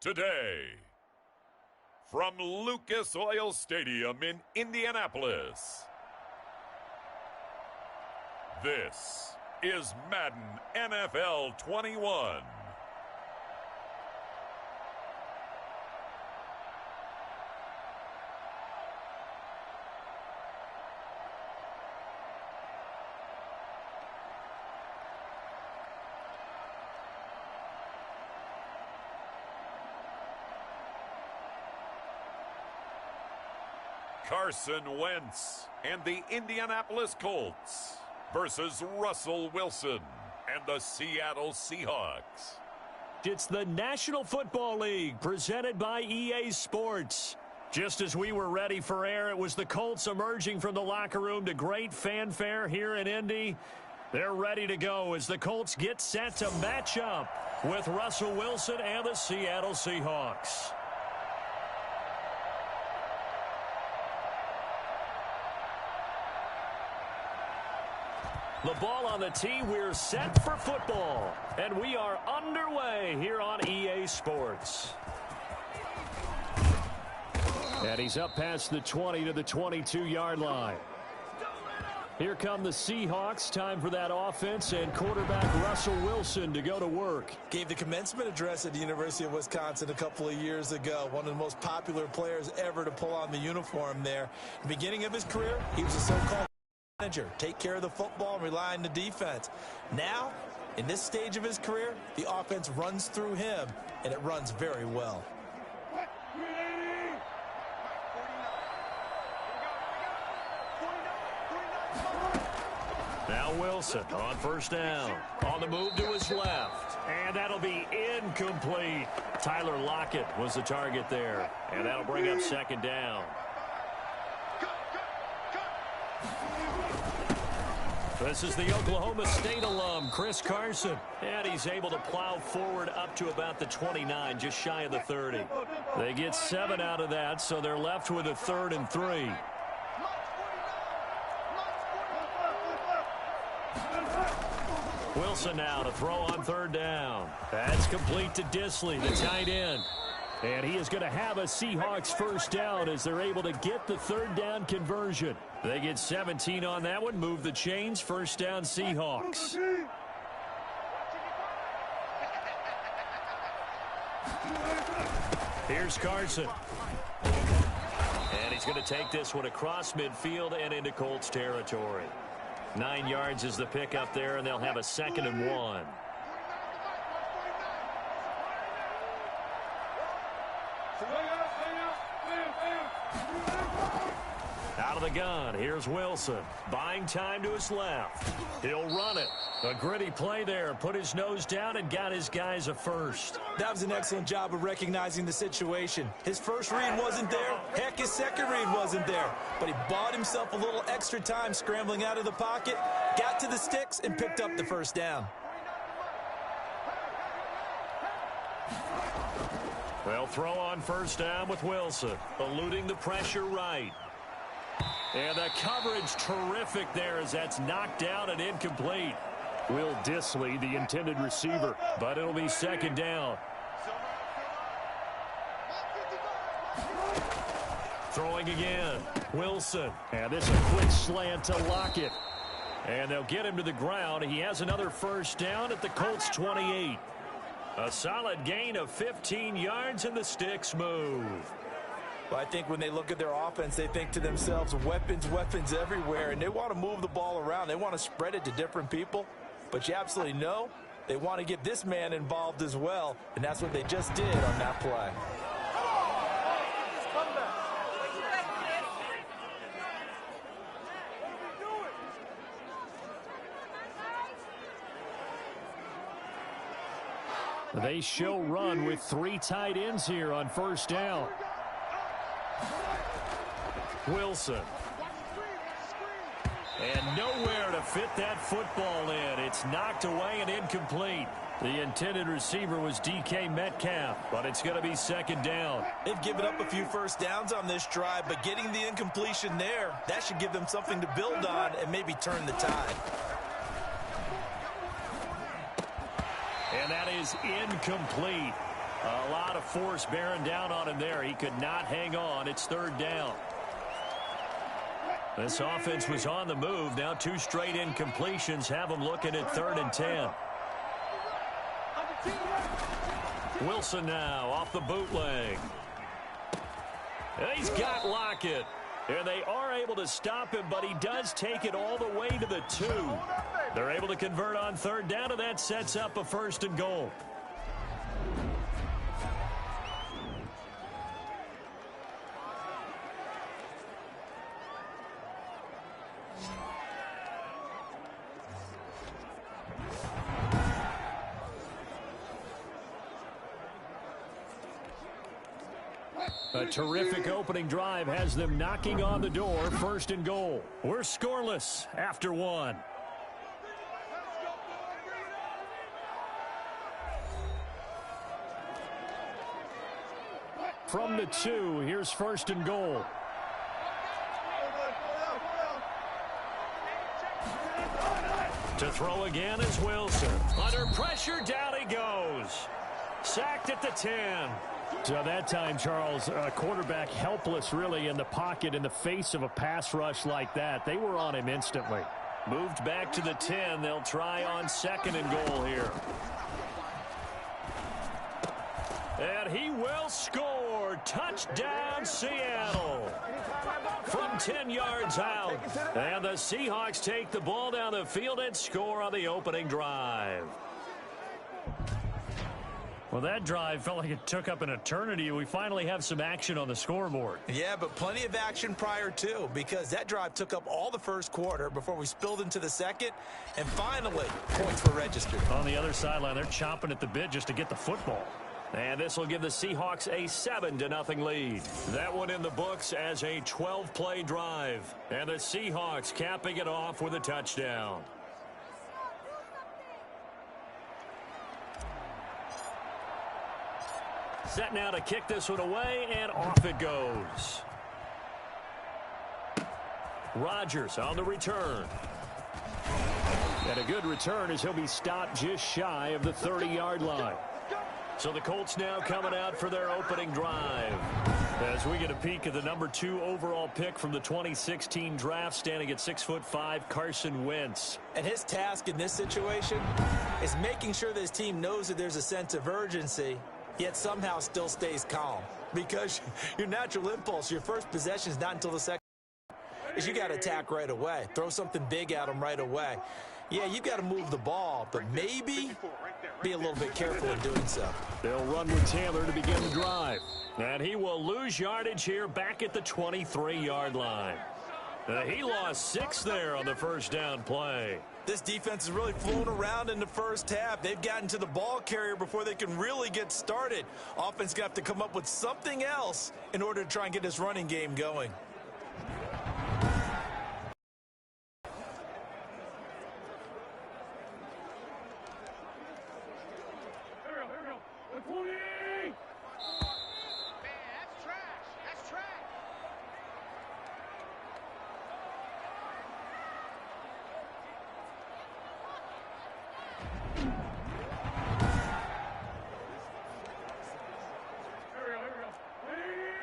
today. From Lucas Oil Stadium in Indianapolis, this is Madden NFL 21. Carson Wentz and the Indianapolis Colts versus Russell Wilson and the Seattle Seahawks. It's the National Football League presented by EA Sports. Just as we were ready for air, it was the Colts emerging from the locker room to great fanfare here in Indy. They're ready to go as the Colts get set to match up with Russell Wilson and the Seattle Seahawks. The ball on the tee, we're set for football. And we are underway here on EA Sports. And he's up past the 20 to the 22-yard line. Here come the Seahawks. Time for that offense and quarterback Russell Wilson to go to work. Gave the commencement address at the University of Wisconsin a couple of years ago. One of the most popular players ever to pull on the uniform there. At the beginning of his career, he was a so-called manager. Take care of the football and rely on the defense. Now, in this stage of his career, the offense runs through him, and it runs very well. Now Wilson on first down. On the move to his left. And that'll be incomplete. Tyler Lockett was the target there. And that'll bring up second down. This is the Oklahoma State alum, Chris Carson. And he's able to plow forward up to about the 29, just shy of the 30. They get 7 out of that, so they're left with a 3rd and 3. Wilson now to throw on 3rd down. That's complete to Disley, the tight end. And he is going to have a Seahawks first down as they're able to get the 3rd down conversion. They get 17 on that one, move the chains, first down Seahawks. Here's Carson. And he's going to take this one across midfield and into Colts territory. 9 yards is the pickup there, and they'll have a 2nd and 1. Out of the gun, here's Wilson. Buying time to his left. He'll run it. A gritty play there. Put his nose down and got his guys a first. That was an excellent job of recognizing the situation. His first read wasn't there. Heck, his second read wasn't there. But he bought himself a little extra time scrambling out of the pocket, got to the sticks, and picked up the first down. They'll throw on first down with Wilson. Eluding the pressure right. And the coverage terrific there as that's knocked down and incomplete. Will Disley, the intended receiver, but it'll be 2nd down. Throwing again. Wilson. And this a quick slant to Lockett. And they'll get him to the ground. He has another first down at the Colts 28. A solid gain of 15 yards and the sticks move. Well, I think when they look at their offense, they think to themselves, weapons, weapons everywhere, and they want to move the ball around. They want to spread it to different people, but you absolutely know they want to get this man involved as well, and that's what they just did on that play. They show run with 3 tight ends here on first down. Wilson. And nowhere to fit that football in. It's knocked away and incomplete. The intended receiver was DK Metcalf, but it's going to be 2nd down. They've given up a few first downs on this drive, but getting the incompletion there, that should give them something to build on and maybe turn the tide. And that is incomplete. A lot of force bearing down on him there. He could not hang on. It's third down. This offense was on the move. Now 2 straight incompletions have them looking at 3rd and 10. Wilson now off the bootleg. He's got Lockett. And they are able to stop him, but he does take it all the way to the 2. They're able to convert on 3rd down, and that sets up a 1st and goal. A terrific opening drive has them knocking on the door. 1st and goal. We're scoreless after 1. From the 2, here's 1st and goal. To throw again is Wilson. Under pressure, down he goes. Sacked at the 10. So that time, Charles, quarterback helpless really in the pocket in the face of a pass rush like that. They were on him instantly. Moved back to the 10. They'll try on 2nd and goal here. And he will score. Touchdown, Seattle. From 10 yards out. And the Seahawks take the ball down the field and score on the opening drive. Well, that drive felt like it took up an eternity. We finally have some action on the scoreboard. Yeah, but plenty of action prior to, because that drive took up all the first quarter before we spilled into the second, and finally, points were registered. On the other sideline, they're chomping at the bit just to get the football. And this will give the Seahawks a 7-0 lead. That one in the books as a 12-play drive. And the Seahawks capping it off with a touchdown. Set now to kick this one away, and off it goes. Rodgers on the return. And a good return as he'll be stopped just shy of the 30-yard line. So the Colts now coming out for their opening drive. As we get a peek at the number 2 overall pick from the 2016 draft, standing at 6'5", Carson Wentz. And his task in this situation is making sure that his team knows that there's a sense of urgency, yet somehow still stays calm. Because your natural impulse, your first possession is not until the second, is you got to attack right away. Throw something big at them right away. Yeah, you've got to move the ball, but maybe be a little bit careful in doing so. They'll run with Taylor to begin the drive. And he will lose yardage here back at the 23-yard line. He lost 6 there on the first down play. This defense is really flown around in the first half. They've gotten to the ball carrier before they can really get started. Offense got to come up with something else in order to try and get this running game going.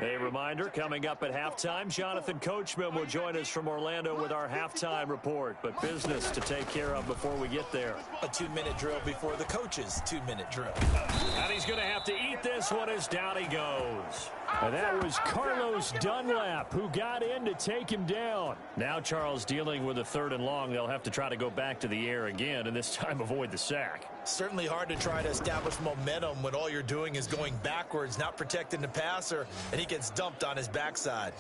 A reminder, coming up at halftime, Jonathan Coachman will join us from Orlando with our halftime report. But business to take care of before we get there. A 2-minute drill before the coach's 2-minute drill. And he's going to have to eat this one as down he goes. And that was Carlos Dunlap who got in to take him down. Now Charles dealing with a 3rd and long. They'll have to try to go back to the air again and this time avoid the sack. Certainly hard to try to establish momentum when all you're doing is going backwards, not protecting the passer, and he gets dumped on his backside.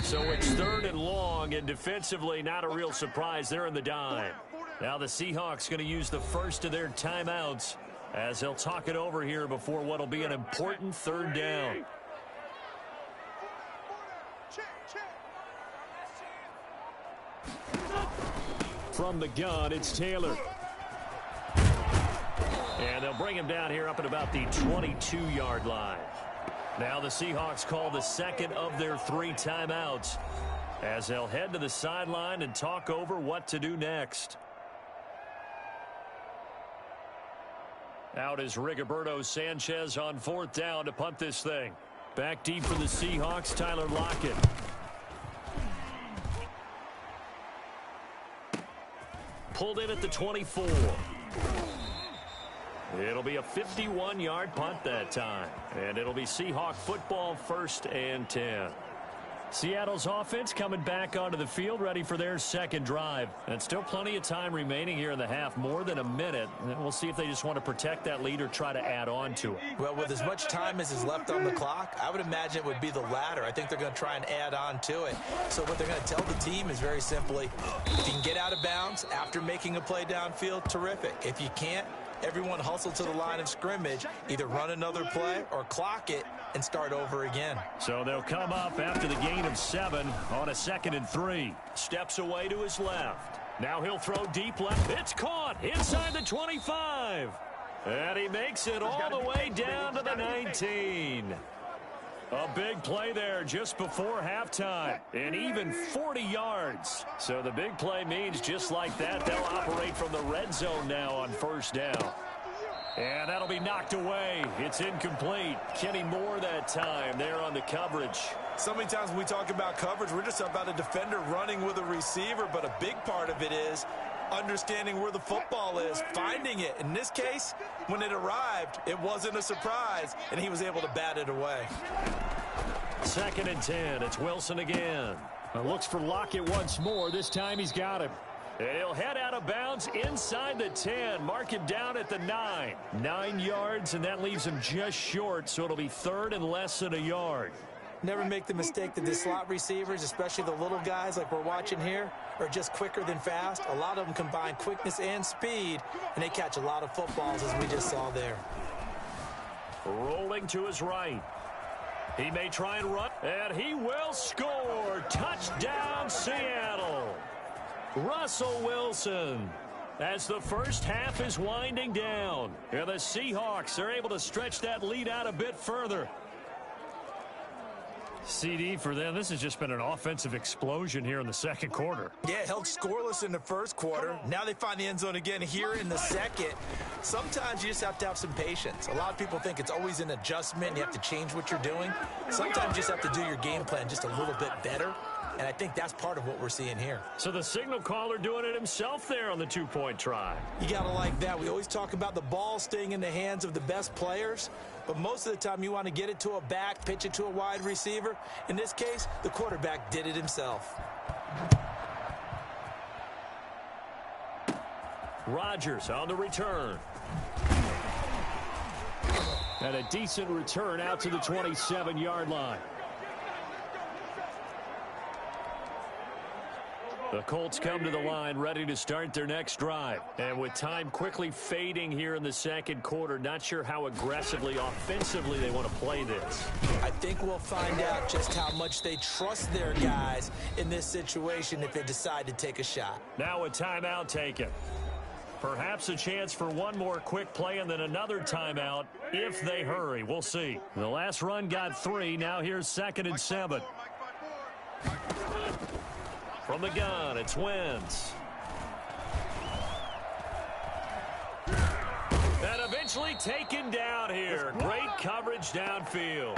So it's 3rd and long, and defensively not a real surprise. They're in the dime. Now the Seahawks going to use the first of their timeouts as they'll talk it over here before what will be an important 3rd down. From the gun, it's Taylor. And they'll bring him down here up at about the 22-yard line. Now the Seahawks call the second of their 3 timeouts as they'll head to the sideline and talk over what to do next. Out is Rigoberto Sanchez on 4th down to punt this thing. Back deep for the Seahawks, Tyler Lockett. Pulled in at the 24. It'll be a 51-yard punt that time. And it'll be Seahawk football, 1st and 10. Seattle's offense coming back onto the field, ready for their second drive. And still plenty of time remaining here in the half, more than a minute. And we'll see if they just want to protect that lead or try to add on to it. Well, with as much time as is left on the clock, I would imagine it would be the latter. I think they're going to try and add on to it. So what they're going to tell the team is very simply, if you can get out of bounds after making a play downfield, terrific. If you can't, everyone hustle to the line of scrimmage, either run another play or clock it and start over again. So they'll come up after the gain of 7 on a 2nd and 3. Steps away to his left. Now he'll throw deep left. It's caught inside the 25. And he makes it all the way down to the 19. A big play there just before halftime, and even 40 yards. So the big play means just like that, they'll operate from the red zone now on 1st down. And that'll be knocked away. It's incomplete. Kenny Moore that time there on the coverage. So many times when we talk about coverage, we're just about a defender running with a receiver, but a big part of it is understanding where the football is, finding it. In this case, when it arrived, it wasn't a surprise, and he was able to bat it away. 2nd and 10. It's Wilson again. Looks for Lockett once more. This time he's got him. And he'll head out of bounds inside the 10. Mark him down at the 9. 9 yards, and that leaves him just short, so it'll be 3rd and less than a yard. Never make the mistake that the slot receivers, especially the little guys like we're watching here, are just quicker than fast. A lot of them combine quickness and speed, and they catch a lot of footballs, as we just saw there. Rolling to his right. He may try and run, and he will score. Touchdown, Seattle. Russell Wilson. As the first half is winding down, and the Seahawks are able to stretch that lead out a bit further. CD for them, this has just been an offensive explosion here in the second quarter. Yeah, held scoreless in the first quarter. Now they find the end zone again here in the second. Sometimes you just have to have some patience. A lot of people think it's always an adjustment. You have to change what you're doing. Sometimes you just have to do your game plan just a little bit better. And I think that's part of what we're seeing here. So the signal caller doing it himself there on the 2-point try. You got to like that. We always talk about the ball staying in the hands of the best players. But most of the time you want to get it to a back, pitch it to a wide receiver. In this case, the quarterback did it himself. Rodgers on the return. And a decent return out to the 27-yard line. The Colts come to the line ready to start their next drive. And with time quickly fading here in the second quarter, not sure how aggressively, offensively they want to play this. I think we'll find out just how much they trust their guys in this situation if they decide to take a shot. Now a timeout taken. Perhaps a chance for one more quick play and then another timeout if they hurry. We'll see. The last run got 3. Now here's 2nd and 7. From the gun, it's Wentz. And eventually taken down here. Great coverage downfield.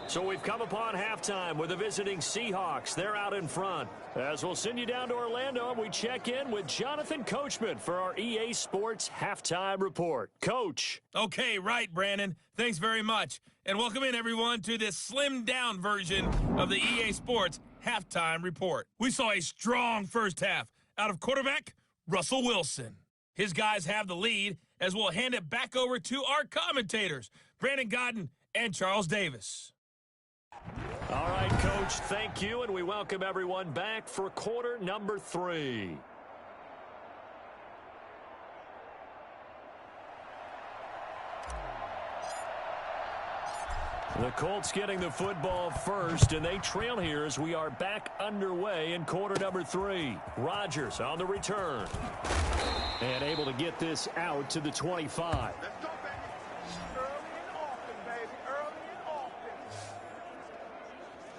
So we've come upon halftime with the visiting Seahawks. They're out in front. As we'll send you down to Orlando, and we check in with Jonathan Coachman for our EA Sports Halftime Report. Coach. Okay, right, Brandon. Thanks very much. And welcome in, everyone, to this slimmed-down version of the EA Sports Halftime Report. We saw a strong first half out of quarterback Russell Wilson. His guys have the lead, as we'll hand it back over to our commentators, Brandon Godden and Charles Davis. All right, Coach, thank you, and we welcome everyone back for quarter number 3. The Colts getting the football first, and they trail here as we are back underway in quarter number 3. Rodgers on the return. And able to get this out to the 25.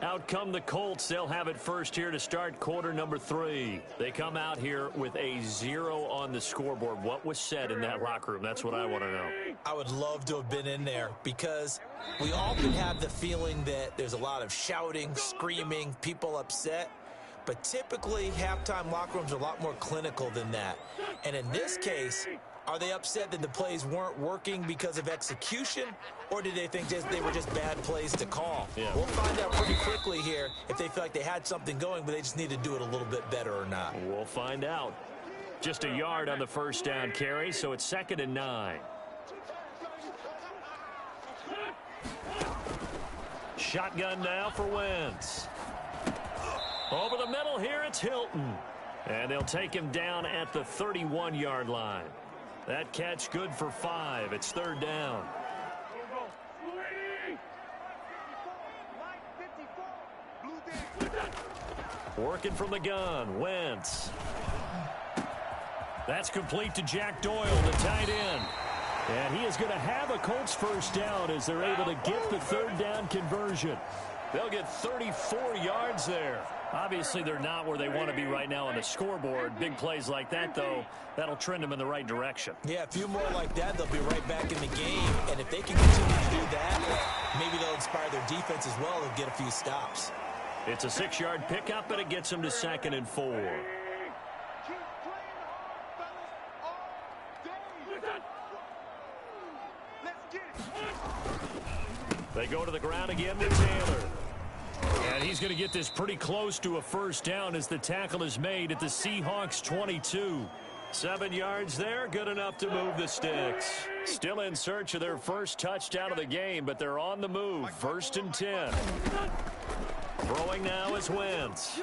Out come the Colts. They'll have it first here to start quarter number 3. They come out here with a 0 on the scoreboard. What was said in that locker room? That's what I want to know. I would love to have been in there because we often have the feeling that there's a lot of shouting, screaming, people upset. But typically, halftime locker rooms are a lot more clinical than that. And in this case, are they upset that the plays weren't working because of execution, or did they think they were just bad plays to call? Yeah. We'll find out pretty quickly here if they feel like they had something going, but they just need to do it a little bit better or not. We'll find out. Just a yard on the first down carry, so it's 2nd and 9. Shotgun now for Wentz. Over the middle here, it's Hilton. And they'll take him down at the 31-yard line. That catch good for 5. It's 3rd down. Working from the gun, Wentz. That's complete to Jack Doyle, the tight end. And he is going to have a Colts first down as they're able to get the 3rd down conversion. They'll get 34 yards there. Obviously, they're not where they want to be right now on the scoreboard. Big plays like that, though, that'll trend them in the right direction. Yeah, a few more like that, they'll be right back in the game. And if they can continue to do that, maybe they'll inspire their defense as well and get a few stops. It's a 6-yard pickup, and it gets them to 2nd and 4. They go to the ground again with Taylor. And he's going to get this pretty close to a first down as the tackle is made at the Seahawks 22. 7 yards there, good enough to move the sticks. Still in search of their first touchdown of the game, but they're on the move. 1st and 10. Throwing now is Wentz.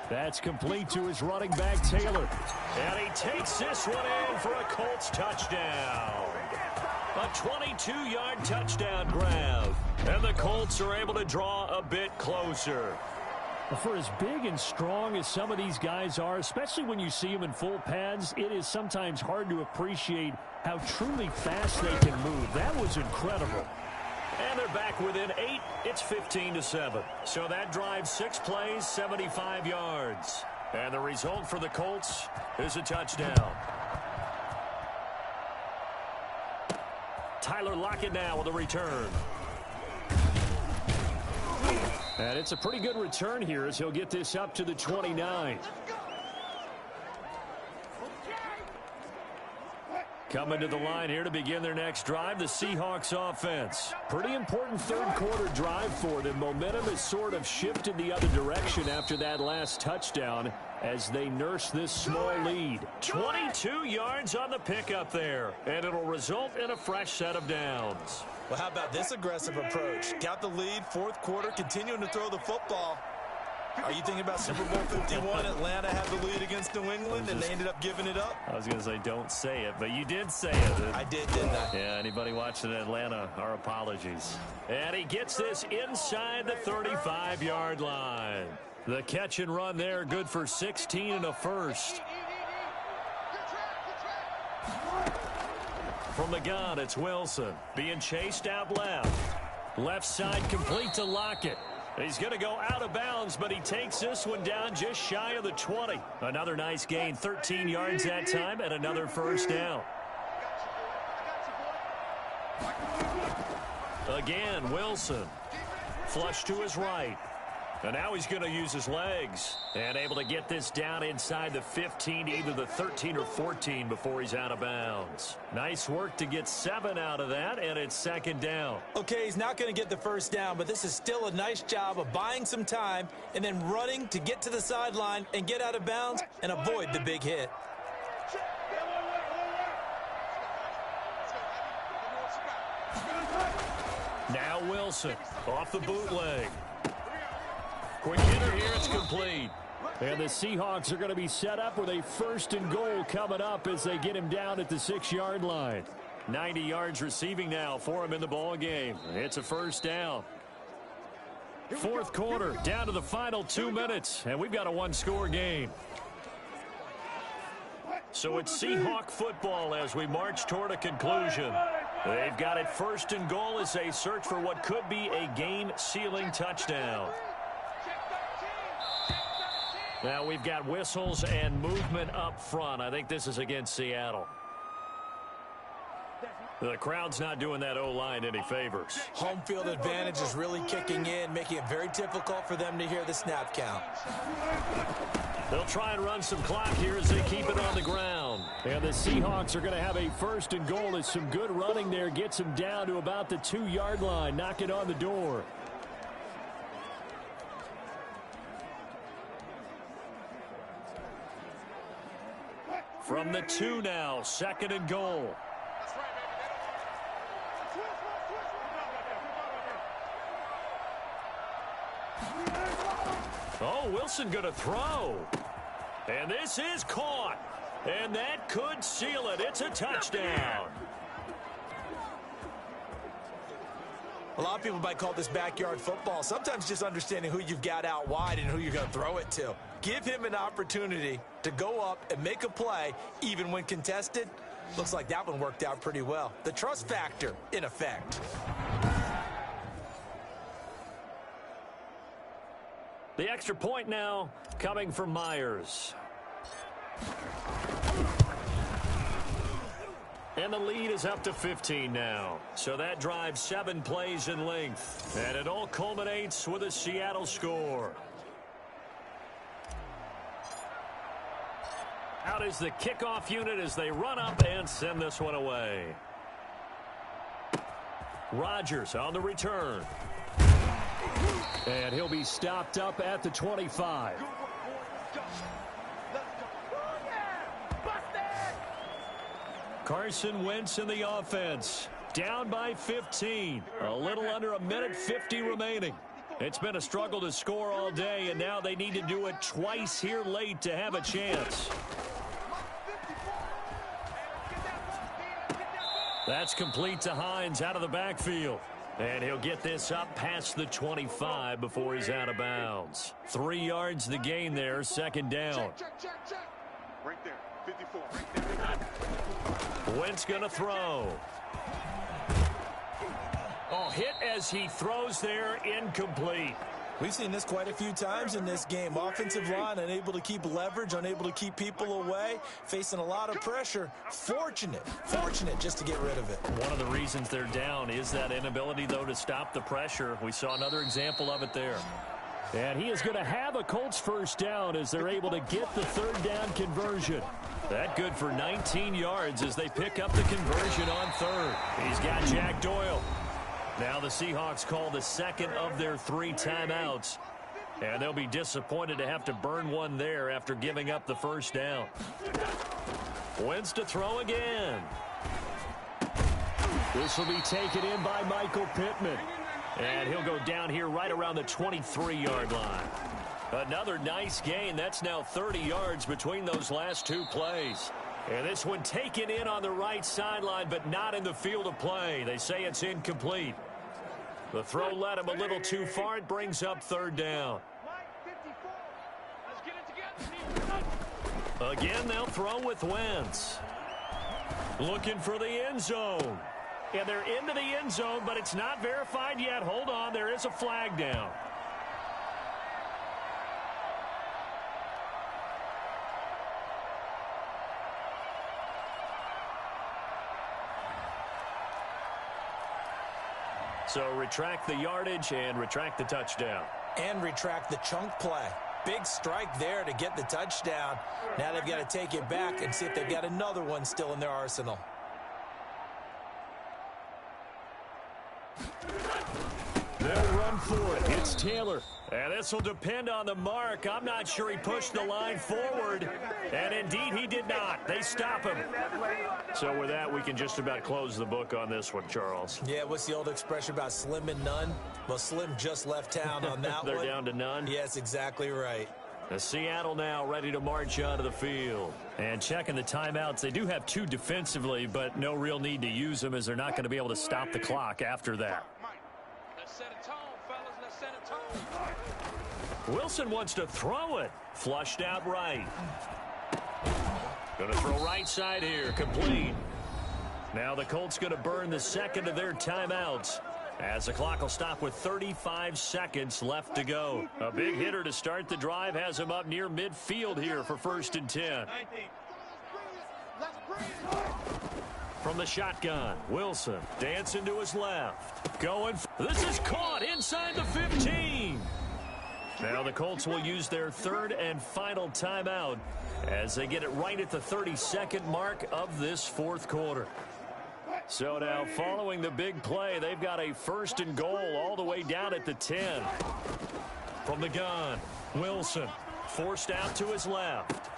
That's complete to his running back, Taylor. And he takes this one in for a Colts touchdown. A 22-yard touchdown grab. And the Colts are able to draw a bit closer. For as big and strong as some of these guys are, especially when you see them in full pads, it is sometimes hard to appreciate how truly fast they can move. That was incredible. And they're back within 8. It's 15-7. So that drives 6 plays, 75 yards. And the result for the Colts is a touchdown. Tyler Lockett now with a return. And it's a pretty good return here as he'll get this up to the 29. Coming to the line here to begin their next drive, the Seahawks offense. Pretty important third-quarter drive for them. Momentum has sort of shifted the other direction after that last touchdown as they nurse this small lead. 22 yards on the pickup there, and it'll result in a fresh set of downs. Well, how about this aggressive approach? Got the lead, 4th quarter, continuing to throw the football. Are you thinking about Super Bowl 51? Atlanta had the lead against New England, and they ended up giving it up? I was going to say, don't say it, but you did say it. I did, didn't I? Yeah, anybody watching Atlanta, our apologies. And he gets this inside the 35-yard line. The catch and run there, good for 16 and a first. From the gun, it's Wilson. Being chased out left. Left side complete to Lockett. He's going to go out of bounds, but he takes this one down just shy of the 20. Another nice gain, 13 yards that time, and another first down. Again, Wilson. Flush to his right. And now he's going to use his legs. And able to get this down inside the 15, either the 13 or 14 before he's out of bounds. Nice work to get 7 out of that, and it's 2nd down. Okay, he's not going to get the first down, but this is still a nice job of buying some time and then running to get to the sideline and get out of bounds and avoid the big hit. Now Wilson off the bootleg. Quick hitter here, it's complete. And the Seahawks are going to be set up with a 1st and goal coming up as they get him down at the 6-yard line. 90 yards receiving now for him in the ball game. It's a first down. Fourth quarter, down to the final 2 minutes, and we've got a one-score game. So it's Seahawk football as we march toward a conclusion. They've got it first and goal as they search for what could be a game-sealing touchdown. Now we've got whistles and movement up front. I think this is against Seattle. The crowd's not doing that O-line any favors. Home field advantage is really kicking in, making it very difficult for them to hear the snap count. They'll try and run some clock here as they keep it on the ground. And the Seahawks are going to have a first and goal as some good running there gets them down to about the 2-yard line. Knock it on the door. From the 2 now, second and goal. Oh, Wilson going to throw. And this is caught. And that could seal it. It's a touchdown. A lot of people might call this backyard football. Sometimes just understanding who you've got out wide and who you're going to throw it to. Give him an opportunity to go up and make a play, even when contested. Looks like that one worked out pretty well. The trust factor in effect. The extra point now coming from Myers. And the lead is up to 15 now. So that drives 7 plays in length. And it all culminates with a Seattle score. Out is the kickoff unit as they run up and send this one away. Rodgers on the return. And he'll be stopped up at the 25. Carson Wentz in the offense. Down by 15. A little under 1:50 remaining. It's been a struggle to score all day, and now they need to do it twice here late to have a chance. That's complete to Hines out of the backfield. And he'll get this up past the 25 before he's out of bounds. 3 yards the gain there, second down. Check. Right there, 54. Right there. Wentz going to throw. Oh, hit as he throws there, incomplete. We've seen this quite a few times in this game. Offensive line unable to keep leverage, unable to keep people away, facing a lot of pressure. Fortunate just to get rid of it. One of the reasons they're down is that inability, though, to stop the pressure. We saw another example of it there. And he is going to have a Colts first down as they're able to get the third down conversion. That good for 19 yards as they pick up the conversion on third. He's got Jack Doyle. Now the Seahawks call the second of their 3 timeouts. And they'll be disappointed to have to burn one there after giving up the first down. Wentz to throw again. This will be taken in by Michael Pittman. And he'll go down here right around the 23-yard line. Another nice gain. That's now 30 yards between those last 2 plays. And this one taken in on the right sideline, but not in the field of play. They say it's incomplete. The throw led him a little too far. It brings up third down. Again, they'll throw with Wentz. Looking for the end zone. And they're into the end zone, but it's not verified yet. Hold on, there is a flag down. So retract the yardage and retract the touchdown. And retract the chunk play. Big strike there to get the touchdown. Now they've got to take it back and see if they've got another one still in their arsenal. They'll run for it. It's Taylor. And this will depend on the mark. I'm not sure he pushed the line forward. And indeed, he did not. They stop him. So with that, we can just about close the book on this one, Charles. Yeah, what's the old expression about slim and none? Well, Slim just left town on that They're one. down to none? Yes, exactly right. The Seattle now ready to march onto the field. And checking the timeouts, they do have 2 defensively, but no real need to use them as they're not going to be able to stop the clock after that. Let's set a tone, fellas. Let's set a tone. Wilson wants to throw it. Flushed out right. Going to throw right side here. Complete. Now the Colts going to burn the second of their timeouts, as the clock will stop with 35 seconds left to go. A big hitter to start the drive has him up near midfield here for 1st and 10. From the shotgun, Wilson dancing to his left. Going. This is caught inside the 15. Now the Colts will use their 3rd and final timeout as they get it right at the 32nd mark of this 4th quarter. So now, following the big play, they've got a 1st and goal all the way down at the 10. From the gun, Wilson forced out to his left.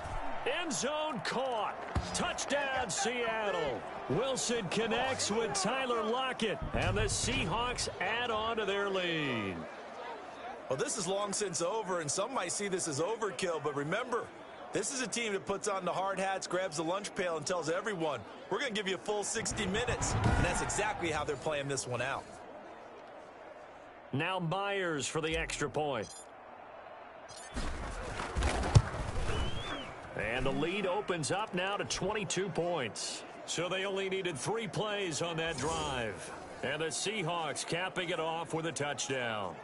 End zone caught. Touchdown, Seattle. Wilson connects with Tyler Lockett, and the Seahawks add on to their lead. Well, this is long since over, and some might see this as overkill, but remember, this is a team that puts on the hard hats, grabs the lunch pail, and tells everyone, we're going to give you a full 60 minutes. And that's exactly how they're playing this one out. Now Myers for the extra point. And the lead opens up now to 22 points. So they only needed 3 plays on that drive. And the Seahawks capping it off with a touchdown.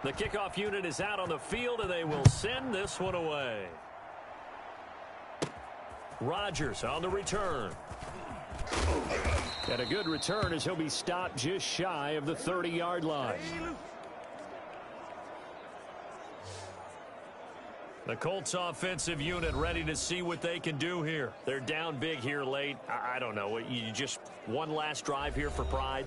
The kickoff unit is out on the field, and they will send this one away. Rodgers on the return. And a good return as he'll be stopped just shy of the 30-yard line. The Colts offensive unit ready to see what they can do here. They're down big here late. I don't know. You just one last drive here for pride?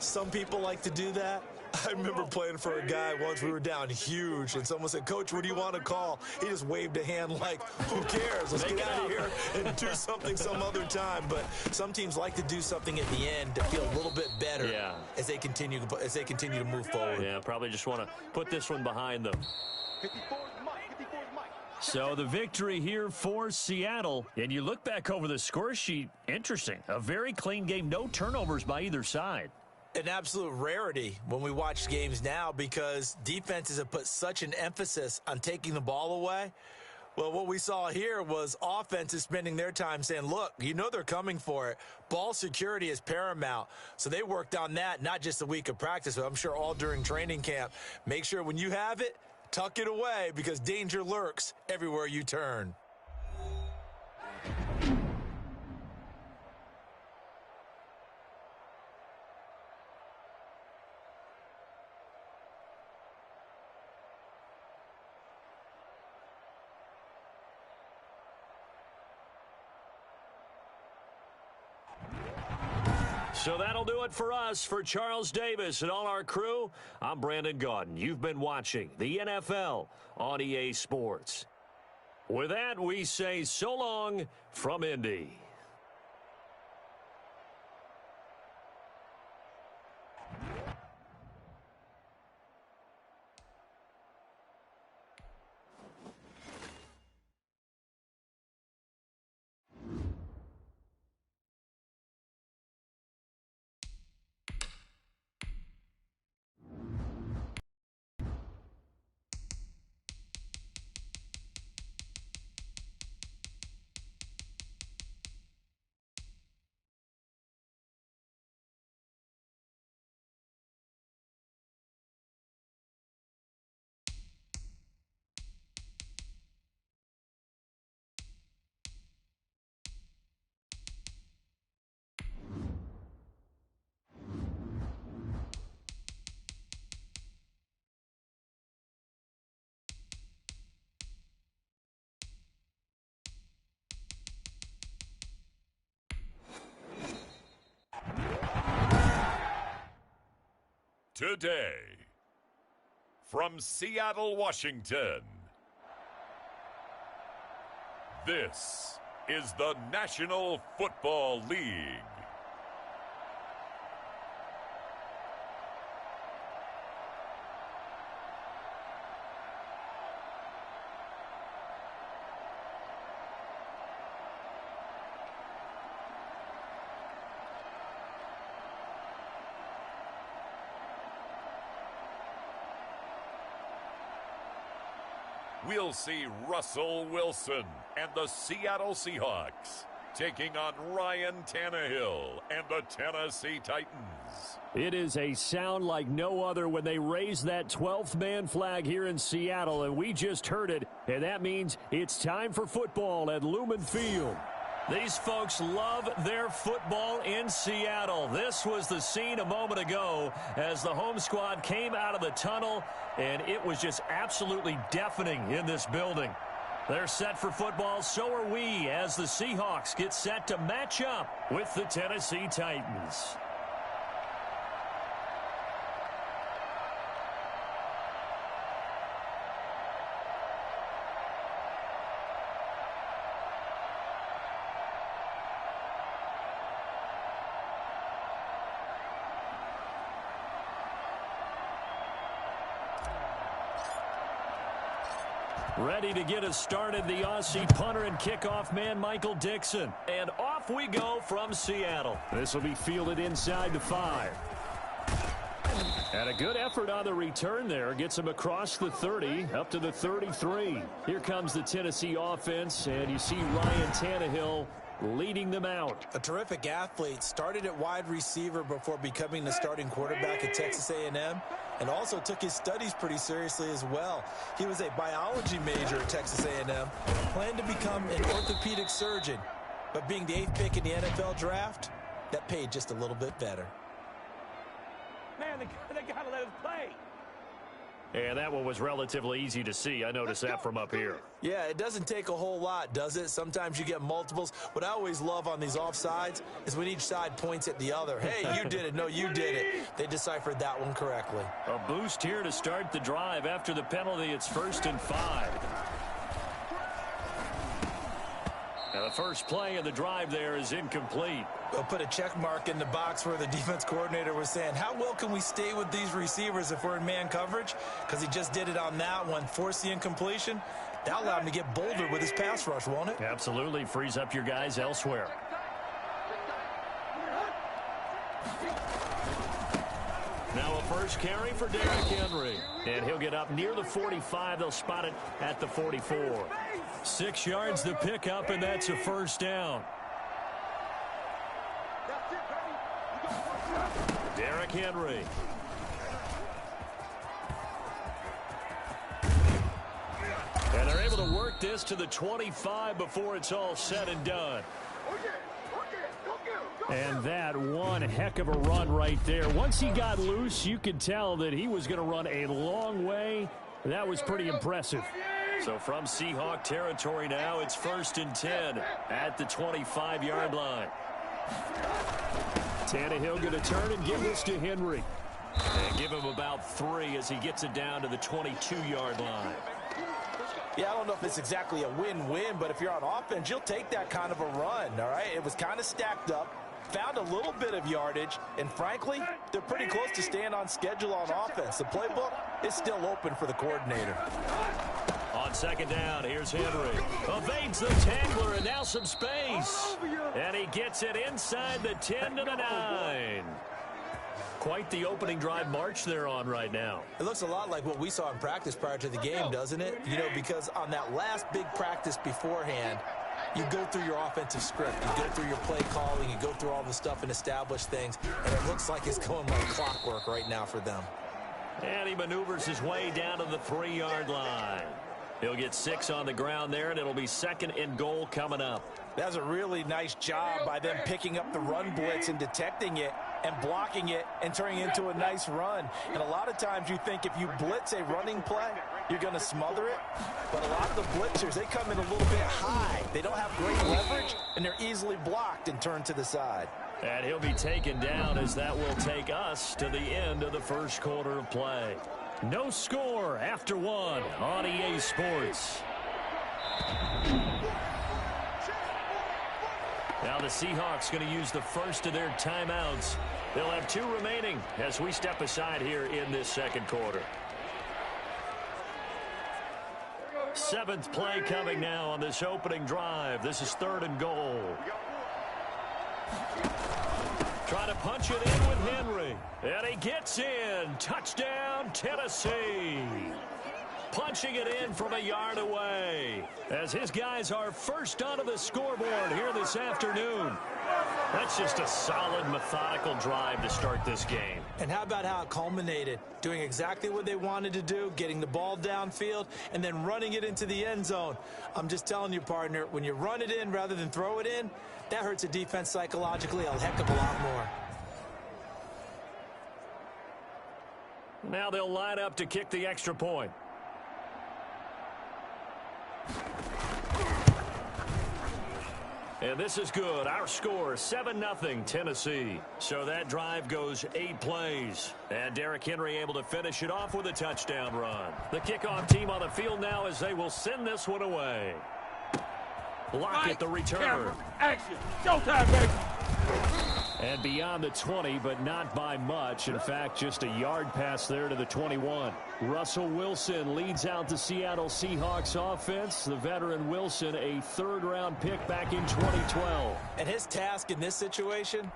Some people like to do that. I remember playing for a guy once. We were down huge, and someone said, Coach, what do you want to call? He just waved a hand like, who cares? Let's get out of here and do something some other time. But some teams like to do something at the end to feel a little bit better as they continue to move forward. Yeah, probably just want to put this one behind them. So the victory here for Seattle. And you look back over the score sheet, interesting. A very clean game, no turnovers by either side. An absolute rarity when we watch games now because defenses have put such an emphasis on taking the ball away. Well, what we saw here was offenses spending their time saying, look, you know they're coming for it. Ball security is paramount. So they worked on that, not just a week of practice, but I'm sure all during training camp. Make sure when you have it, tuck it away because danger lurks everywhere you turn. So that'll do it for us. For Charles Davis and all our crew, I'm Brandon Gaudin. You've been watching the NFL on EA Sports. With that, we say so long from Indy. Today, from Seattle, Washington, this is the National Football League. we'll see Russell Wilson and the Seattle Seahawks taking on Ryan Tannehill and the Tennessee Titans. It is a sound like no other when they raise that 12th man flag here in Seattle, and we just heard it, and that means it's time for football at Lumen Field. These folks love their football in Seattle. This was the scene a moment ago as the home squad came out of the tunnel, and it was just absolutely deafening in this building. They're set for football, so are we, as the Seahawks get set to match up with the Tennessee Titans. Ready to get us started, the Aussie punter and kickoff man, Michael Dixon. And off we go from Seattle. This will be fielded inside the 5. And a good effort on the return there. Gets him across the 30, up to the 33. Here comes the Tennessee offense, and you see Ryan Tannehill leading them out. A terrific athlete. Started at wide receiver before becoming the starting quarterback at Texas A&M, and also took his studies pretty seriously as well. He was a biology major at Texas A&M, planned to become an orthopedic surgeon, but being the 8th pick in the NFL draft, that paid just a little bit better. Man, they got to let us play. And that one was relatively easy to see. I noticed that from up here. Yeah, it doesn't take a whole lot, does it? Sometimes you get multiples. What I always love on these offsides is when each side points at the other. Hey, you did it. No, you did it. They deciphered that one correctly. A boost here to start the drive. After the penalty, it's 1st and 5. Now the first play of the drive there is incomplete. We'll put a check mark in the box where the defense coordinator was saying, how well can we stay with these receivers if we're in man coverage? Because he just did it on that one, forced the incompletion. That'll allow him to get bolder with his pass rush, won't it? Absolutely. Frees up your guys elsewhere. Now a first carry for Derrick Henry. And he'll get up near the 45. They'll spot it at the 44. 6 yards the pickup, and that's a first down. Derrick Henry. And they're able to work this to the 25 before it's all said and done. And that one heck of a run right there. Once he got loose, you could tell that he was going to run a long way. That was pretty impressive. So from Seahawk territory now, it's 1st and 10 at the 25-yard line. Tannehill going to turn and give this to Henry. And give him about 3 as he gets it down to the 22-yard line. Yeah, I don't know if it's exactly a win-win, but if you're on offense, you'll take that kind of a run, all right? It was kind of stacked up, found a little bit of yardage, and frankly, they're pretty close to staying on schedule on offense. The playbook is still open for the coordinator. On 2nd down, here's Henry. Evades the tangler, and now some space. And he gets it inside the 10 to the 9. Quite the opening drive march they're on right now. It looks a lot like what we saw in practice prior to the game, doesn't it? You know, because on that last big practice beforehand, you go through your offensive script. You go through your play calling. You go through all the stuff and establish things. And it looks like it's going like clockwork right now for them. And he maneuvers his way down to the 3-yard line. He'll get 6 on the ground there, and it'll be 2nd and goal coming up. That's a really nice job by them picking up the run blitz and detecting it and blocking it and turning it into a nice run. And a lot of times you think if you blitz a running play, you're going to smother it. But a lot of the blitzers, they come in a little bit high. They don't have great leverage, and they're easily blocked and turned to the side. And he'll be taken down as that will take us to the end of the first quarter of play. No score after 1 on EA Sports. Now the Seahawks going to use the first of their timeouts. They'll have 2 remaining as we step aside here in this second quarter. 7th play coming now on this opening drive. This is 3rd and goal. Trying to punch it in with Henry. And he gets in. Touchdown, Tennessee. punching it in from a yard away, as his guys are first onto the scoreboard here this afternoon. That's just a solid, methodical drive to start this game. And how about how it culminated? Doing exactly what they wanted to do, getting the ball downfield, and then running it into the end zone. I'm just telling you, partner, when you run it in rather than throw it in, that hurts a defense psychologically a heck of a lot more. Now they'll line up to kick the extra point. And this is good. Our score, 7-0 Tennessee. So that drive goes 8 plays. And Derrick Henry able to finish it off with a touchdown run. The kickoff team on the field now as they will send this one away. Lockett the return. Camera, action, showtime, baby. And beyond the 20, but not by much. In fact, just a yard pass there to the 21. Russell Wilson leads out the Seattle Seahawks offense. The veteran Wilson, a third-round pick back in 2012. And his task in this situation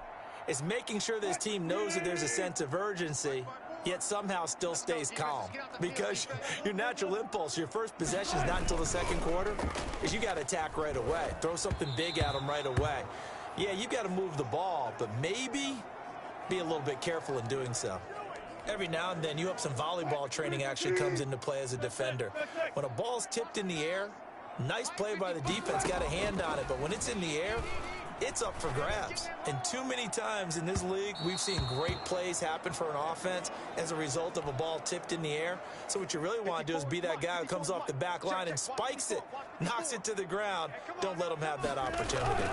is making sure this team knows that there's a sense of urgency, yet somehow still stays calm. Because your natural impulse, your first possession is not until the second quarter, is you got to attack right away. Throw something big at them right away. Yeah, you've got to move the ball, but maybe be a little bit careful in doing so. Every now and then, you have some volleyball training actually comes into play as a defender. When a ball's tipped in the air, nice play by the defense, got a hand on it, but when it's in the air, it's up for grabs. And too many times in this league, we've seen great plays happen for an offense as a result of a ball tipped in the air. So what you really want to do is be that guy who comes off the back line and spikes it, knocks it to the ground. Don't let them have that opportunity.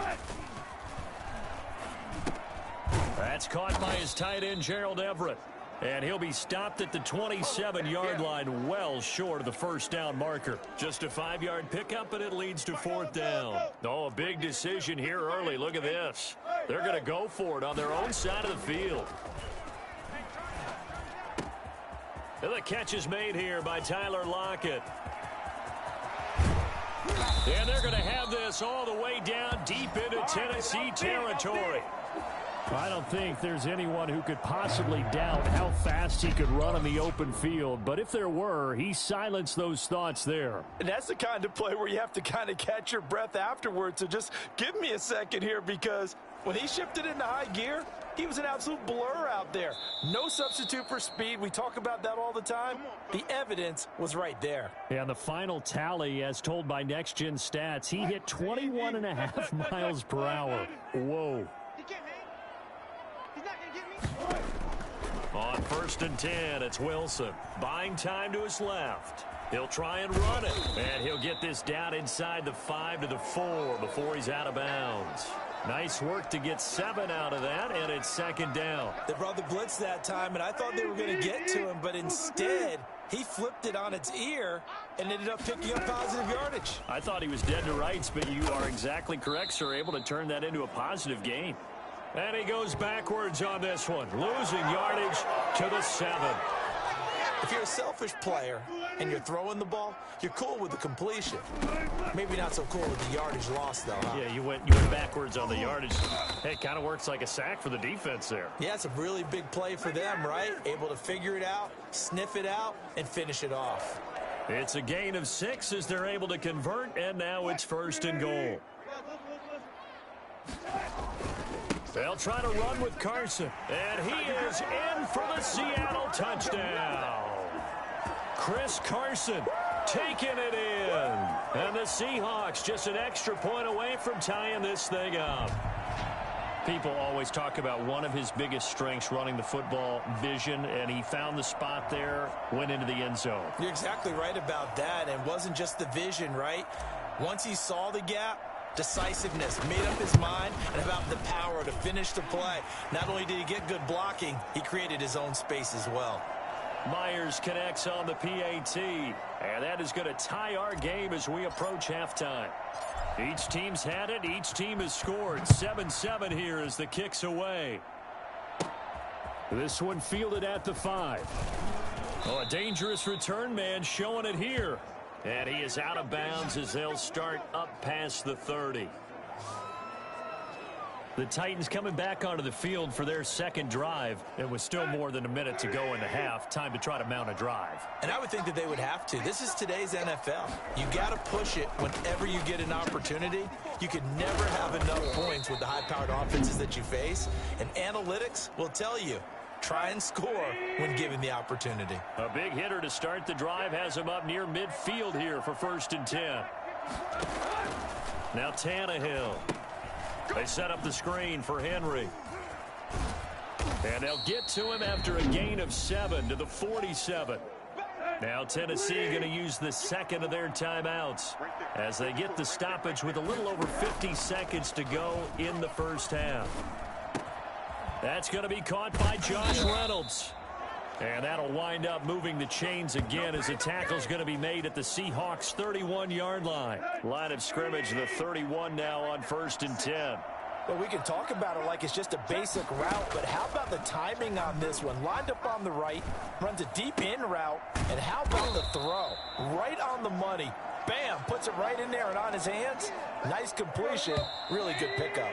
That's caught by his tight end, Gerald Everett. And he'll be stopped at the 27-yard line, well short of the first down marker. Just a 5-yard pickup, and it leads to 4th down. Oh, a big decision here early. Look at this. They're going to go for it on their own side of the field. And the catch is made here by Tyler Lockett. And they're going to have this all the way down deep into Tennessee territory. I don't think there's anyone who could possibly doubt how fast he could run on the open field. But if there were, he silenced those thoughts there. And that's the kind of play where you have to kind of catch your breath afterwards. So just give me a second here, because when he shifted into high gear, he was an absolute blur out there. No substitute for speed. We talk about that all the time. The evidence was right there. And the final tally, as told by Next Gen Stats, he hit 21.5 miles per hour. Whoa. On 1st and 10, it's Wilson. Buying time to his left. He'll try and run it. And he'll get this down inside the 5 to the 4 before he's out of bounds. Nice work to get 7 out of that, and it's 2nd down. They brought the blitz that time, and I thought they were going to get to him, but instead, he flipped it on its ear and ended up picking up positive yardage. I thought he was dead to rights, but you are exactly correct, sir. Able to turn that into a positive gain. And he goes backwards on this one, losing yardage to the 7. If you're a selfish player and you're throwing the ball, you're cool with the completion. Maybe not so cool with the yardage loss, though, huh? Yeah, you went backwards on the yardage. Hey, it kind of works like a sack for the defense there. Yeah, it's a really big play for them, right? Able to figure it out, sniff it out, and finish it off. It's a gain of 6 as they're able to convert, and now it's 1st and goal. They'll try to run with Carson, and he is in for the Seattle touchdown. Chris Carson taking it in. And the Seahawks just an extra point away from tying this thing up. People always talk about one of his biggest strengths running the football, vision, and he found the spot there, went into the end zone. You're exactly right about that, and it wasn't just the vision, right? Once he saw the gap, decisiveness, made up his mind, and about the power to finish the play. Not only did he get good blocking, he created his own space as well. Myers connects on the PAT, and that is going to tie our game as we approach halftime. Each team's had it. Each team has scored. 7-7 here as the kick's away. This one fielded at the 5. Oh, a dangerous return man showing it here. And he is out of bounds as they'll start up past the 30. The Titans coming back onto the field for their second drive. It was still more than a minute to go in the half. Time to try to mount a drive. And I would think that they would have to. This is today's NFL. You got to push it whenever you get an opportunity. You could never have enough points with the high-powered offenses that you face. And analytics will tell you, try and score when given the opportunity. A big hitter to start the drive has him up near midfield here for 1st and 10. Now Tannehill. They set up the screen for Henry. And they'll get to him after a gain of 7 to the 47. Now Tennessee going to use the second of their timeouts as they get the stoppage with a little over 50 seconds to go in the first half. That's going to be caught by Josh Reynolds. And that'll wind up moving the chains again as the tackle's going to be made at the Seahawks 31-yard line. Line of scrimmage, the 31 now on 1st and 10. Well, we can talk about it like it's just a basic route, but how about the timing on this one? Lined up on the right, runs a deep in route, and how about the throw? Right on the money. Bam, puts it right in there and on his hands. Nice completion, really good pickup.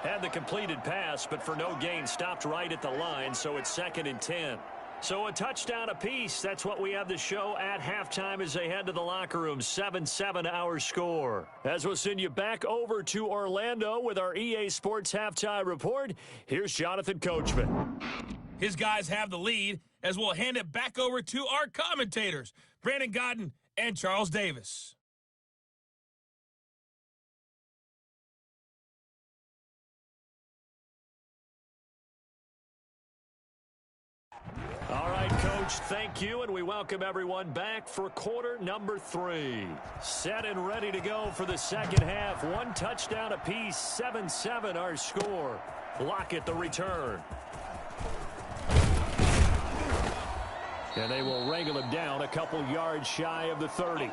Had the completed pass, but for no gain, stopped right at the line, so it's 2nd and 10. So a touchdown apiece. That's what we have to show at halftime as they head to the locker room. 7-7 our score. As we'll send you back over to Orlando with our EA Sports Halftime Report, here's Jonathan Coachman. His guys have the lead as we'll hand it back over to our commentators, Brandon Godden and Charles Davis. All right, Coach, thank you, and we welcome everyone back for quarter number 3. Set and ready to go for the second half. One touchdown apiece, 7-7 our score. Lockett the return. And they will wrangle him down a couple yards shy of the 30.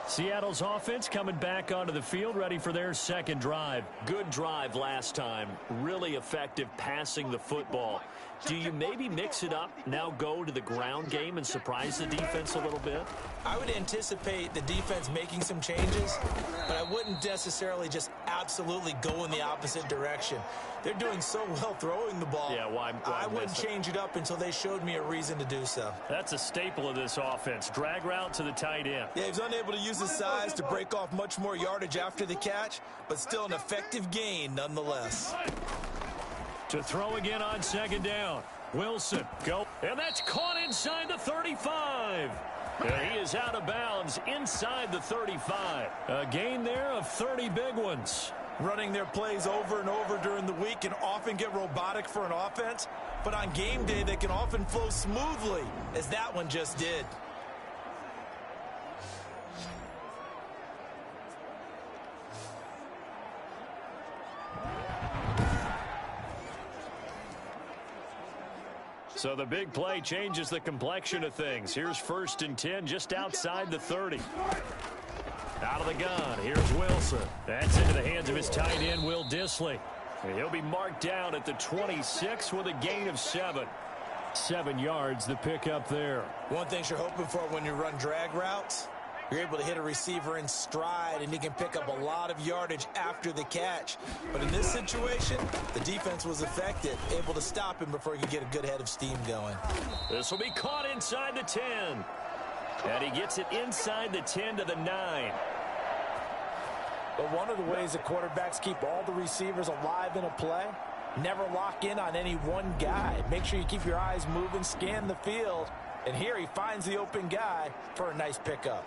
Seattle's offense coming back onto the field, ready for their second drive. Good drive last time. Really effective passing the football. Do you maybe mix it up, now go to the ground game and surprise the defense a little bit? I would anticipate the defense making some changes, but I wouldn't necessarily just absolutely go in the opposite direction. They're doing so well throwing the ball. Yeah, why I wouldn't change it up until they showed me a reason to do so. That's a staple of this offense. Drag route to the tight end. Yeah, he's unable to use his size to break off much more yardage after the catch, but still an effective gain nonetheless. To throw again on second down. Wilson, go. And that's caught inside the 35. And he is out of bounds inside the 35. A gain there of 30 big ones. Running their plays over and over during the week can often get robotic for an offense, but on game day they can often flow smoothly, as that one just did. So the big play changes the complexion of things. Here's 1st and 10 just outside the 30. Out of the gun, here's Wilson. That's into the hands of his tight end, Will Dissly. And he'll be marked down at the 26 with a gain of 7. 7 yards, the pickup there. One thing you're hoping for when you run drag routes, you're able to hit a receiver in stride, and he can pick up a lot of yardage after the catch. But in this situation, the defense was effective, able to stop him before he could get a good head of steam going. This will be caught inside the 10. And he gets it inside the 10 to the 9. But one of the ways that quarterbacks keep all the receivers alive in a play, never lock in on any one guy. Make sure you keep your eyes moving, scan the field. And here he finds the open guy for a nice pickup.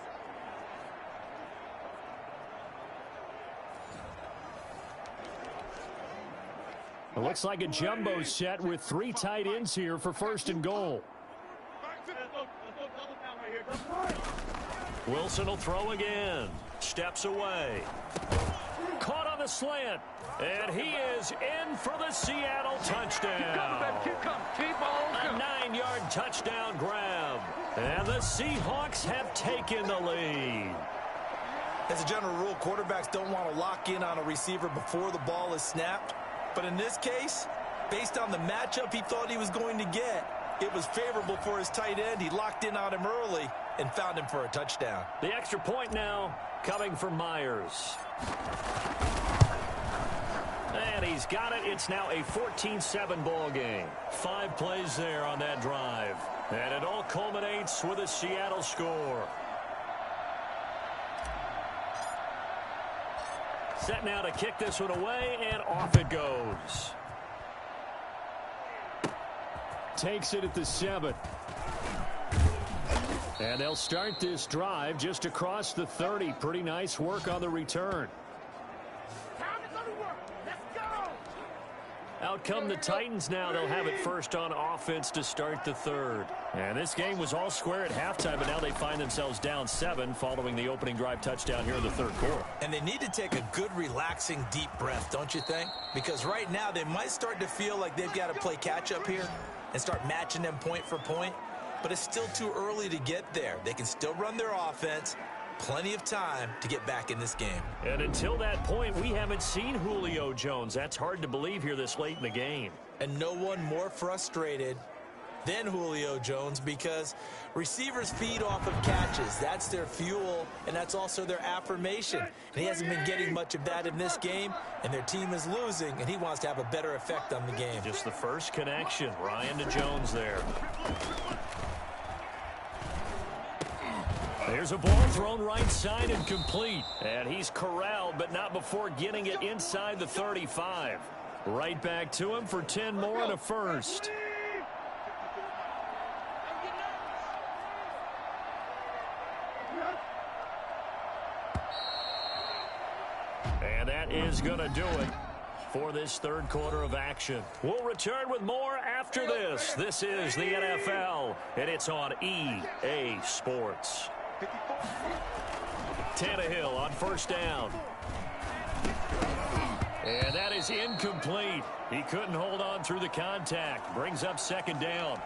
It looks like a jumbo set with 3 tight ends here for 1st and goal. Wilson will throw again. Steps away. Caught on the slant. And he is in for the Seattle touchdown. A 9-yard touchdown grab. And the Seahawks have taken the lead. As a general rule, quarterbacks don't want to lock in on a receiver before the ball is snapped. But in this case, based on the matchup he thought he was going to get, it was favorable for his tight end. He locked in on him early, and found him for a touchdown. The extra point now coming from Myers. And he's got it. It's now a 14-7 ball game. 5 plays there on that drive. And it all culminates with a Seattle score. Set now to kick this one away, and off it goes. Takes it at the 7. And they'll start this drive just across the 30. Pretty nice work on the return. Out come the Titans now. They'll have it first on offense to start the 3rd. And this game was all square at halftime, but now they find themselves down 7 following the opening drive touchdown here in the 3rd quarter. And they need to take a good, relaxing, deep breath, don't you think? Because right now they might start to feel like they've got to play catch-up here and start matching them point for point. But it's still too early to get there. They can still run their offense. Plenty of time to get back in this game. And until that point, we haven't seen Julio Jones. That's hard to believe here this late in the game. And no one more frustrated than Julio Jones because receivers feed off of catches. That's their fuel, and that's also their affirmation. And he hasn't been getting much of that in this game, and their team is losing, and he wants to have a better effect on the game. Just the first connection. Ryan to Jones there. There's a ball thrown right side and complete. And he's corralled, but not before getting it inside the 35. Right back to him for 10 more and a first. And that is going to do it for this 3rd quarter of action. We'll return with more after this. This is the NFL, and it's on EA Sports. Tannehill on first down. And that is incomplete. He couldn't hold on through the contact. Brings up 2nd down.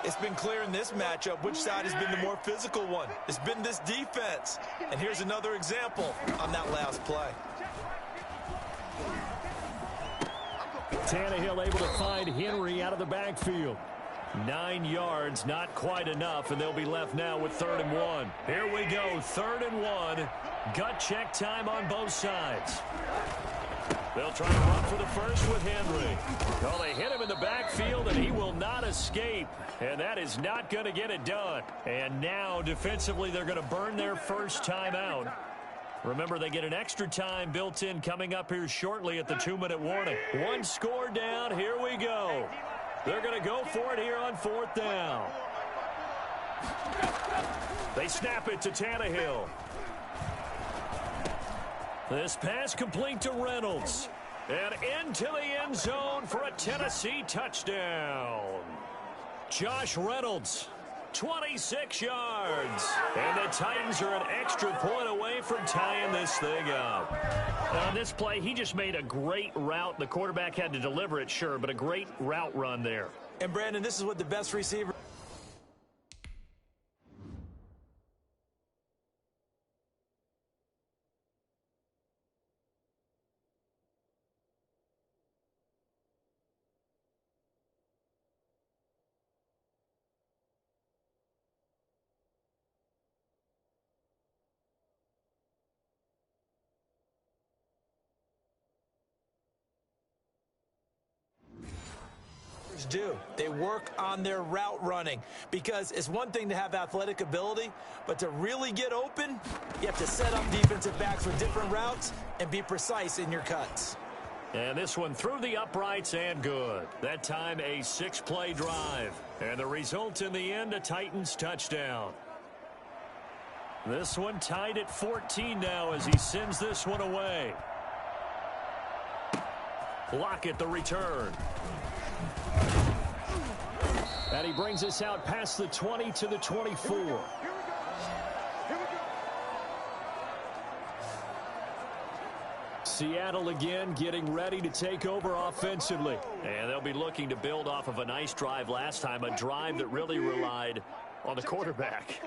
It's been clear in this matchup which side has been the more physical one. It's been this defense. And here's another example on that last play. Tannehill able to find Henry out of the backfield. 9 yards, not quite enough, and they'll be left now with 3rd and 1. Here we go, 3rd and 1. Gut check time on both sides. They'll try to run for the first with Henry. Well, they hit him in the backfield, and he will not escape. And that is not going to get it done. And now, defensively, they're going to burn their first timeout. Remember, they get an extra time built in coming up here shortly at the 2-minute warning. 1 score down. Here we go. They're going to go for it here on 4th down. They snap it to Tannehill. This pass complete to Reynolds. And into the end zone for a Tennessee touchdown. Josh Reynolds, 26 yards. And the Titans are an extra point away from tying this thing up. On this play, he just made a great route. The quarterback had to deliver it, sure, but a great route run there. And, Brandon, this is what the best receiver... do. They work on their route running because it's one thing to have athletic ability, but to really get open, you have to set up defensive backs with different routes and be precise in your cuts. And this one through the uprights and good. That time a 6-play drive. And the result in the end, a Titans touchdown. This one tied at 14 now as he sends this one away. Lockett the return. And he brings us out past the 20 to the 24. Seattle again getting ready to take over offensively. And they'll be looking to build off of a nice drive last time, a drive that really relied on the quarterback.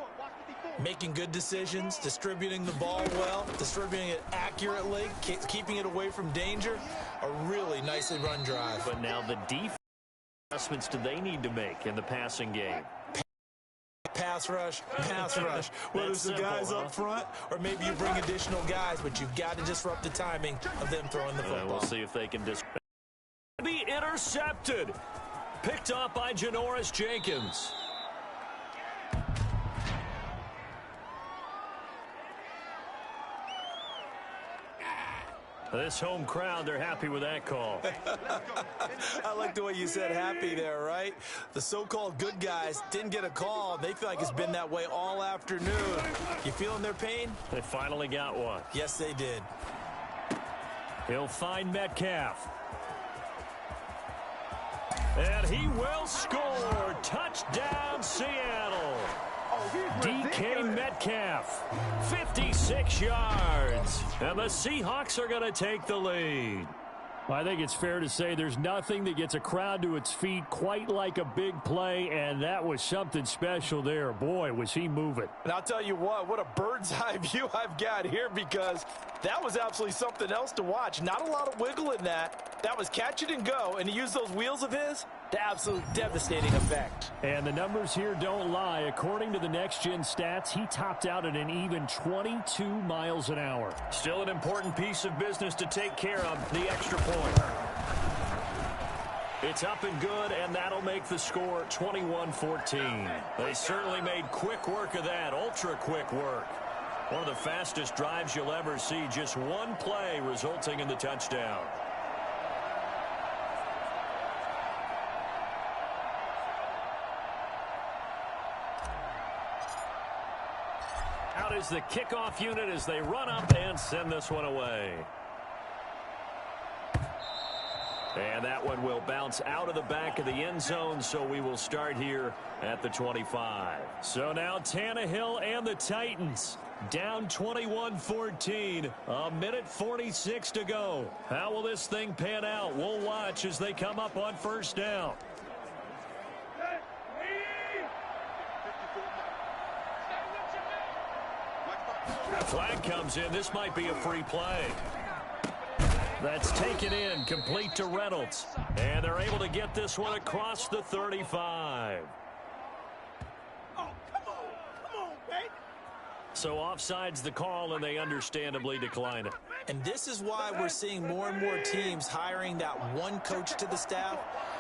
Making good decisions, distributing the ball well, distributing it accurately, keeping it away from danger. A really nicely run drive. But now the defense, adjustments do they need to make in the passing game? pass rush, pass rush. Whether it's the guys up front or maybe you bring additional guys, but you've got to disrupt the timing of them throwing the football. We'll see if they can be intercepted. Picked off by Janoris Jenkins. This home crowd, they're happy with that call. I like the way you said happy there, right? The so-called good guys didn't get a call. They feel like it's been that way all afternoon. You feeling their pain? They finally got one. Yes, they did. He'll find Metcalf. And he will score. Touchdown, Seattle. DK Metcalf, 56 yards. And the Seahawks are going to take the lead. I think it's fair to say there's nothing that gets a crowd to its feet quite like a big play, and that was something special there. Boy, was he moving. And I'll tell you what a bird's eye view I've got here, because that was absolutely something else to watch. Not a lot of wiggle in that. That was catch it and go, and he used those wheels of his to absolute devastating effect. And the numbers here don't lie. According to the next-gen stats, he topped out at an even 22 miles an hour. Still an important piece of business to take care of, the extra point. It's up and good, and that'll make the score 21-14. They certainly made quick work of that, ultra-quick work. One of the fastest drives you'll ever see, just one play resulting in the touchdown. Out is the kickoff unit as they run up and send this one away. And that one will bounce out of the back of the end zone, so we will start here at the 25. So now Tannehill and the Titans down 21-14, a minute 46 to go. How will this thing pan out? We'll watch as they come up on first down. Flag comes in. This might be a free play. That's taken in, complete to Reynolds. And they're able to get this one across the 35. Oh, come on, baby. So offside's the call, and they understandably decline it. And this is why we're seeing more and more teams hiring that one coach to the staff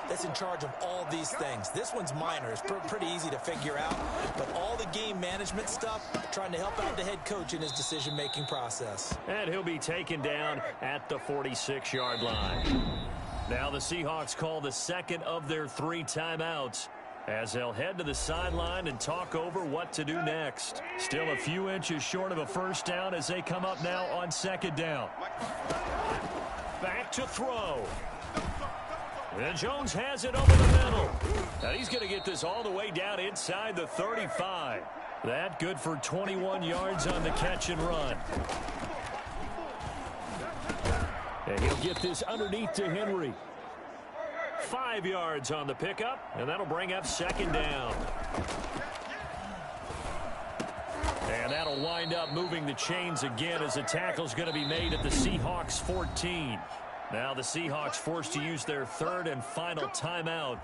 that's in charge of all these things. This one's minor. It's pretty easy to figure out. But all the game management stuff, trying to help out the head coach in his decision-making process. And he'll be taken down at the 46-yard line. Now the Seahawks call the second of their 3 timeouts as they'll head to the sideline and talk over what to do next. Still a few inches short of a first down as they come up now on second down. Back to throw. And Jones has it over the middle. And he's going to get this all the way down inside the 35. That good for 21 yards on the catch and run. And he'll get this underneath to Henry. 5 yards on the pickup, and that'll bring up second down. And that'll wind up moving the chains again as the tackle's going to be made at the Seahawks 14. Now the Seahawks forced to use their third and final timeout.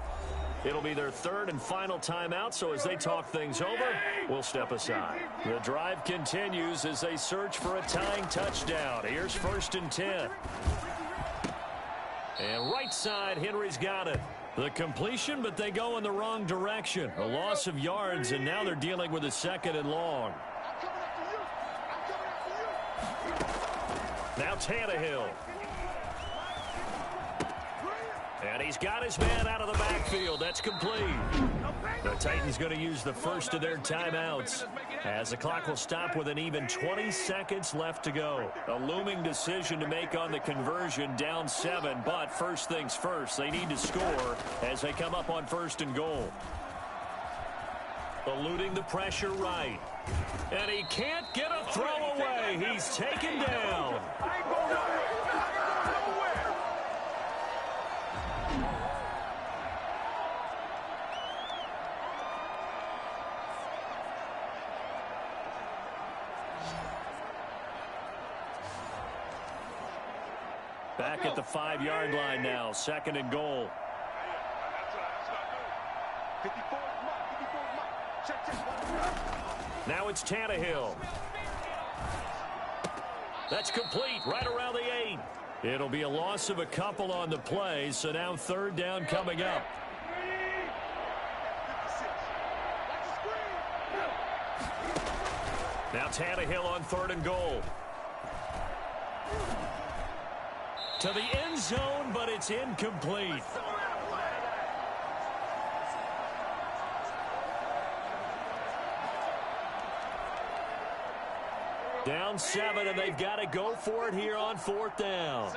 It'll be their third and final timeout, so as they talk things over, we'll step aside. The drive continues as they search for a tying touchdown. Here's 1st and 10. And right side, Henry's got it. The completion, but they go in the wrong direction. A loss of yards, and now they're dealing with a 2nd and long. Now Tannehill. And he's got his man out of the backfield. That's complete. The Titans going to use the first of their timeouts as the clock will stop with an even 20 seconds left to go. A looming decision to make on the conversion, down 7. But first things first, they need to score as they come up on 1st and goal. Eluding the pressure right. And he can't get a throw away. He's taken down. Back at the 5-yard line now, 2nd and goal. Now it's Tannehill. That's complete right around the 8. It'll be a loss of a couple on the play, so now third down coming up. Now Tannehill on 3rd and goal. To the end zone, but it's incomplete. Down 7, and they've got to go for it here on 4th down.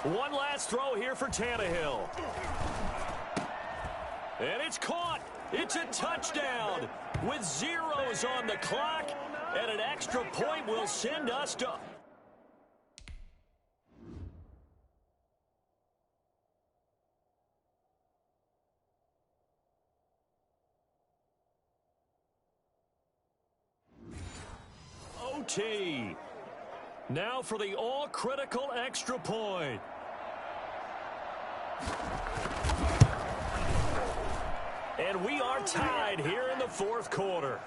One last throw here for Tannehill. And it's caught. It's a touchdown with zeros on the clock, and an extra point will send us to... OT. Now for the all-critical extra point. And we are tied here in the 4th quarter.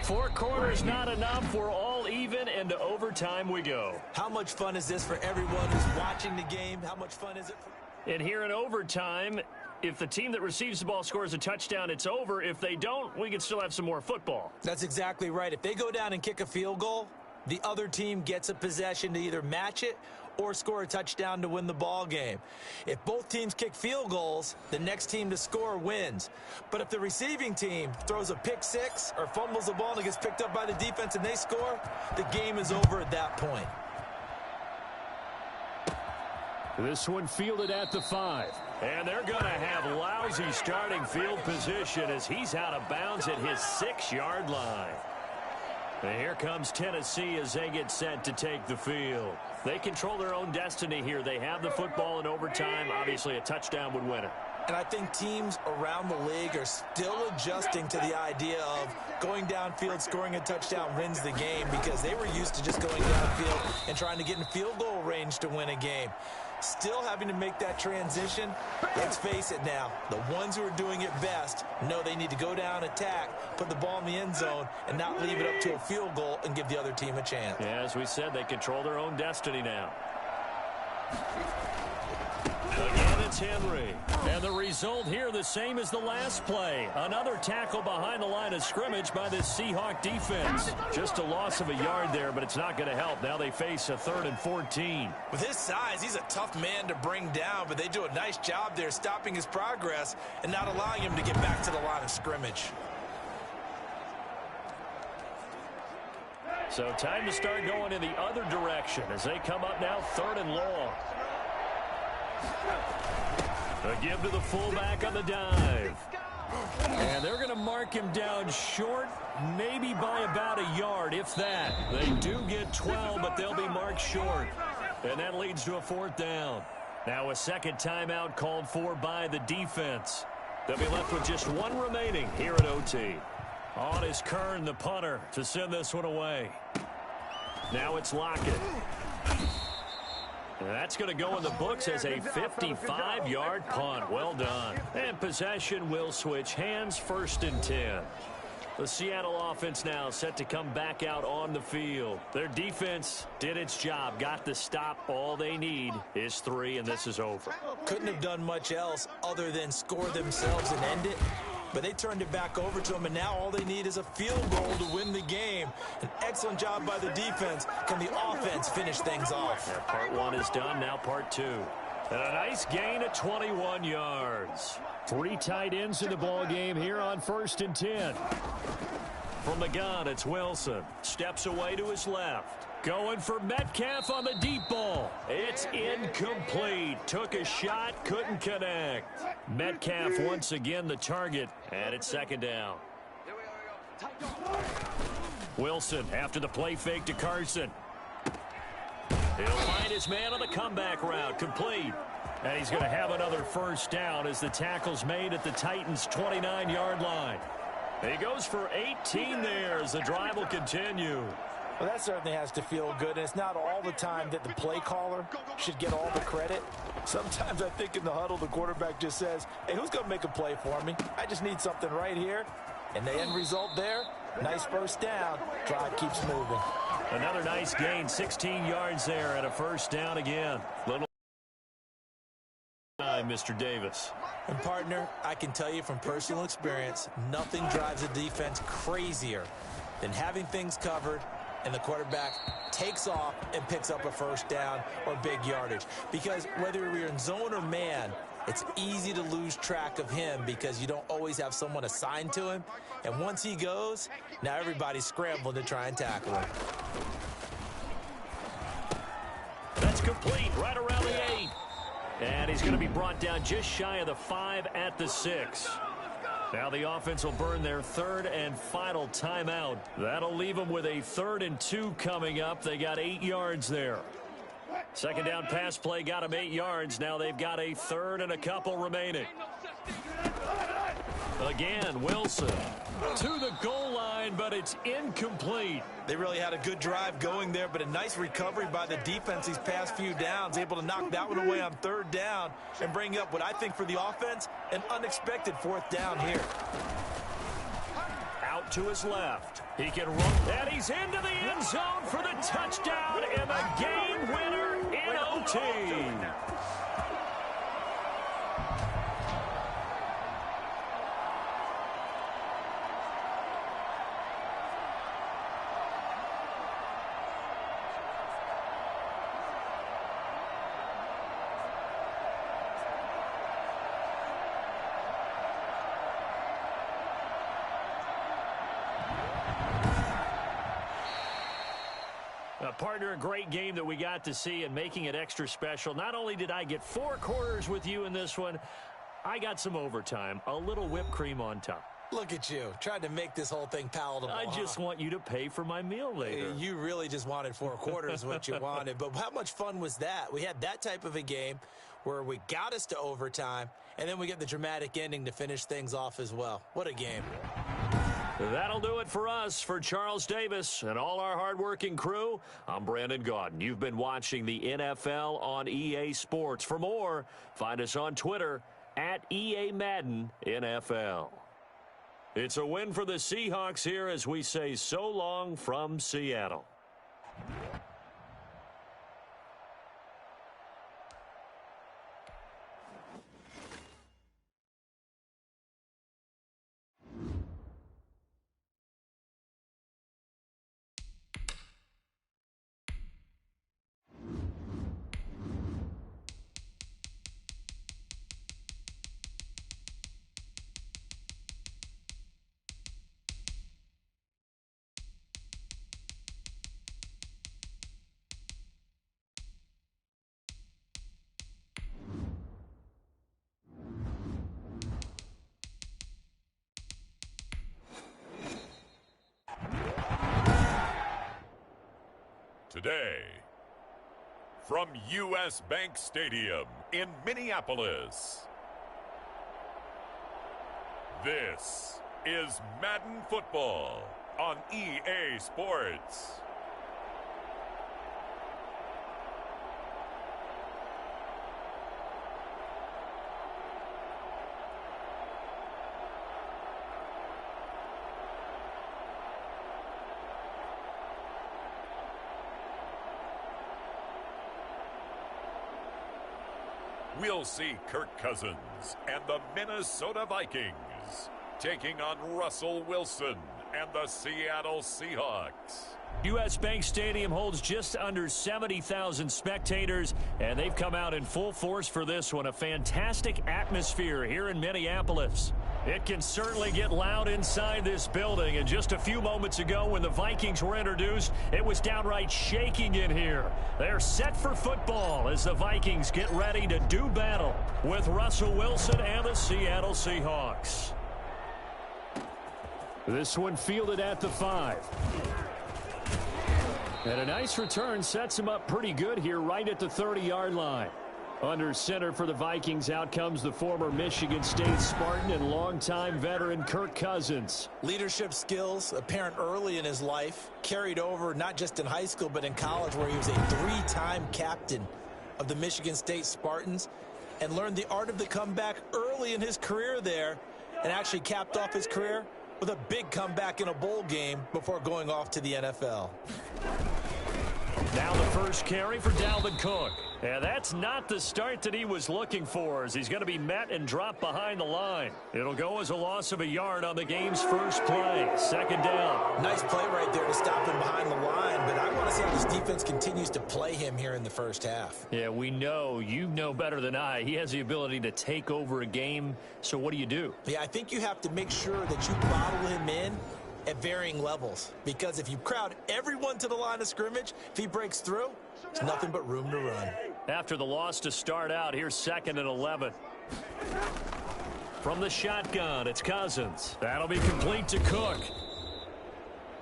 4 quarters not enough. We're all even, and to overtime we go. How much fun is this for everyone who's watching the game? How much fun is it for... And here in overtime, if the team that receives the ball scores a touchdown, it's over. If they don't, we can still have some more football. That's exactly right. If they go down and kick a field goal, the other team gets a possession to either match it or score a touchdown to win the ball game. If both teams kick field goals, the next team to score wins. But if the receiving team throws a pick 6 or fumbles the ball and it gets picked up by the defense and they score, the game is over at that point. This one fielded at the 5. And they're going to have lousy starting field position as he's out of bounds at his 6-yard line. And here comes Tennessee as they get set to take the field. They control their own destiny here. They have the football in overtime. Obviously, a touchdown would win it. And I think teams around the league are still adjusting to the idea of going downfield, scoring a touchdown wins the game, because they were used to just going downfield and trying to get in field goal range to win a game. Still having to make that transition. Let's face it now, the ones who are doing it best know they need to go down, attack, put the ball in the end zone, and not leave it up to a field goal and give the other team a chance. Yeah, as we said, they control their own destiny now. Again, it's Henry. And the result here the same as the last play. Another tackle behind the line of scrimmage by this Seahawk defense. Just a loss of a yard there, but it's not going to help. Now they face a 3rd and 14. With his size, he's a tough man to bring down, but they do a nice job there stopping his progress and not allowing him to get back to the line of scrimmage. So time to start going in the other direction as they come up now 3rd and long. A give to the fullback on the dive. And they're going to mark him down short, maybe by about a yard, if that. They do get 12, but they'll be marked short. And that leads to a 4th down. Now a second timeout called for by the defense. They'll be left with just one remaining here at OT. On is Kern, the punter, to send this one away. Now it's Lockett. And that's going to go in the books as a 55-yard punt. Well done. And possession will switch hands, 1st and 10. The Seattle offense now set to come back out on the field. Their defense did its job, got the stop. All they need is 3, and this is over. Couldn't have done much else other than score themselves and end it. But they turned it back over to them, and now all they need is a field goal to win the game. An excellent job by the defense. Can the offense finish things off? Yeah, part 1 is done, now part 2. And a nice gain of 21 yards. 3 tight ends in the ball game here on 1st and 10. From the gun, it's Wilson. Steps away to his left. Going for Metcalf on the deep ball. It's incomplete. Took a shot, couldn't connect. Metcalf once again the target, and it's 2nd down. Wilson after the play fake to Carson. He'll find his man on the comeback route, complete. And he's going to have another 1st down as the tackle's made at the Titans' 29-yard line. He goes for 18 there as the drive will continue. Well, that certainly has to feel good, and it's not all the time that the play caller should get all the credit. Sometimes I think in the huddle, the quarterback just says, hey, who's going to make a play for me? I just need something right here. And the end result there, nice first down. Drive keeps moving. Another nice gain, 16 yards there and a first down again. Little time, Mr. Davis. And, partner, I can tell you from personal experience, nothing drives a defense crazier than having things covered and the quarterback takes off and picks up a first down or big yardage. Because whether you're in zone or man, it's easy to lose track of him because you don't always have someone assigned to him. And once he goes, now everybody's scrambling to try and tackle him. That's complete right around the 8. And he's going to be brought down just shy of the 5 at the 6. Now the offense will burn their third and final timeout. That'll leave them with a 3rd and 2 coming up. They got 8 yards there. Second down pass play got them 8 yards. Now they've got a 3rd and a couple remaining. Again, Wilson to the goal line, but it's incomplete. They really had a good drive going there, but a nice recovery by the defense these past few downs, able to knock that one away on 3rd down and bring up what I think for the offense, an unexpected 4th down here. Out to his left. He can run, and he's into the end zone for the touchdown and the game winner in OT. Partner, a great game that we got to see and making it extra special. Not only did I get 4 quarters with you in this one, I got some overtime, a little whipped cream on top. Look at you, trying to make this whole thing palatable. I just want you to pay for my meal later. You really just wanted 4 quarters what you wanted, but how much fun was that? We had that type of a game where we got us to overtime, and then we get the dramatic ending to finish things off as well. What a game. That'll do it for us. For Charles Davis and all our hardworking crew, I'm Brandon Gaudin. You've been watching the NFL on EA Sports. For more, find us on Twitter at EA Madden NFL. It's a win for the Seahawks here as we say so long from Seattle. Today, from U.S. Bank Stadium in Minneapolis, this is Madden Football on EA Sports. We'll see Kirk Cousins and the Minnesota Vikings taking on Russell Wilson and the Seattle Seahawks. U.S. Bank Stadium holds just under 70,000 spectators, and they've come out in full force for this one. A fantastic atmosphere here in Minneapolis. It can certainly get loud inside this building, and just a few moments ago when the Vikings were introduced, it was downright shaking in here. They're set for football as the Vikings get ready to do battle with Russell Wilson and the Seattle Seahawks. This one fielded at the 5. And a nice return sets him up pretty good here right at the 30-yard line. Under center for the Vikings, out comes the former Michigan State Spartan and longtime veteran Kirk Cousins. Leadership skills apparent early in his life, carried over not just in high school but in college, where he was a 3-time captain of the Michigan State Spartans and learned the art of the comeback early in his career there, and actually capped off his career with a big comeback in a bowl game before going off to the NFL. Now the first carry for Dalvin Cook. And that's not the start that he was looking for, as he's going to be met and dropped behind the line. It'll go as a loss of a yard on the game's first play. Second down. Nice play right there to stop him behind the line, but I want to see how this defense continues to play him here in the first half. Yeah, we know. You know better than I. He has the ability to take over a game, so what do? Yeah, I think you have to make sure that you bottle him in at varying levels, because if you crowd everyone to the line of scrimmage, if he breaks through, there's nothing but room to run. After the loss to start out, here's 2nd and 11. From the shotgun, it's Cousins. That'll be complete to Cook.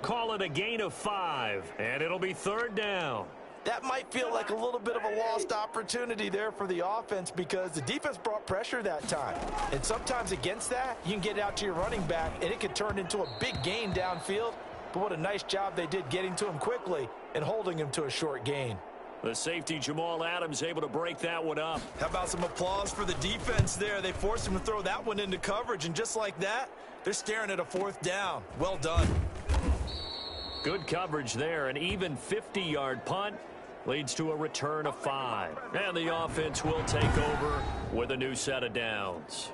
Call it a gain of 5, and it'll be 3rd down. That might feel like a little bit of a lost opportunity there for the offense, because the defense brought pressure that time. And sometimes against that, you can get out to your running back, and it could turn into a big gain downfield. But what a nice job they did getting to him quickly and holding him to a short gain. The safety, Jamal Adams, able to break that one up. How about some applause for the defense there? They forced him to throw that one into coverage, and just like that, they're staring at a 4th down. Well done. Good coverage there. An even 50-yard punt leads to a return of 5. And the offense will take over with a new set of downs.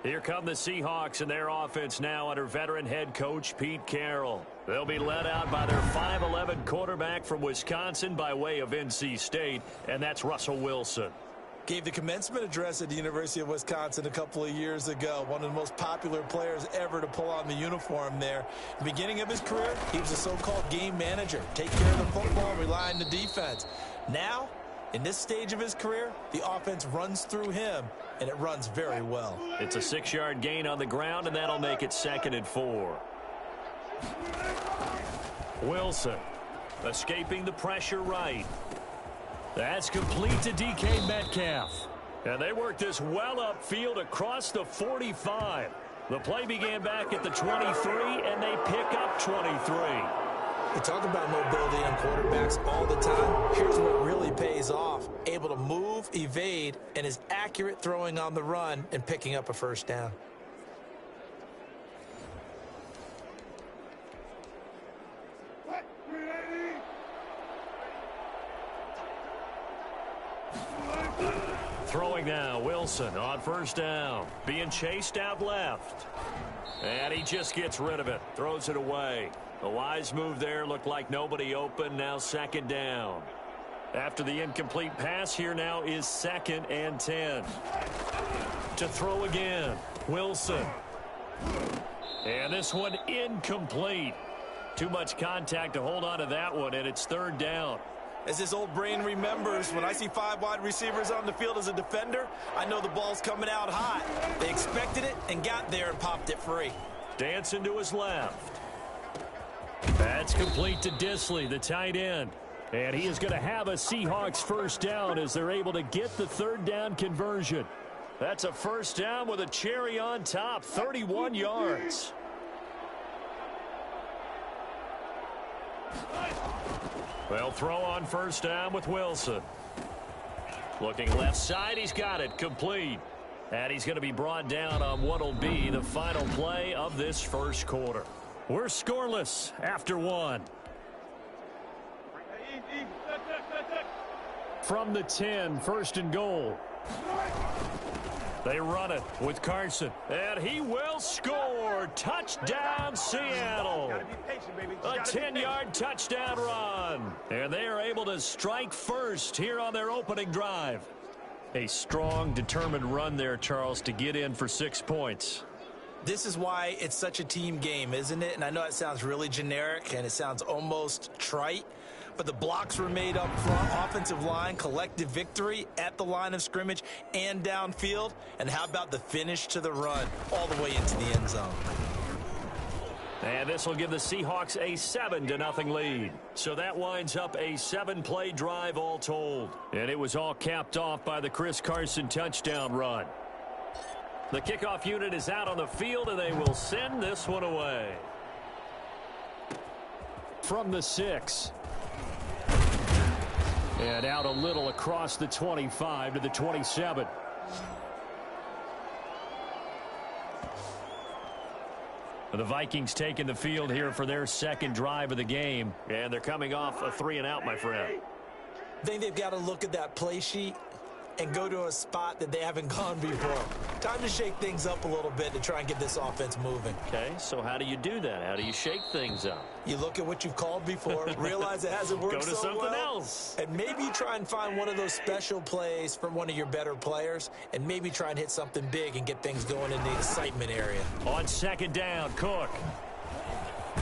Here come the Seahawks and their offense now under veteran head coach Pete Carroll. They'll be led out by their 5'11" quarterback from Wisconsin by way of NC State, and that's Russell Wilson. Gave the commencement address at the University of Wisconsin a couple of years ago. One of the most popular players ever to pull on the uniform there. At the beginning of his career, he was a so-called game manager. Take care of the football, rely on the defense. Now, in this stage of his career, the offense runs through him, and it runs very well. It's a 6-yard gain on the ground, and that'll make it 2nd and 4. Wilson escaping the pressure right. That's complete to DK Metcalf. And they work this well upfield across the 45. The play began back at the 23, and they pick up 23. We talk about mobility on quarterbacks all the time. Here's what really pays off. Able to move, evade, and is accurate throwing on the run and picking up a 1st down. Throwing now, Wilson on 1st down. Being chased out left. And he just gets rid of it. Throws it away. A wise move there. Looked like nobody open. Now 2nd down. After the incomplete pass, here now is 2nd and 10. To throw again. Wilson. And this one incomplete. Too much contact to hold on to that one, and it's 3rd down. As his old brain remembers, when I see 5 wide receivers on the field as a defender, I know the ball's coming out hot. They expected it and got there and popped it free. Dancing to his left. That's complete to Disley, the tight end. And he is going to have a Seahawks 1st down as they're able to get the 3rd down conversion. That's a 1st down with a cherry on top, 31 yards. They'll throw on 1st down with Wilson. Looking left side, he's got it, complete. And he's going to be brought down on what will be the final play of this 1st quarter. We're scoreless after 1. From the 10, 1st and goal. They run it with Carson, and he will score. Touchdown, Seattle. A 10-yard touchdown run. And they are able to strike first here on their opening drive. A strong, determined run there, Charles, to get in for 6 points. This is why it's such a team game, isn't it? And I know it sounds really generic, and it sounds almost trite. But the blocks were made up front, offensive line, collective victory at the line of scrimmage and downfield. And how about the finish to the run all the way into the end zone? And this will give the Seahawks a 7-0 lead. So that winds up a 7-play drive all told. And it was all capped off by the Chris Carson touchdown run. The kickoff unit is out on the field, and they will send this one away. From the 6. And out a little across the 25 to the 27. The Vikings taking the field here for their second drive of the game. And they're coming off a 3-and-out, my friend. I think they've got to look at that play sheet and go to a spot that they haven't gone before. Time to shake things up a little bit to try and get this offense moving. Okay, so how do you do that? How do you shake things up? You look at what you've called before, realize it hasn't worked so well. Go to something else. And maybe try and find one of those special plays from one of your better players, and maybe try and hit something big and get things going in the excitement area. On second down, Cook.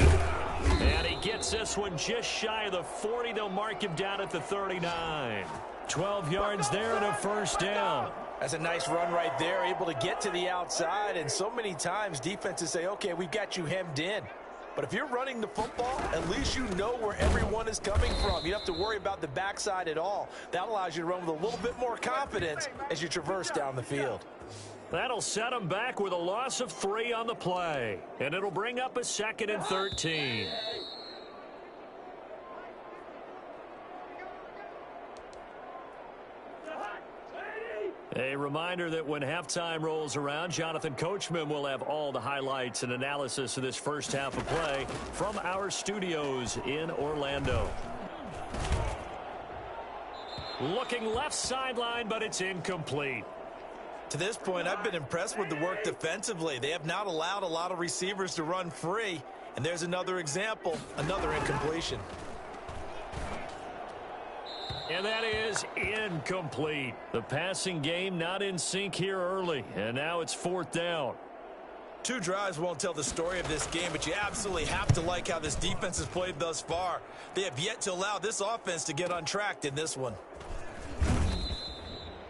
And he gets this one just shy of the 40. They'll mark him down at the 39. 12 yards there and a first down. That's a nice run right there, able to get to the outside. And so many times defenses say, okay, we've got you hemmed in. But if you're running the football, at least you know where everyone is coming from. You don't have to worry about the backside at all. That allows you to run with a little bit more confidence as you traverse down the field. That'll set them back with a loss of 3 on the play. And it'll bring up a 2nd and 13. A reminder that when halftime rolls around, Jonathan Coachman will have all the highlights and analysis of this first half of play from our studios in Orlando. Looking left sideline, but it's incomplete. To this point, I've been impressed with the work defensively. They have not allowed a lot of receivers to run free. And there's another example, another incompletion. And that is incomplete. The passing game not in sync here early. And now it's 4th down. 2 drives won't tell the story of this game, but you absolutely have to like how this defense has played thus far. They have yet to allow this offense to get untracked in this one.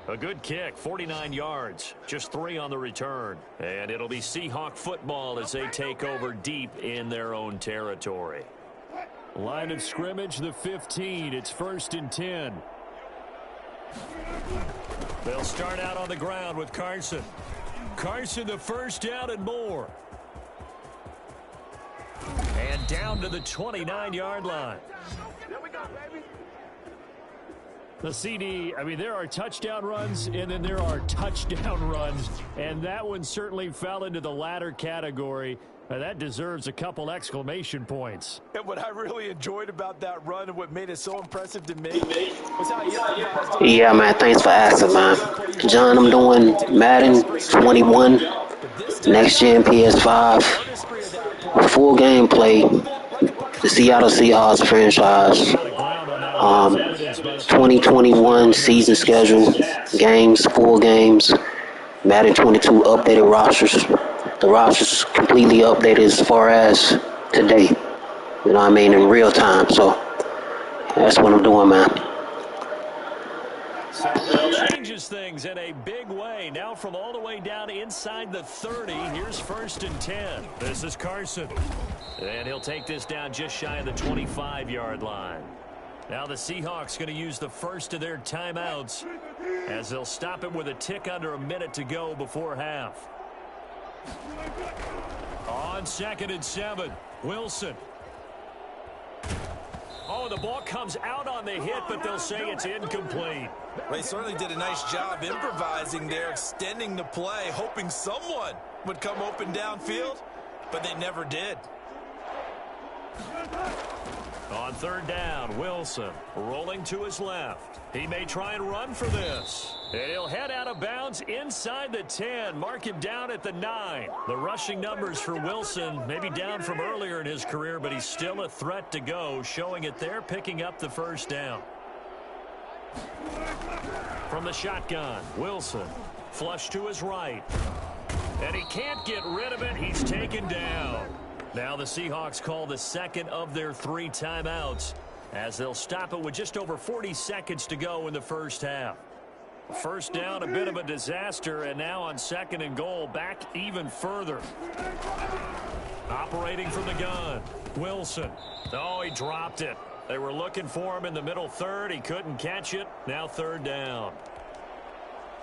A good kick, 49 yards, just 3 on the return. And it'll be Seahawk football as they take over deep in their own territory. Line of scrimmage, the 15. It's 1st and 10. They'll start out on the ground with Carson. Carson, the first down and more. And down to the 29-yard line. There we go, baby. The CD, I mean, there are touchdown runs, and then there are touchdown runs. And that one certainly fell into the latter category. That deserves a couple exclamation points. And what I really enjoyed about that run and what made it so impressive to me was how Yeah, man, thanks for asking, man. John, I'm doing Madden 21, Next Gen PS5, full gameplay, the Seattle Seahawks franchise, 2021 season schedule, games, full games, Madden 22 updated rosters. The roster's completely updated as far as today. You know what I mean? In real time. So that's what I'm doing, man. So changes things in a big way. Now from all the way down inside the 30. Here's 1st and 10. This is Carson. And he'll take this down just shy of the 25-yard line. Now the Seahawks going to use the first of their timeouts as they'll stop it with a tick under a minute to go before half. On 2nd and 7, Wilson. Oh, the ball comes out on the hit, but they'll say it's incomplete. They certainly did a nice job improvising there, extending the play, hoping someone would come open downfield, but they never did. On 3rd down, Wilson rolling to his left. He may try and run for this. And he'll head out of bounds inside the 10. Mark him down at the 9. The rushing numbers for Wilson maybe down from earlier in his career, but he's still a threat to go, showing it there, picking up the first down. From the shotgun, Wilson flush to his right. And he can't get rid of it. He's taken down. Now the Seahawks call the second of their 3 timeouts as they'll stop it with just over 40 seconds to go in the first half. First down, a bit of a disaster, and now on 2nd and goal, back even further. Operating from the gun, Wilson. Oh, he dropped it. They were looking for him in the middle third. He couldn't catch it. Now 3rd down.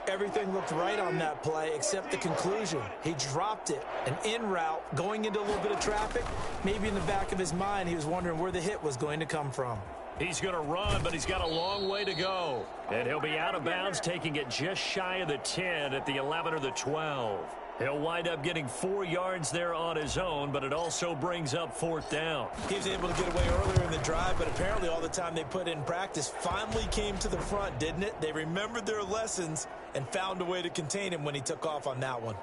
Everything looked right on that play except the conclusion. He dropped it. An in route, going into a little bit of traffic. Maybe in the back of his mind, he was wondering where the hit was going to come from. He's going to run, but he's got a long way to go. And he'll be out of bounds, taking it just shy of the 10 at the 11 or the 12. He'll wind up getting 4 yards there on his own, but it also brings up 4th down. He was able to get away earlier in the drive, but apparently all the time they put in practice finally came to the front, didn't it? They remembered their lessons and found a way to contain him when he took off on that one.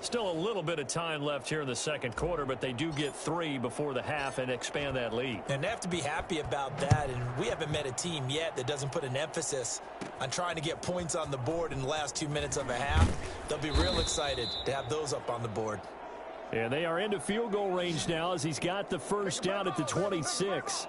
Still a little bit of time left here in the 2nd quarter, but they do get 3 before the half and expand that lead. And they have to be happy about that, and we haven't met a team yet that doesn't put an emphasis on trying to get points on the board in the last 2 minutes of a half. They'll be real excited to have those up on the board. And they are into field goal range now as he's got the first down at the 26.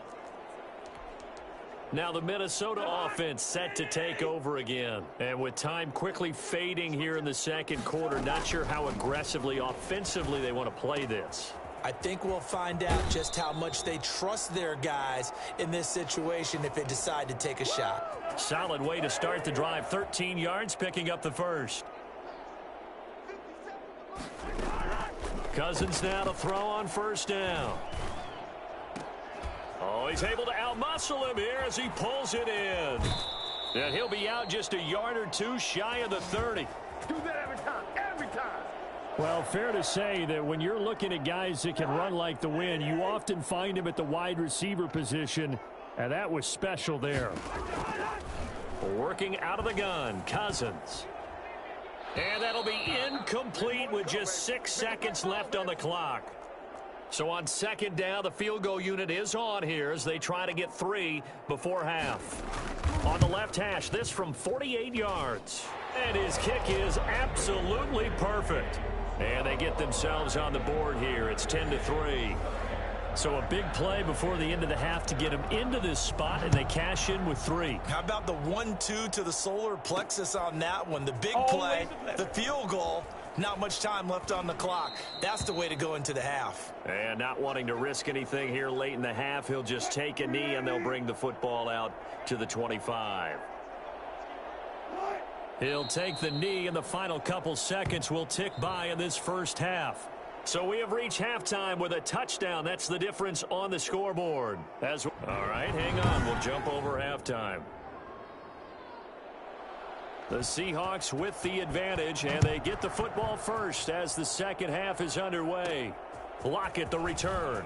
Now the Minnesota offense set to take over again. And with time quickly fading here in the 2nd quarter, not sure how aggressively, offensively they want to play this. I think we'll find out just how much they trust their guys in this situation if they decide to take a shot. Solid way to start the drive. 13 yards, picking up the first. Cousins now to throw on 1st down. Oh, he's able to outmuscle him here as he pulls it in. And he'll be out just a yard or 2 shy of the 30. Do that every time, every time. Well, fair to say that when you're looking at guys that can run like the wind, you often find him at the wide receiver position, and that was special there. Working out of the gun, Cousins. And that'll be incomplete with just 6 seconds left on the clock. So on 2nd down, the field goal unit is on here as they try to get 3 before half. On the left hash, this from 48 yards. And his kick is absolutely perfect. And they get themselves on the board here. It's 10-3. So a big play before the end of the half to get him into this spot, and they cash in with 3. How about the 1-2 to the solar plexus on that one? The big play, the field goal. Not much time left on the clock. That's the way to go into the half. And not wanting to risk anything here late in the half, he'll just take a knee and they'll bring the football out to the 25. He'll take the knee, and the final couple seconds will tick by in this first half. So we have reached halftime with a touchdown. That's the difference on the scoreboard. All right, hang on. We'll jump over halftime. The Seahawks with the advantage, and they get the football first as the 2nd half is underway. Lockett the return.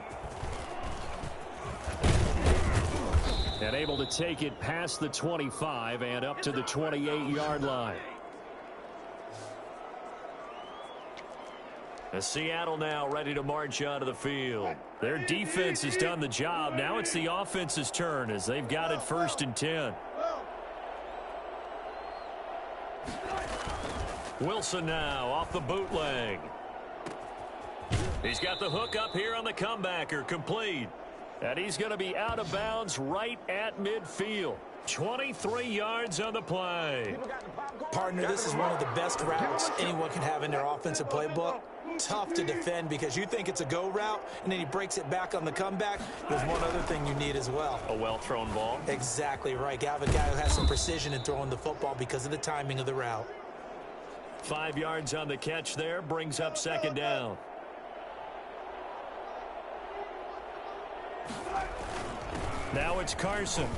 And able to take it past the 25 and up to the 28-yard line. Seattle now ready to march onto the field. Their defense has done the job. Now it's the offense's turn as they've got it 1st and 10. Wilson now off the bootleg. He's got the hook up here on the comebacker, complete. And he's going to be out of bounds right at midfield. 23 yards on the play. Partner, this is one of the best routes anyone can have in their offensive playbook. Tough to defend because you think it's a go route, and then he breaks it back on the comeback. There's one other thing you need as well. A well-thrown ball. Exactly right. You have a guy who has some precision in throwing the football because of the timing of the route. 5 yards on the catch there, brings up 2nd down. Now it's Carson.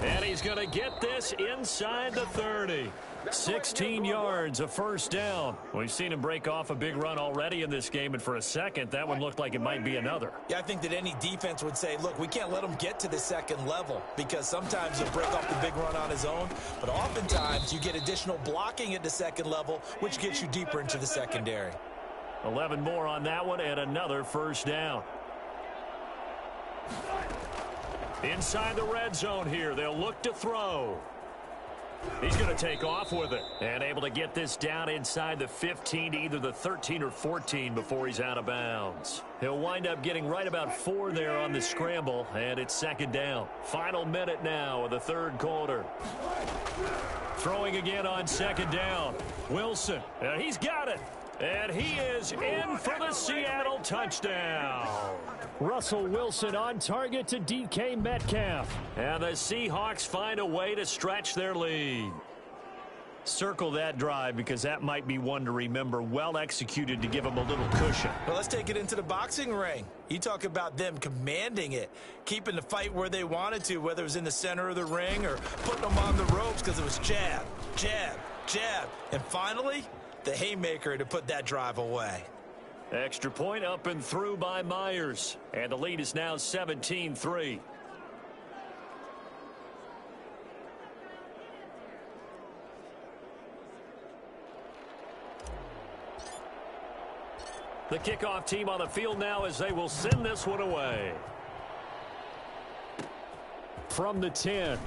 And he's going to get this inside the 30. 16 yards, a 1st down. We've seen him break off a big run already in this game, and for a second, that one looked like it might be another. Yeah, I think that any defense would say, look, we can't let him get to the 2nd level because sometimes he'll break off the big run on his own, but oftentimes you get additional blocking at the 2nd level, which gets you deeper into the secondary. 11 more on that one and another 1st down. Inside the red zone here, they'll look to throw. He's going to take off with it and able to get this down inside the 15 to either the 13 or 14 before he's out of bounds. He'll wind up getting right about 4 there on the scramble, and it's second down. Final minute now of the third quarter. Throwing again on second down. Wilson, and he's got it. And he is in for the Seattle touchdown. Russell Wilson on target to DK Metcalf. And the Seahawks find a way to stretch their lead. Circle that drive because that might be one to remember. Well executed to give them a little cushion. Well, let's take it into the boxing ring. You talk about them commanding it, keeping the fight where they wanted to, whether it was in the center of the ring or putting them on the ropes because it was jab, jab, jab. And finally, the haymaker to put that drive away. Extra point up and through by Myers. And the lead is now 17-3. The kickoff team on the field now as they will send this one away. From the 10.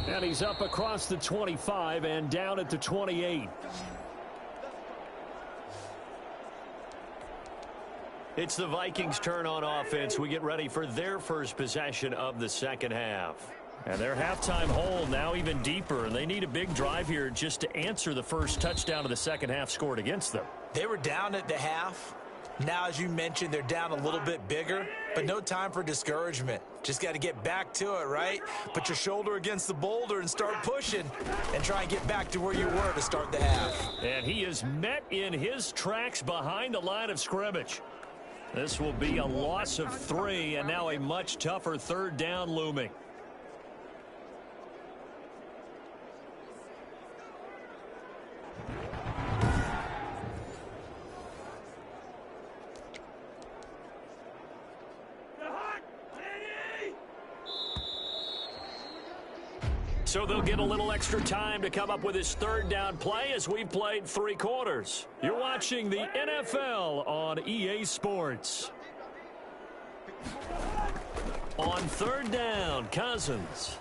And he's up across the 25 and down at the 28. It's the Vikings' turn on offense. We get ready for their first possession of the second half. And their halftime hole now even deeper, and they need a big drive here just to answer the first touchdown of the second half scored against them. They were down at the half. Now, as you mentioned, they're down a little bit bigger, but no time for discouragement. Just got to get back to it, right? Put your shoulder against the boulder and start pushing and try and get back to where you were to start the half. And he is met in his tracks behind the line of scrimmage. This will be a loss of 3, and now a much tougher third down looming. So they'll get a little extra time to come up with his third down play as we've played 3 quarters. You're watching the NFL on EA Sports. On third down, Cousins.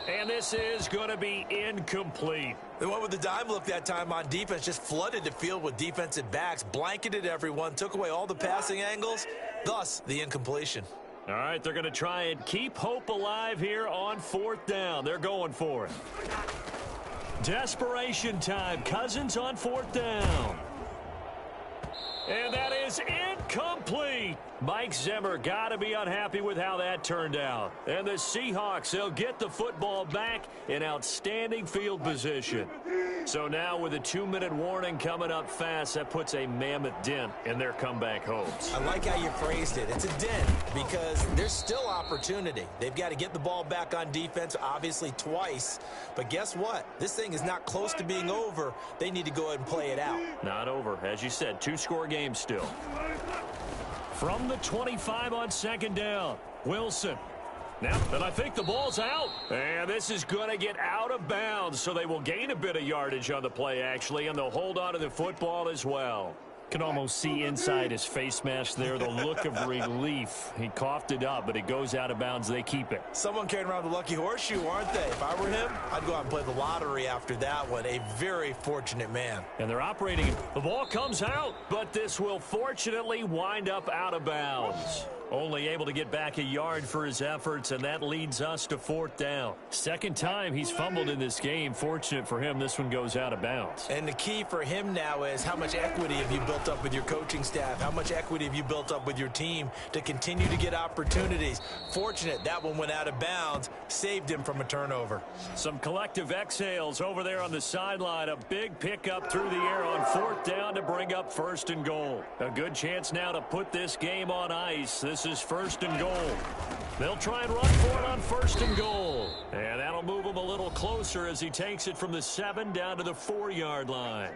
And this is going to be incomplete. They went with the dime look that time on defense, just flooded the field with defensive backs, blanketed everyone, took away all the passing angles, thus the incompletion. All right, they're going to try and keep hope alive here on fourth down. They're going for it. Desperation time. Cousins on fourth down. And that is incomplete. Mike Zimmer got to be unhappy with how that turned out. And the Seahawks, they'll get the football back in outstanding field position. So now with a 2-minute warning coming up fast, that puts a mammoth dent in their comeback hopes. I like how you phrased it. It's a dent because there's still opportunity. They've got to get the ball back on defense, obviously twice. But guess what? This thing is not close to being over. They need to go ahead and play it out. Not over. As you said, 2-score game still. From the 25 on second down, Wilson. Now, and I think the ball's out. And this is going to get out of bounds, so they will gain a bit of yardage on the play, actually, and they'll hold on to the football as well. Can almost see inside his face mask there, the look of relief. He coughed it up, but it goes out of bounds. They keep it. Someone carrying around the lucky horseshoe, aren't they? If I were him, I'd go out and play the lottery after that one. A very fortunate man. And they're operating. The ball comes out, but this will fortunately wind up out of bounds. Only able to get back a yard for his efforts, and that leads us to fourth down. Second time he's fumbled in this game. Fortunate for him, this one goes out of bounds. And the key for him now is how much equity have you built up with your coaching staff? How much equity have you built up with your team to continue to get opportunities? Fortunate that one went out of bounds, saved him from a turnover. Some collective exhales over there on the sideline. A big pickup through the air on fourth down to bring up first and goal. A good chance now to put this game on ice. This is first and goal. They'll try and run for it on first and goal. And that'll move him a little closer as he takes it from the 7 down to the 4-yard line.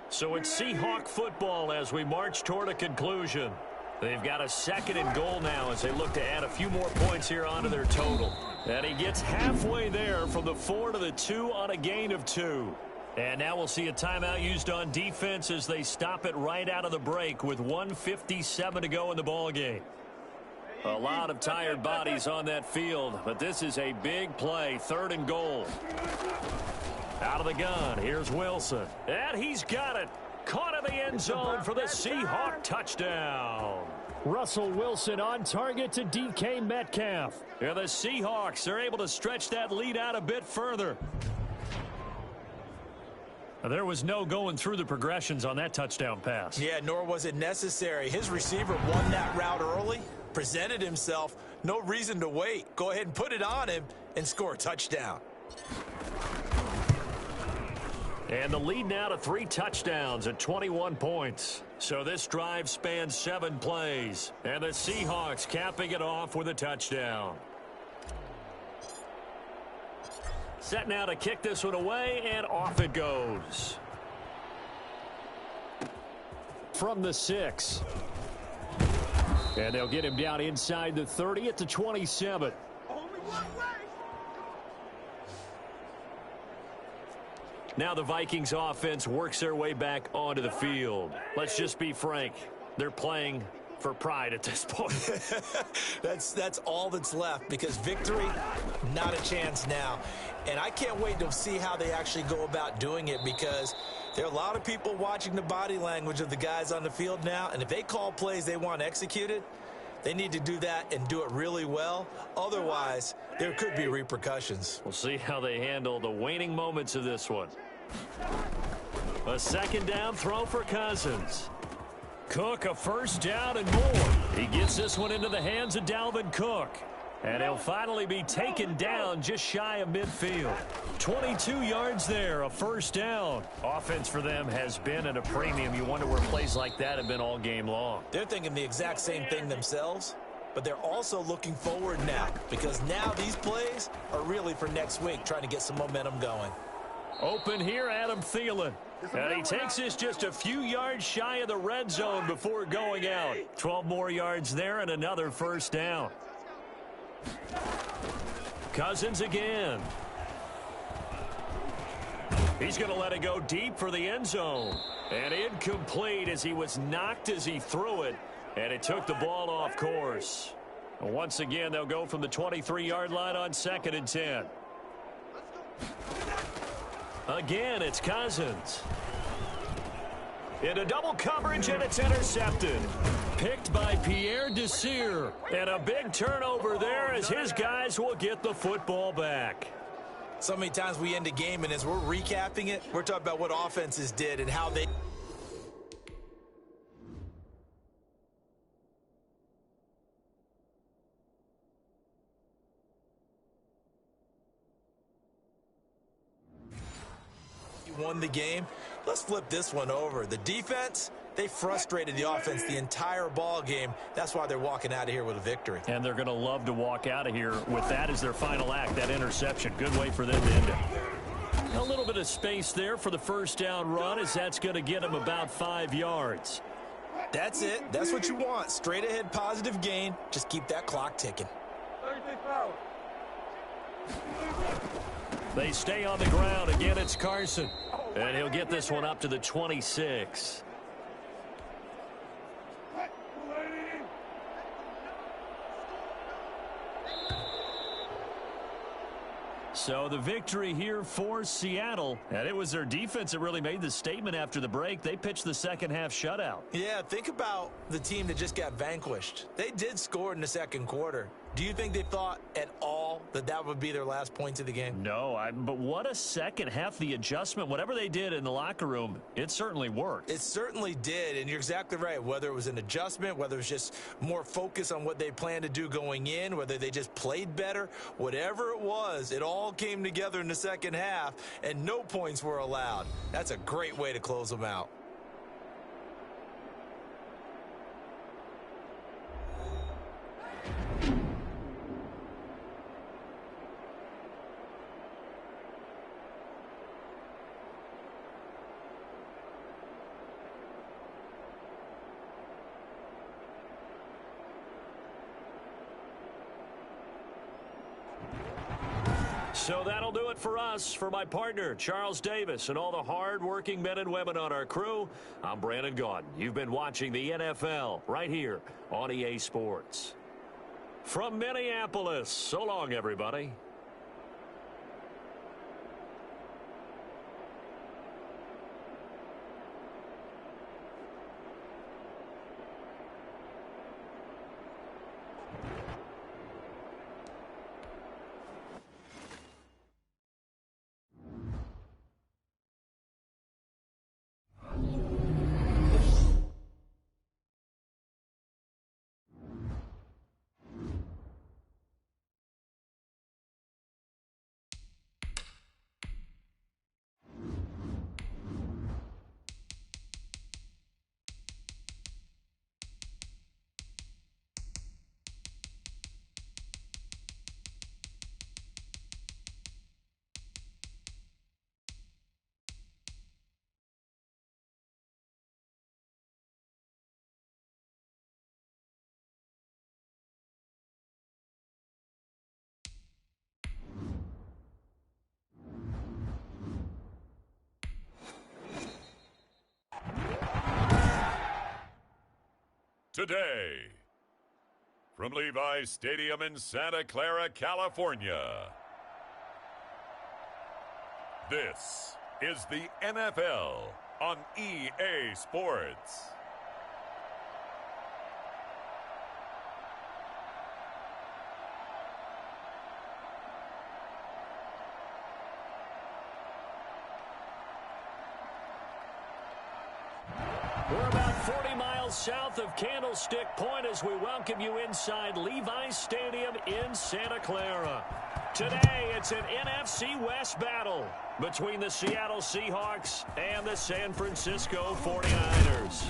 So it's Seahawk football as we march toward a conclusion. They've got a 2nd and goal now as they look to add a few more points here onto their total. And he gets halfway there from the 4 to the 2 on a gain of 2. And now we'll see a timeout used on defense as they stop it right out of the break with 1:57 to go in the ball game. A lot of tired bodies on that field, but this is a big play, 3rd and goal. Out of the gun, here's Wilson. And he's got it. Caught in the end zone for the Seahawks touchdown. Russell Wilson on target to DK Metcalf. And the Seahawks are able to stretch that lead out a bit further. There was no going through the progressions on that touchdown pass. Yeah, nor was it necessary. His receiver won that route early, presented himself. No reason to wait. Go ahead and put it on him and score a touchdown. And the lead now to 3 touchdowns at 21 points. So this drive spans 7 plays. And the Seahawks capping it off with a touchdown. Set now to kick this one away, and off it goes. From the 6. And they'll get him down inside the 30 at the 27. Now the Vikings offense works their way back onto the field. Let's just be frank. They're playing for pride at this point. That's all that's left, because victory, not a chance now. And I can't wait to see how they actually go about doing it, because there are a lot of people watching the body language of the guys on the field now, and if they call plays they want executed, they need to do that and do it really well. Otherwise, there could be repercussions. We'll see how they handle the waning moments of this one. A 2nd down throw for Cousins. Cook, a 1st down and more. He gets this one into the hands of Dalvin Cook. And he'll finally be taken down just shy of midfield. 22 yards there, a 1st down. Offense for them has been at a premium. You wonder where plays like that have been all game long. They're thinking the exact same thing themselves, but they're also looking forward now, because now these plays are really for next week, trying to get some momentum going. Open here, Adam Thielen. And he takes this just a few yards shy of the red zone before going out. 12 more yards there and another 1st down. Cousins again. He's going to let it go deep for the end zone. And incomplete as he was knocked as he threw it. And it took the ball off course. And once again, they'll go from the 23-yard line on 2nd and 10. Again, it's Cousins. Into double coverage, and it's intercepted. Picked by Pierre Desir. And a big turnover there as his guys will get the football back. So many times we end a game, and as we're recapping it, we're talking about what offenses did and how they... won the game. Let's flip this one over. The defense, they frustrated the offense the entire ball game. That's why they're walking out of here with a victory. And they're going to love to walk out of here with that as their final act, that interception. Good way for them to end it. A little bit of space there for the 1st down run, as that's going to get them about 5 yards. That's it. That's what you want. Straight ahead positive gain. Just keep that clock ticking. They stay on the ground. Again, it's Carson. And he'll get this one up to the 26. So the victory here for Seattle. And it was their defense that really made the statement after the break. They pitched the second half shutout. Yeah, think about the team that just got vanquished. They did score in the 2nd quarter. Do you think they thought at all that that would be their last points of the game? No, but what a second half. The adjustment, whatever they did in the locker room, it certainly worked. It certainly did, and you're exactly right. Whether it was an adjustment, whether it was just more focus on what they planned to do going in, whether they just played better, whatever it was, it all came together in the second half, and no points were allowed. That's a great way to close them out. So that'll do it for us. For my partner, Charles Davis, and all the hard-working men and women on our crew, I'm Brandon Gaudin. You've been watching the NFL right here on EA Sports. from Minneapolis. So long, everybody. Today, from Levi's Stadium in Santa Clara, California, this is the NFL on EA Sports. We're about 40 miles south of Candlestick Point as we welcome you inside Levi's Stadium in Santa Clara. Today, it's an NFC West battle between the Seattle Seahawks and the San Francisco 49ers.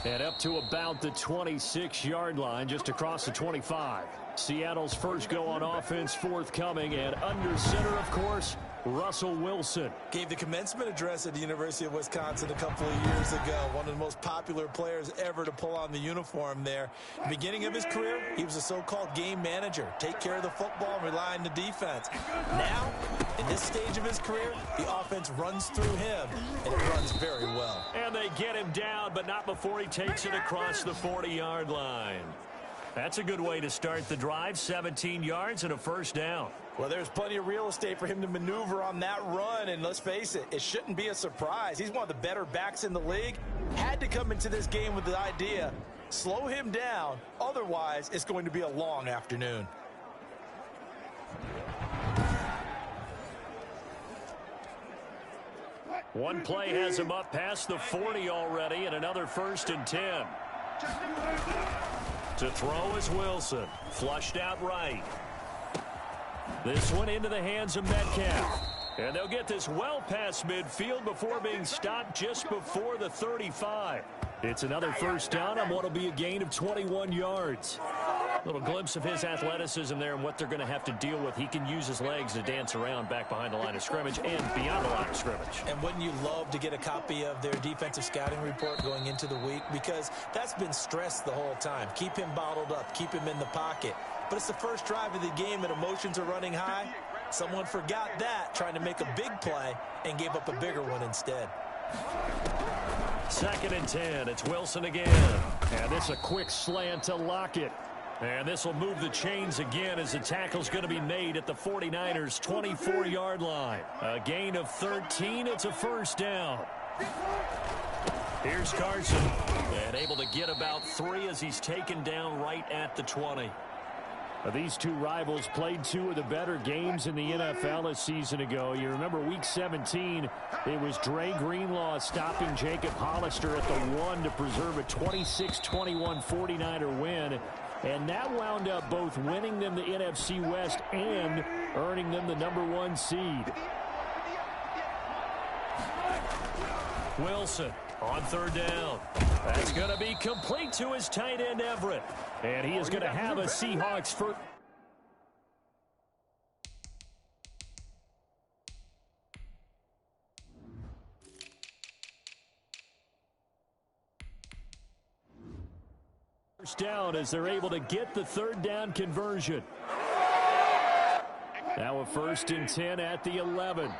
And up to about the 26-yard line, just across the 25. Seattle's first go on offense forthcoming, and under center, of course, Russell Wilson. Gave the commencement address at the University of Wisconsin a couple of years ago. One of the most popular players ever to pull on the uniform there. The beginning of his career, he was a so-called game manager. Take care of the football and rely on the defense. Now, in this stage of his career, the offense runs through him, and it runs very well. And they get him down, but not before he takes it across the 40-yard line. That's a good way to start the drive, 17 yards and a first down. Well, there's plenty of real estate for him to maneuver on that run, and let's face it, it shouldn't be a surprise. He's one of the better backs in the league. Had to come into this game with the idea, slow him down, otherwise it's going to be a long afternoon. One play has him up past the 40 already, and another 1st and 10. To throw is Wilson. Flushed out right. This one into the hands of Metcalf. And they'll get this well past midfield before being stopped just before the 35. It's another first down on what will be a gain of 21 yards. Little glimpse of his athleticism there and what they're going to have to deal with. He can use his legs to dance around back behind the line of scrimmage and beyond the line of scrimmage. And wouldn't you love to get a copy of their defensive scouting report going into the week? Because that's been stressed the whole time. Keep him bottled up. Keep him in the pocket. But it's the first drive of the game and emotions are running high. Someone forgot that, trying to make a big play, and gave up a bigger one instead. 2nd and 10. It's Wilson again. And this a quick slant to Lockett. And this will move the chains again as the tackle's going to be made at the 49ers' 24-yard line. A gain of 13. It's a first down. Here's Carson. And able to get about 3 as he's taken down right at the 20. These two rivals played 2 of the better games in the NFL a season ago. You remember Week 17, it was Dre Greenlaw stopping Jacob Hollister at the 1 to preserve a 26-21 49er win. And that wound up both winning them the NFC West and earning them the #1 seed. Wilson on 3rd down. That's going to be complete to his tight end, Everett. And he is going to have a Seahawks first down as they're able to get the 3rd down conversion. Now a 1st and 10 at the 11.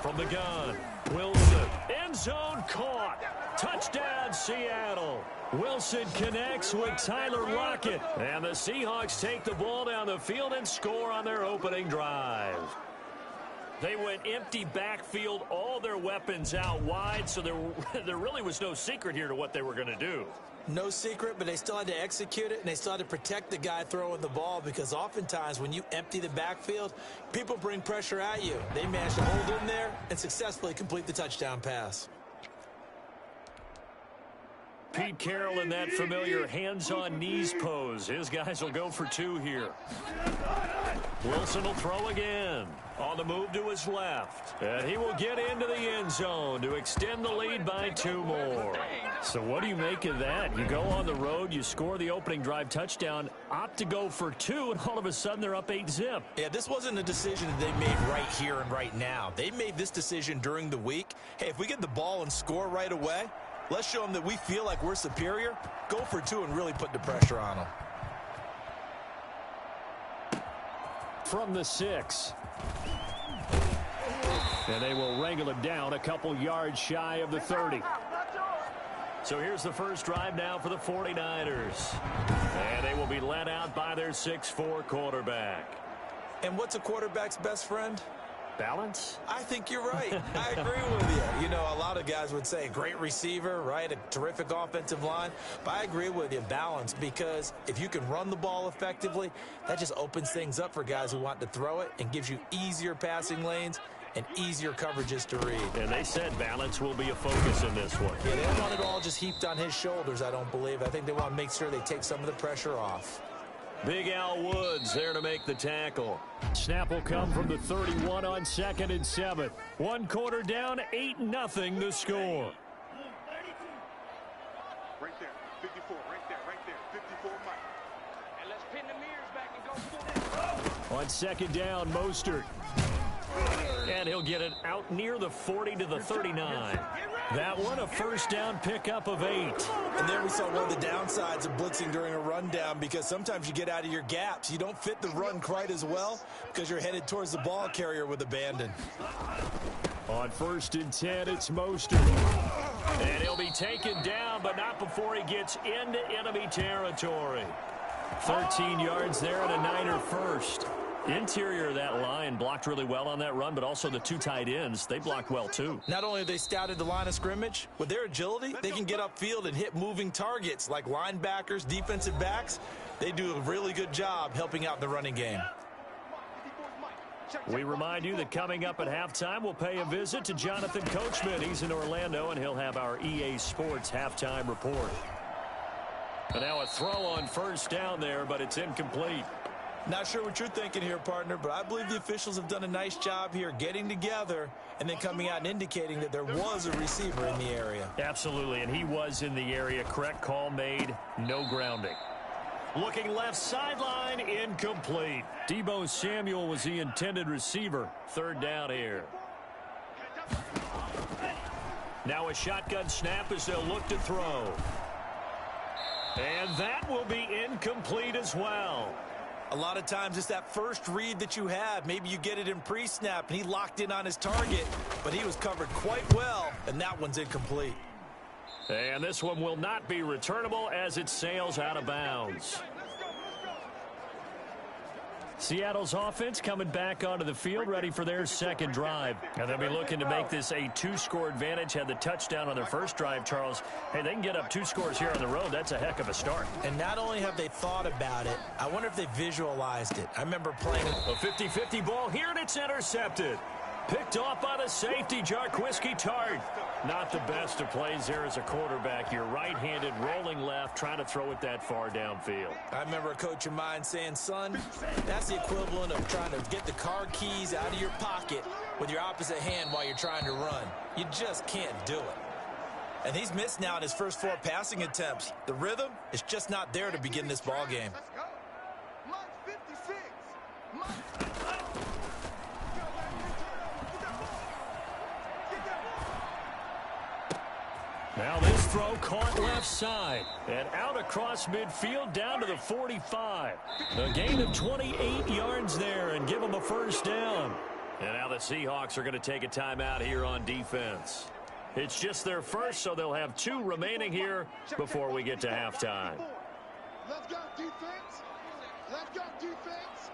from the gun. Wilson, end zone caught. Touchdown, Seattle. Wilson connects with Tyler Lockett. And the Seahawks take the ball down the field and score on their opening drive. They went empty backfield, all their weapons out wide, so there really was no secret here to what they were going to do. No secret, but they still had to execute it, and they still had to protect the guy throwing the ball, because oftentimes when you empty the backfield, people bring pressure at you. They managed to hold in there and successfully complete the touchdown pass. Pete Carroll in that familiar hands-on knees pose. His guys will go for 2 here. Wilson will throw again. On the move to his left. And he will get into the end zone to extend the lead by 2 more. So what do you make of that? You go on the road, you score the opening drive touchdown, opt to go for 2, and all of a sudden they're up 8-zip. Yeah, this wasn't a decision that they made right here and right now. They made this decision during the week. Hey, if we get the ball and score right away, let's show them that we feel like we're superior. Go for 2 and really put the pressure on them. From the 6. And they will wrangle him down a couple yards shy of the 30. So here's the first drive now for the 49ers. And they will be led out by their 6'4" quarterback. And what's a quarterback's best friend? Balance? I think you're right. I agree with you. You know, a lot of guys would say great receiver, right? A terrific offensive line. But I agree with you, balance, because if you can run the ball effectively, that just opens things up for guys who want to throw it and gives you easier passing lanes and easier coverages to read. And they said balance will be a focus in this one. Yeah, they don't want it all just heaped on his shoulders, I don't believe. I think they want to make sure they take some of the pressure off. Big Al Woods there to make the tackle. Snap will come from the 31 on 2nd and 7. 1 quarter down, 8-0 the score. Right there, 54, right there, 54, Mike. And let's pin the mirrors back and go for it. On 2nd down, Mostert. And he'll get it out near the 40 to the 39. That one a first down pickup of 8. And there we saw one of the downsides of blitzing during a rundown, because sometimes you get out of your gaps. You don't fit the run quite as well because you're headed towards the ball carrier with abandon. On 1st and 10, it's Mostert. And he'll be taken down, but not before he gets into enemy territory. 13 yards there and a Niner first. Interior of that line blocked really well on that run, but also the 2 tight ends, they blocked well too. Not only have they scouted the line of scrimmage, with their agility, they can get upfield and hit moving targets like linebackers, defensive backs. They do a really good job helping out the running game. We remind you that coming up at halftime, we'll pay a visit to Jonathan Coachman. He's in Orlando, and he'll have our EA Sports halftime report. And now a throw on first down there, but it's incomplete. Not sure what you're thinking here, partner, but I believe the officials have done a nice job here getting together and then coming out and indicating that there was a receiver in the area. Absolutely, and he was in the area. Correct call made, no grounding. Looking left sideline, incomplete. Deebo Samuel was the intended receiver. 3rd down here. Now a shotgun snap as they'll look to throw. And that will be incomplete as well. A lot of times it's that first read that you have. Maybe you get it in pre-snap and he locked in on his target, but he was covered quite well, and that one's incomplete. And this one will not be returnable as it sails out of bounds. Seattle's offense coming back onto the field, ready for their 2nd drive. And they'll be looking to make this a 2-score advantage. Had the touchdown on their first drive, Charles. Hey, they can get up 2 scores here on the road. That's a heck of a start. And not only have they thought about it, I wonder if they visualized it. I remember playing a 50-50 ball here, and it's intercepted. Picked off by the safety, Jarquiski Tart. Not the best of plays there as a quarterback. You're right-handed, rolling left, trying to throw it that far downfield. I remember a coach of mine saying, son, that's the equivalent of trying to get the car keys out of your pocket with your opposite hand while you're trying to run. You just can't do it. And he's missed now in his first 4 passing attempts. The rhythm is just not there to begin this ball game. Now this throw caught left side and out across midfield down to the 45. A gain of 28 yards there and give them a first down. And now the Seahawks are going to take a timeout here on defense. It's just their first, so they'll have 2 remaining here before we get to halftime. Let's go, defense. Let's go, defense.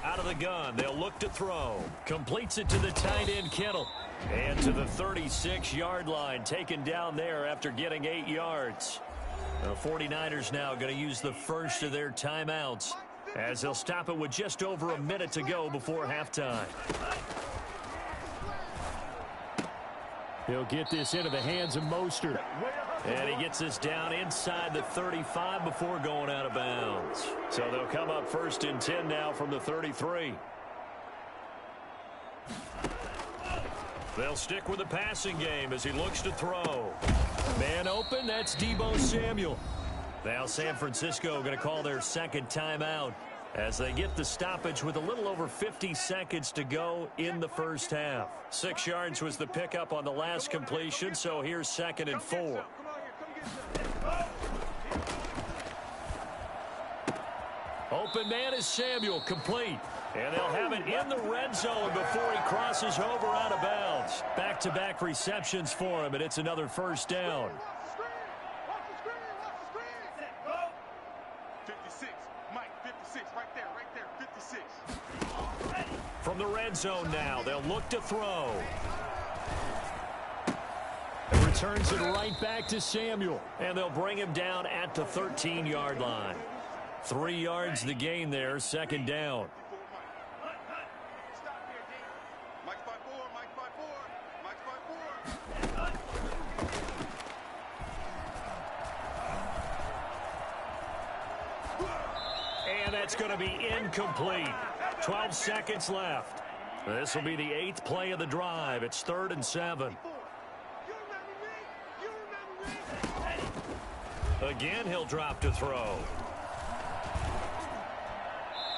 Out of the gun, they'll look to throw. Completes it to the tight end, Kittle. And to the 36-yard line, taken down there after getting 8 yards. The 49ers now going to use the first of their timeouts as they'll stop it with just over a minute to go before halftime. He'll get this into the hands of Mostert. And he gets this down inside the 35 before going out of bounds. So they'll come up 1st and 10 now from the 33. They'll stick with the passing game as he looks to throw. Man open, that's Deebo Samuel. Now San Francisco going to call their second timeout as they get the stoppage with a little over 50 seconds to go in the first half. 6 yards was the pickup on the last completion, so here's 2nd and 4. Open man is Samuel, complete. And they'll have it in the red zone before he crosses over out of bounds. Back-to-back receptions for him, and it's another first down. 56, Mike, 56, right there, 56. From the red zone now, they'll look to throw. And returns it right back to Samuel. And they'll bring him down at the 13-yard line. 3 yards the gain there, 2nd down. And that's going to be incomplete. 12 seconds left. This will be the 8th play of the drive. It's 3rd and 7. Again, he'll drop to throw.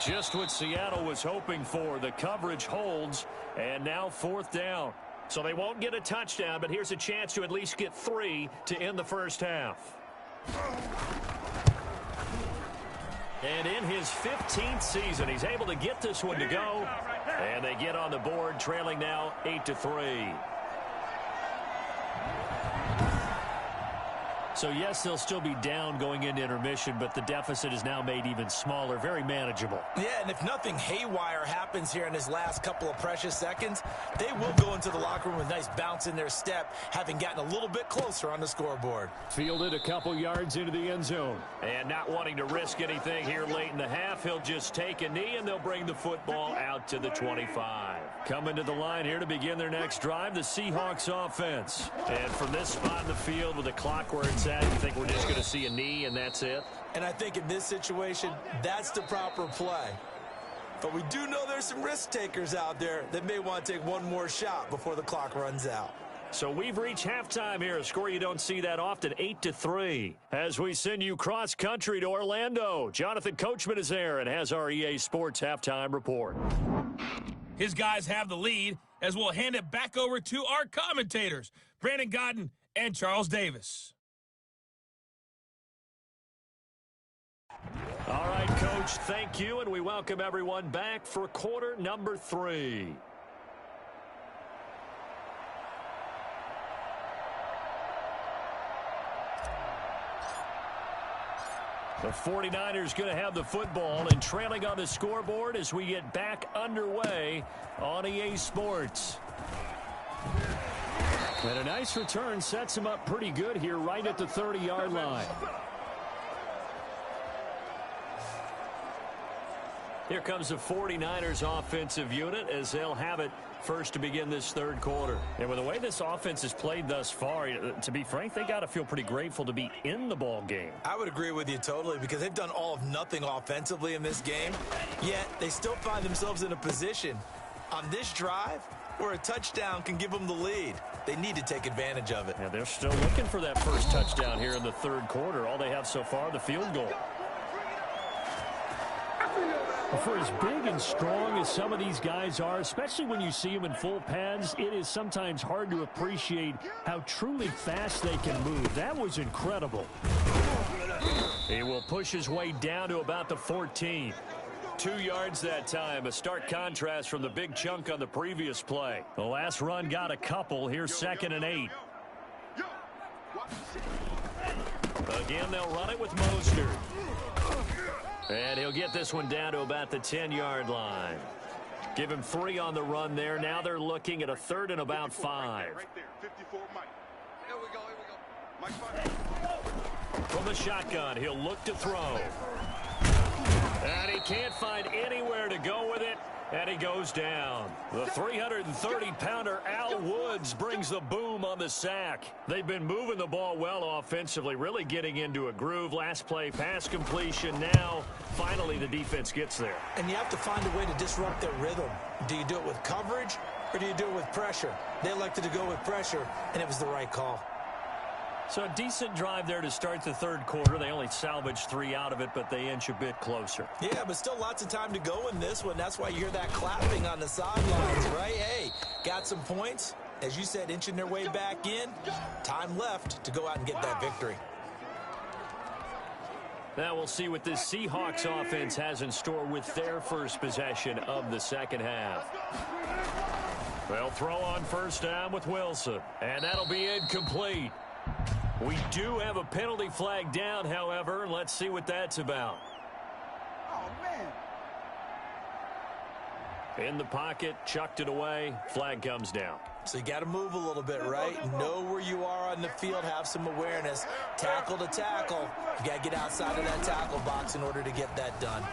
Just what Seattle was hoping for. The coverage holds, and now 4th down. So they won't get a touchdown, but here's a chance to at least get 3 to end the first half. And in his 15th season, he's able to get this one to go. And they get on the board, trailing now 8-3. So, yes, they'll still be down going into intermission, but the deficit is now made even smaller, very manageable. Yeah, and if nothing haywire happens here in his last couple of precious seconds, they will go into the locker room with a nice bounce in their step, having gotten a little bit closer on the scoreboard. Fielded a couple yards into the end zone. And not wanting to risk anything here late in the half, he'll just take a knee, and they'll bring the football out to the 25. Coming to the line here to begin their next drive, the Seahawks offense. And from this spot in the field with the clock where it's at, you think we're just going to see a knee and that's it? And I think in this situation, that's the proper play. But we do know there's some risk takers out there that may want to take one more shot before the clock runs out. So we've reached halftime here, a score you don't see that often, 8-3. As we send you cross-country to Orlando, Jonathan Coachman is there and has our EA Sports halftime report. His guys have the lead as we'll hand it back over to our commentators, Brandon Godden and Charles Davis. All right, Coach, thank you, and we welcome everyone back for quarter number 3. The 49ers going to have the football and trailing on the scoreboard as we get back underway on EA Sports. And a nice return sets him up pretty good here right at the 30-yard line. Here comes the 49ers offensive unit as they'll have it first to begin this third quarter. And with the way this offense has played thus far, to be frank, they got to feel pretty grateful to be in the ball game. I would agree with you totally because they've done all of nothing offensively in this game, yet they still find themselves in a position on this drive where a touchdown can give them the lead. They need to take advantage of it. Yeah, they're still looking for that first touchdown here in the third quarter. All they have so far, the field goal. For as big and strong as some of these guys are, especially when you see them in full pads, it is sometimes hard to appreciate how truly fast they can move. That was incredible. He will push his way down to about the 14. 2 yards that time. A stark contrast from the big chunk on the previous play. The last run got a couple. Here's 2nd and 8. Again, they'll run it with Mostert. And he'll get this one down to about the 10-yard line. Give him 3 on the run there. Now they're looking at a 3rd and about 5. Right there, 54 Mike. Here we go, Mike 5. From the shotgun, he'll look to throw. And he can't find anywhere to go with it. And he goes down. The 330-pounder Al Woods brings the boom on the sack. They've been moving the ball well offensively, really getting into a groove. Last play, pass completion. Now, finally, the defense gets there. And you have to find a way to disrupt their rhythm. Do you do it with coverage or do you do it with pressure? They elected to go with pressure, and it was the right call. So a decent drive there to start the 3rd quarter. They only salvaged 3 out of it, but they inch a bit closer. Yeah, but still lots of time to go in this one. That's why you hear that clapping on the sidelines, right? Hey, got some points. As you said, inching their way back in. Time left to go out and get that victory. Now we'll see what this Seahawks offense has in store with their first possession of the 2nd half. They'll throw on 1st down with Wilson, and that'll be incomplete. We do have a penalty flag down, however. Let's see what that's about. Oh, man. In the pocket, chucked it away. Flag comes down. So you got to move a little bit, right? Know where you are on the field. Have some awareness. Tackle to tackle. You got to get outside of that tackle box in order to get that done.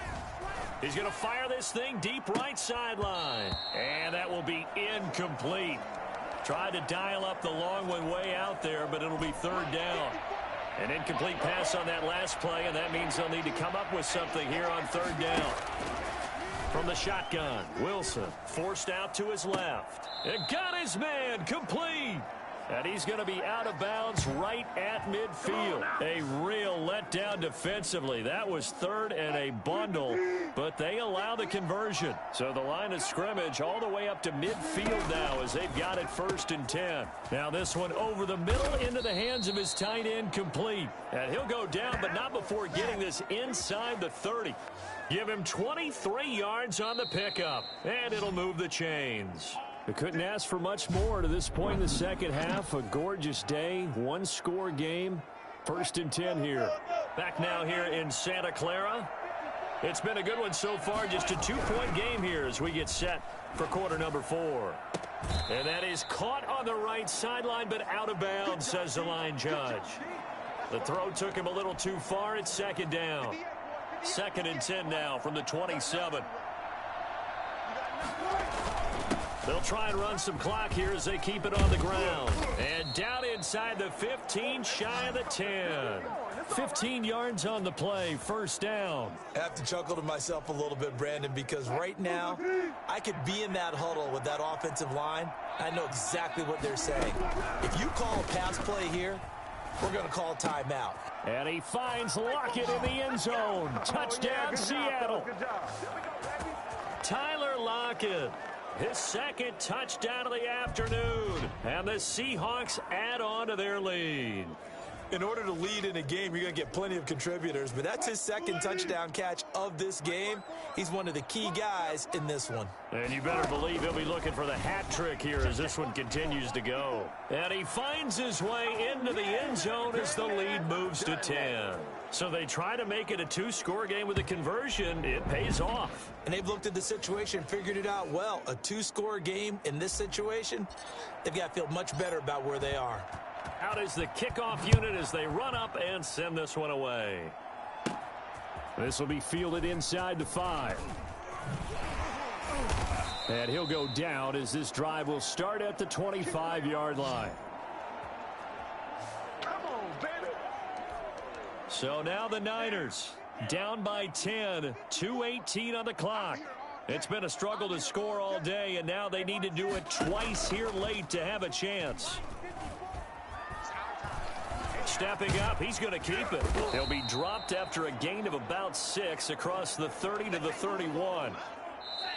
He's going to fire this thing deep right sideline. And that will be incomplete. Tried to dial up the long one way out there, but it'll be 3rd down. An incomplete pass on that last play, and that means they'll need to come up with something here on 3rd down. From the shotgun, Wilson forced out to his left. And got his man complete. And he's going to be out of bounds right at midfield. A real letdown defensively. That was 3rd and a bundle, but they allow the conversion. So the line of scrimmage all the way up to midfield now as they've got it 1st and 10. Now this one over the middle into the hands of his tight end complete. And he'll go down, but not before getting this inside the 30. Give him 23 yards on the pickup, and it'll move the chains. They couldn't ask for much more to this point in the 2nd half. A gorgeous day, 1-score game. 1st and 10 here. Back now here in Santa Clara. It's been a good one so far. Just a 2-point game here as we get set for quarter number 4. And that is caught on the right sideline, but out of bounds, says the line judge. The throw took him a little too far. It's 2nd down. 2nd and 10 now from the 27. They'll try and run some clock here as they keep it on the ground. And down inside the 15, shy of the 10. 15 yards on the play, 1st down. I have to chuckle to myself a little bit, Brandon, because right now I could be in that huddle with that offensive line. I know exactly what they're saying. If you call a pass play here, we're going to call timeout. And he finds Lockett in the end zone. Touchdown, Seattle. Tyler Lockett. His 2nd touchdown of the afternoon. And the Seahawks add on to their lead. In order to lead in a game, you're going to get plenty of contributors, but that's his 2nd touchdown catch of this game. He's one of the key guys in this one. And you better believe he'll be looking for the hat trick here as this one continues to go. And he finds his way into the end zone as the lead moves to 10. So they try to make it a 2-score game with a conversion. It pays off. And they've looked at the situation, figured it out well. A 2-score game in this situation, they've got to feel much better about where they are. Out is the kickoff unit as they run up and send this one away. This will be fielded inside the 5. And he'll go down as this drive will start at the 25-yard line. So now the Niners down by 10, 2:18 on the clock. It's been a struggle to score all day, and now they need to do it twice here late to have a chance. Stepping up, he's going to keep it. He'll be dropped after a gain of about 6 across the 30 to the 31.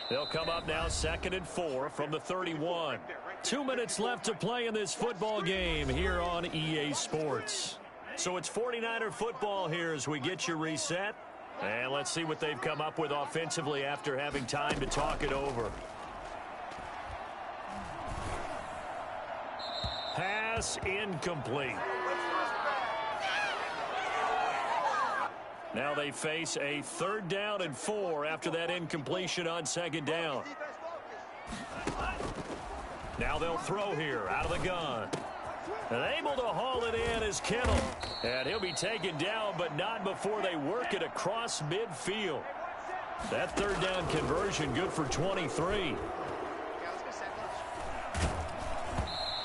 They'll come up now 2nd and 4 from the 31. 2 minutes left to play in this football game here on EA Sports. So it's 49er football here as we get you reset. And let's see what they've come up with offensively after having time to talk it over. Pass incomplete. Now they face a 3rd down and 4 after that incompletion on 2nd down. Now they'll throw here out of the gun. And able to haul it in is Kittle. And he'll be taken down, but not before they work it across midfield. That 3rd down conversion good for 23.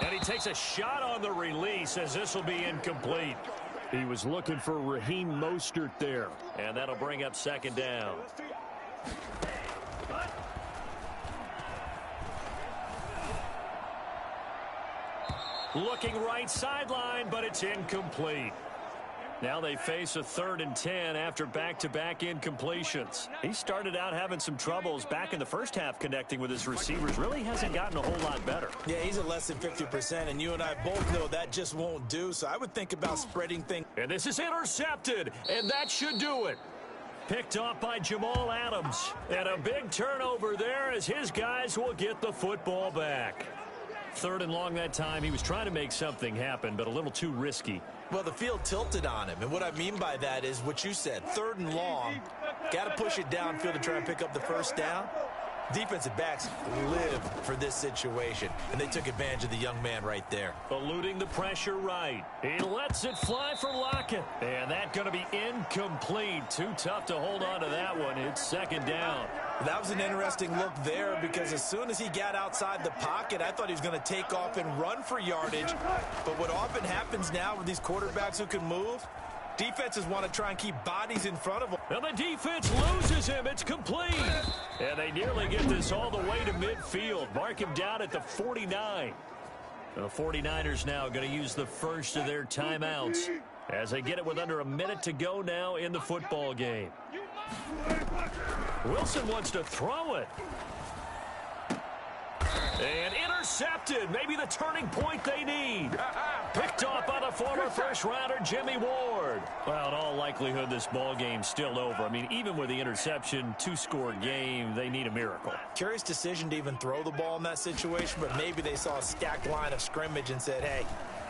And he takes a shot on the release as this will be incomplete. He was looking for Raheem Mostert there. And that'll bring up 2nd down. Looking right sideline, but it's incomplete. Now they face a 3rd and 10 after back-to-back incompletions. He started out having some troubles back in the first half connecting with his receivers. Really hasn't gotten a whole lot better. Yeah, he's at less than 50%, and you and I both know that just won't do. So I would think about spreading things. And this is intercepted, and that should do it. Picked off by Jamal Adams. And a big turnover there as his guys will get the football back. 3rd and long that time. He was trying to make something happen, but a little too risky. Well, the field tilted on him, and what I mean by that is what you said. 3rd and long, got to push it downfield to try and pick up the 1st down. Defensive backs live for this situation, and they took advantage of the young man right there. Eluding the pressure right. He lets it fly for Lockett, and that's going to be incomplete. Too tough to hold on to that one. It's 2nd down. That was an interesting look there because as soon as he got outside the pocket, I thought he was going to take off and run for yardage. But what often happens now with these quarterbacks who can move, defenses want to try and keep bodies in front of them. And the defense loses him. It's complete. And they nearly get this all the way to midfield. Mark him down at the 49. The 49ers now going to use the first of their timeouts as they get it with under a minute to go now in the football game. Wilson wants to throw it. And intercepted. Maybe the turning point they need. Picked off by the former first-rounder Jimmy Ward. Well, in all likelihood, this ball game's still over. I mean, even with the interception, 2-score game, they need a miracle. Curious decision to even throw the ball in that situation, but maybe they saw a stacked line of scrimmage and said, hey,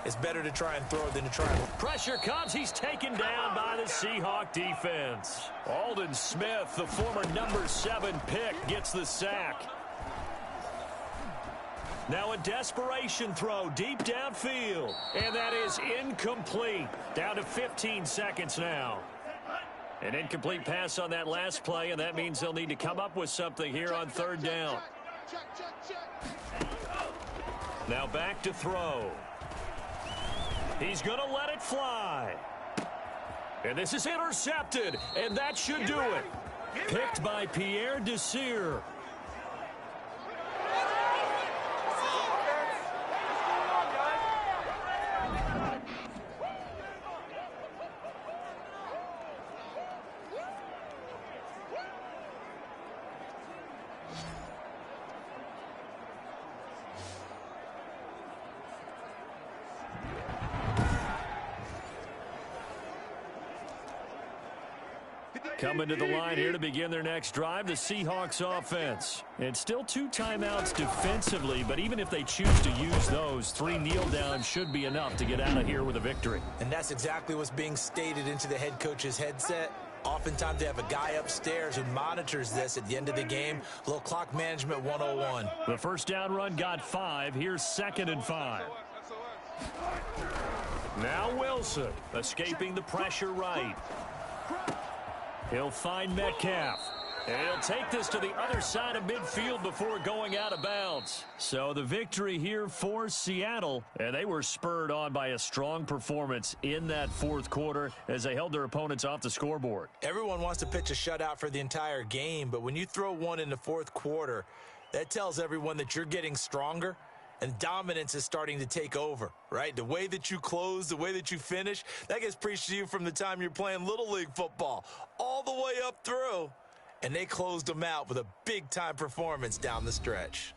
it's better to try and throw than to try and... Pressure comes. He's taken down by the Seahawk defense. Aldon Smith, the former number 7 pick, gets the sack. Now a desperation throw deep downfield. And that is incomplete. Down to 15 seconds now. An incomplete pass on that last play, and that means they'll need to come up with something here on 3rd down. Now back to throw. He's going to let it fly. And this is intercepted, and that should do it. Picked by Pierre Desir. Coming to the line here to begin their next drive, the Seahawks offense. And still 2 timeouts defensively, but even if they choose to use those, 3 kneel downs should be enough to get out of here with a victory. And that's exactly what's being stated into the head coach's headset. Oftentimes they have a guy upstairs who monitors this at the end of the game. A little clock management 101. The first down run got 5. Here's 2nd and 5. Now Wilson escaping the pressure right. He'll find Metcalf. And he'll take this to the other side of midfield before going out of bounds. So the victory here for Seattle. And they were spurred on by a strong performance in that 4th quarter as they held their opponents off the scoreboard. Everyone wants to pitch a shutout for the entire game, but when you throw one in the 4th quarter, that tells everyone that you're getting stronger. And dominance is starting to take over, right? The way that you close, the way that you finish, that gets preached to you from the time you're playing Little League football all the way up through. And they closed them out with a big-time performance down the stretch.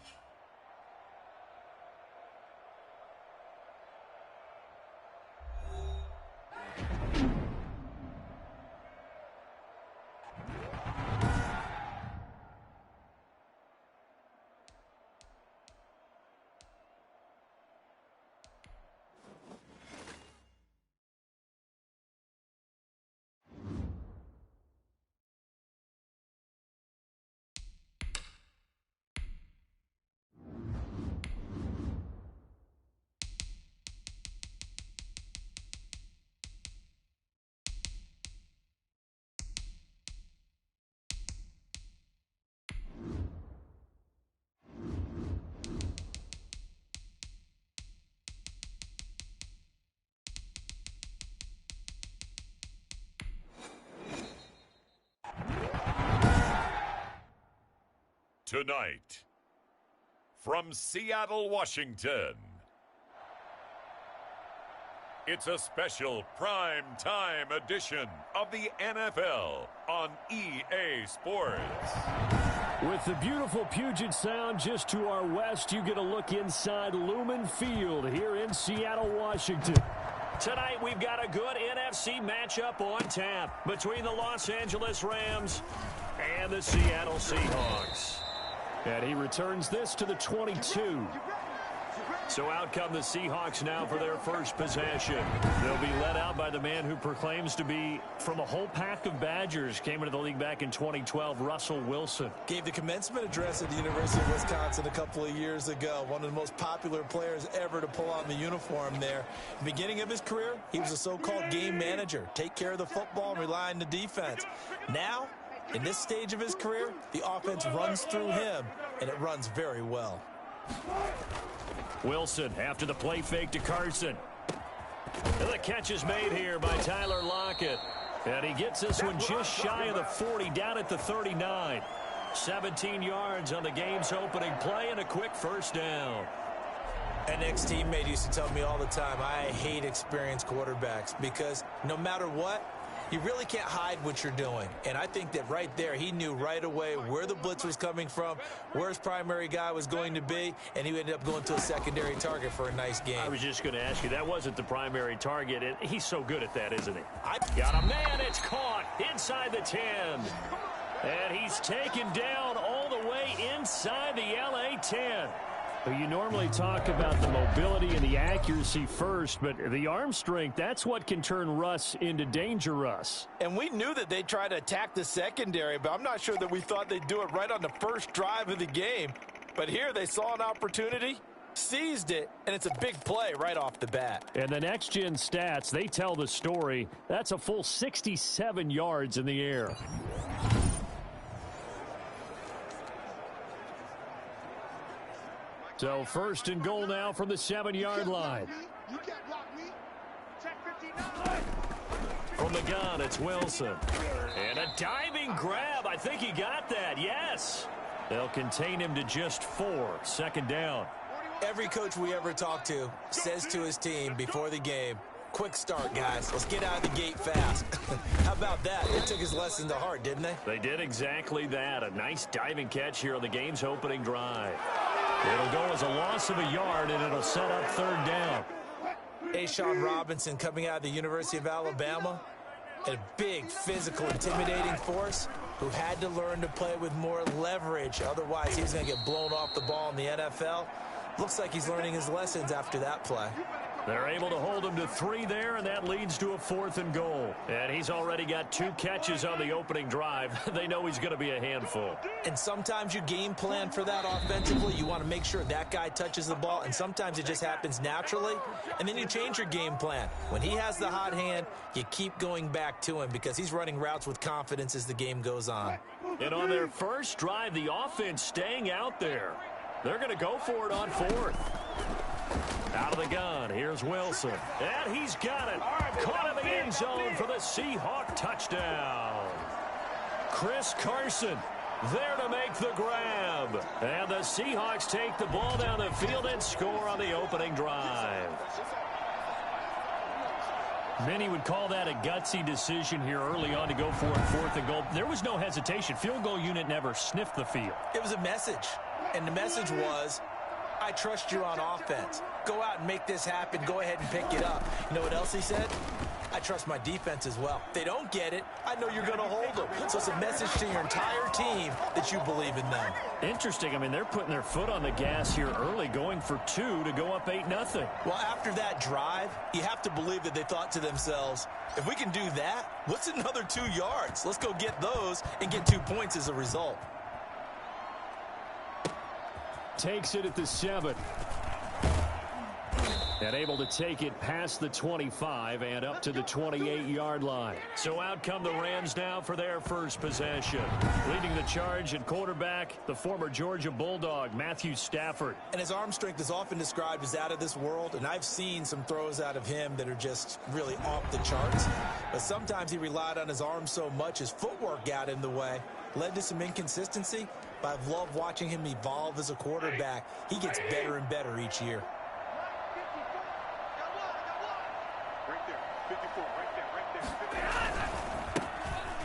Tonight, from Seattle, Washington, it's a special prime time edition of the NFL on EA Sports. With the beautiful Puget Sound just to our west, you get a look inside Lumen Field here in Seattle, Washington. Tonight, we've got a good NFC matchup on tap between the Los Angeles Rams and the Seattle Seahawks. And he returns this to the 22. So out come the Seahawks now for their first possession. They'll be led out by the man who proclaims to be from a whole pack of Badgers. Came into the league back in 2012, Russell Wilson. Gave the commencement address at the University of Wisconsin a couple of years ago. One of the most popular players ever to pull on the uniform there. Beginning of his career, he was a so-called game manager. Take care of the football and rely on the defense. Now, in this stage of his career, the offense runs through him, and it runs very well. Wilson after the play fake to Carson. And the catch is made here by Tyler Lockett. And he gets this one just shy of the 40, down at the 39. 17 yards on the game's opening play and a quick first down. An ex-teammate used to tell me all the time, I hate experienced quarterbacks because no matter what, you really can't hide what you're doing. And I think that right there, he knew right away where the blitz was coming from, where his primary guy was going to be, and he ended up going to a secondary target for a nice game. I was just going to ask you, that wasn't the primary target. And he's so good at that, isn't he? Got a man, it's caught inside the 10. And he's taken down all the way inside the LA 10. You normally talk about the mobility and the accuracy first, but the arm strength, that's what can turn Russ into danger Russ. And we knew that they'd try to attack the secondary, but I'm not sure that we thought they'd do it right on the first drive of the game. But here they saw an opportunity, seized it, and it's a big play right off the bat. And the next-gen stats, they tell the story. That's a full 67 yards in the air. So first and goal now from the 7-yard line. From the gun, it's Wilson. And a diving grab. I think he got that. Yes. They'll contain him to just 4. Second down. Every coach we ever talk to says to his team before the game, quick start, guys. Let's get out of the gate fast. How about that? They took his lesson to heart, didn't they? They did exactly that. A nice diving catch here on the game's opening drive. It'll go as a loss of a yard, and it'll set up third down. A'Shawn Robinson coming out of the University of Alabama, a big, physical, intimidating force who had to learn to play with more leverage. Otherwise, he's going to get blown off the ball in the NFL. Looks like he's learning his lessons after that play. They're able to hold him to 3 there, and that leads to a 4th and goal. And he's already got 2 catches on the opening drive. They know he's going to be a handful. And sometimes you game plan for that offensively. You want to make sure that guy touches the ball, and sometimes it just happens naturally. And then you change your game plan. When he has the hot hand, you keep going back to him because he's running routes with confidence as the game goes on. And on their first drive, the offense staying out there. They're going to go for it on 4th. Out of the gun, here's Wilson. And he's got it. Caught in the end zone for the Seahawk touchdown. Chris Carson there to make the grab. And the Seahawks take the ball down the field and score on the opening drive. Many would call that a gutsy decision here early on to go for it 4th and goal. There was no hesitation. Field goal unit never sniffed the field. It was a message. And the message was, I trust you on offense. Go out and make this happen. Go ahead and pick it up. You know what else he said? I trust my defense as well. If they don't get it, I know you're going to hold them. So it's a message to your entire team that you believe in them. Interesting. I mean, they're putting their foot on the gas here early, going for 2 to go up 8-0. Well, after that drive, you have to believe that they thought to themselves, if we can do that, what's another 2 yards? Let's go get those and get 2 points as a result. Takes it at the 7. And able to take it past the 25 and up to the 28-yard line. So out come the Rams now for their first possession. Leading the charge at quarterback, the former Georgia Bulldog, Matthew Stafford. And his arm strength is often described as out of this world, and I've seen some throws out of him that are just really off the charts. But sometimes he relied on his arm so much, his footwork got in the way. led to some inconsistency, but I've loved watching him evolve as a quarterback. He gets better and better each year. Right there, 54, right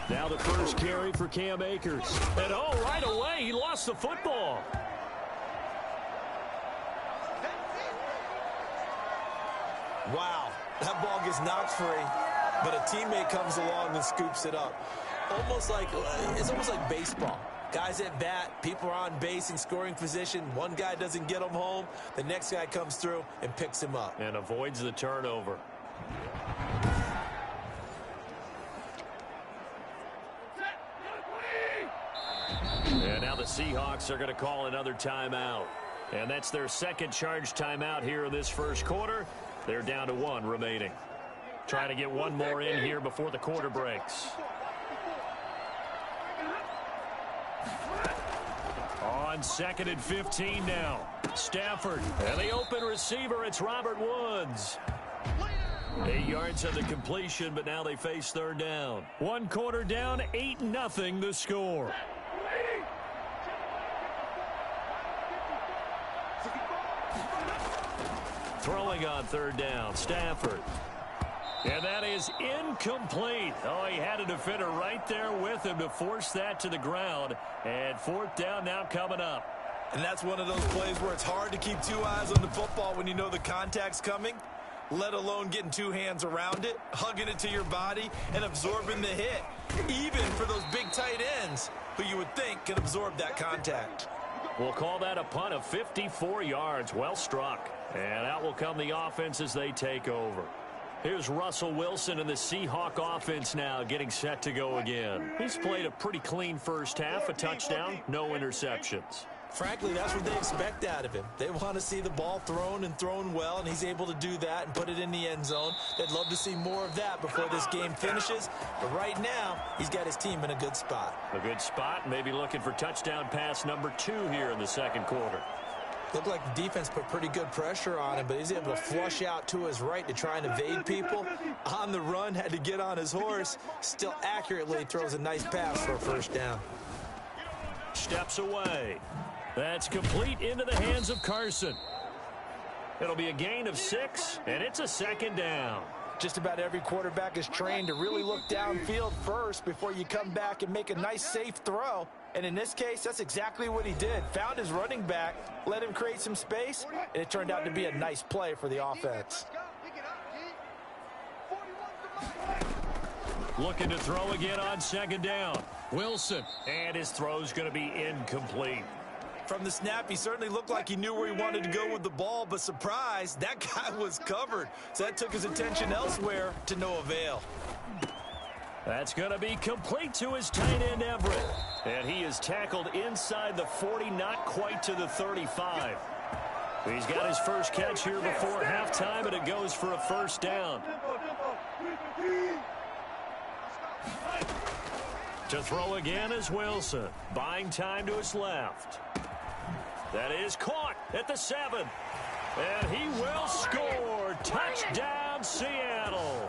there. Now the first carry for Cam Akers. And right away, he lost the football. Wow, that ball gets knocked free, but a teammate comes along and scoops it up. It's almost like baseball. Guys at bat, people are on base in scoring position. One guy doesn't get him home. The next guy comes through and picks him up. And avoids the turnover. And now the Seahawks are going to call another timeout. And that's their second charge timeout here in this first quarter. They're down to 1 remaining. Trying to get one more in here before the quarter breaks. On 2nd and 15 now. Stafford. And the open receiver, it's Robert Woods. 8 yards on the completion, but now they face third down. 1 quarter down, 8-0 the score. Throwing on third down, Stafford. And that is incomplete. He had a defender right there with him to force that to the ground. And 4th down now coming up. And that's one of those plays where it's hard to keep 2 eyes on the football when you know the contact's coming, let alone getting 2 hands around it, hugging it to your body, and absorbing the hit, even for those big tight ends who you would think can absorb that contact. We'll call that a punt of 54 yards. Well struck. And out will come the offense as they take over. Here's Russell Wilson and the Seahawk offense now getting set to go again. He's played a pretty clean first half, a touchdown, no interceptions. Frankly, that's what they expect out of him. They want to see the ball thrown and thrown well, and he's able to do that and put it in the end zone. They'd love to see more of that before this game finishes. But right now, he's got his team in a good spot. A good spot, maybe looking for touchdown pass number 2 here in the second quarter. Looked like the defense put pretty good pressure on him, but he's able to flush out to his right to try and evade people. On the run, had to get on his horse. Still accurately throws a nice pass for a first down. Steps away. That's complete into the hands of Carson. It'll be a gain of 6, and it's a 2nd down. Just about every quarterback is trained to really look downfield first before you come back and make a nice, safe throw. And in this case, that's exactly what he did. Found his running back, let him create some space, and it turned out to be a nice play for the offense. Looking to throw again on 2nd down. Wilson, and his throw's going to be incomplete. From the snap, he certainly looked like he knew where he wanted to go with the ball, but surprise, that guy was covered. So that took his attention elsewhere to no avail. That's going to be complete to his tight end, Everett. And he is tackled inside the 40, not quite to the 35. He's got his first catch here before halftime, and it goes for a first down. To throw again is Wilson. Buying time to his left. That is caught at the 7. And he will score. Touchdown, Seattle.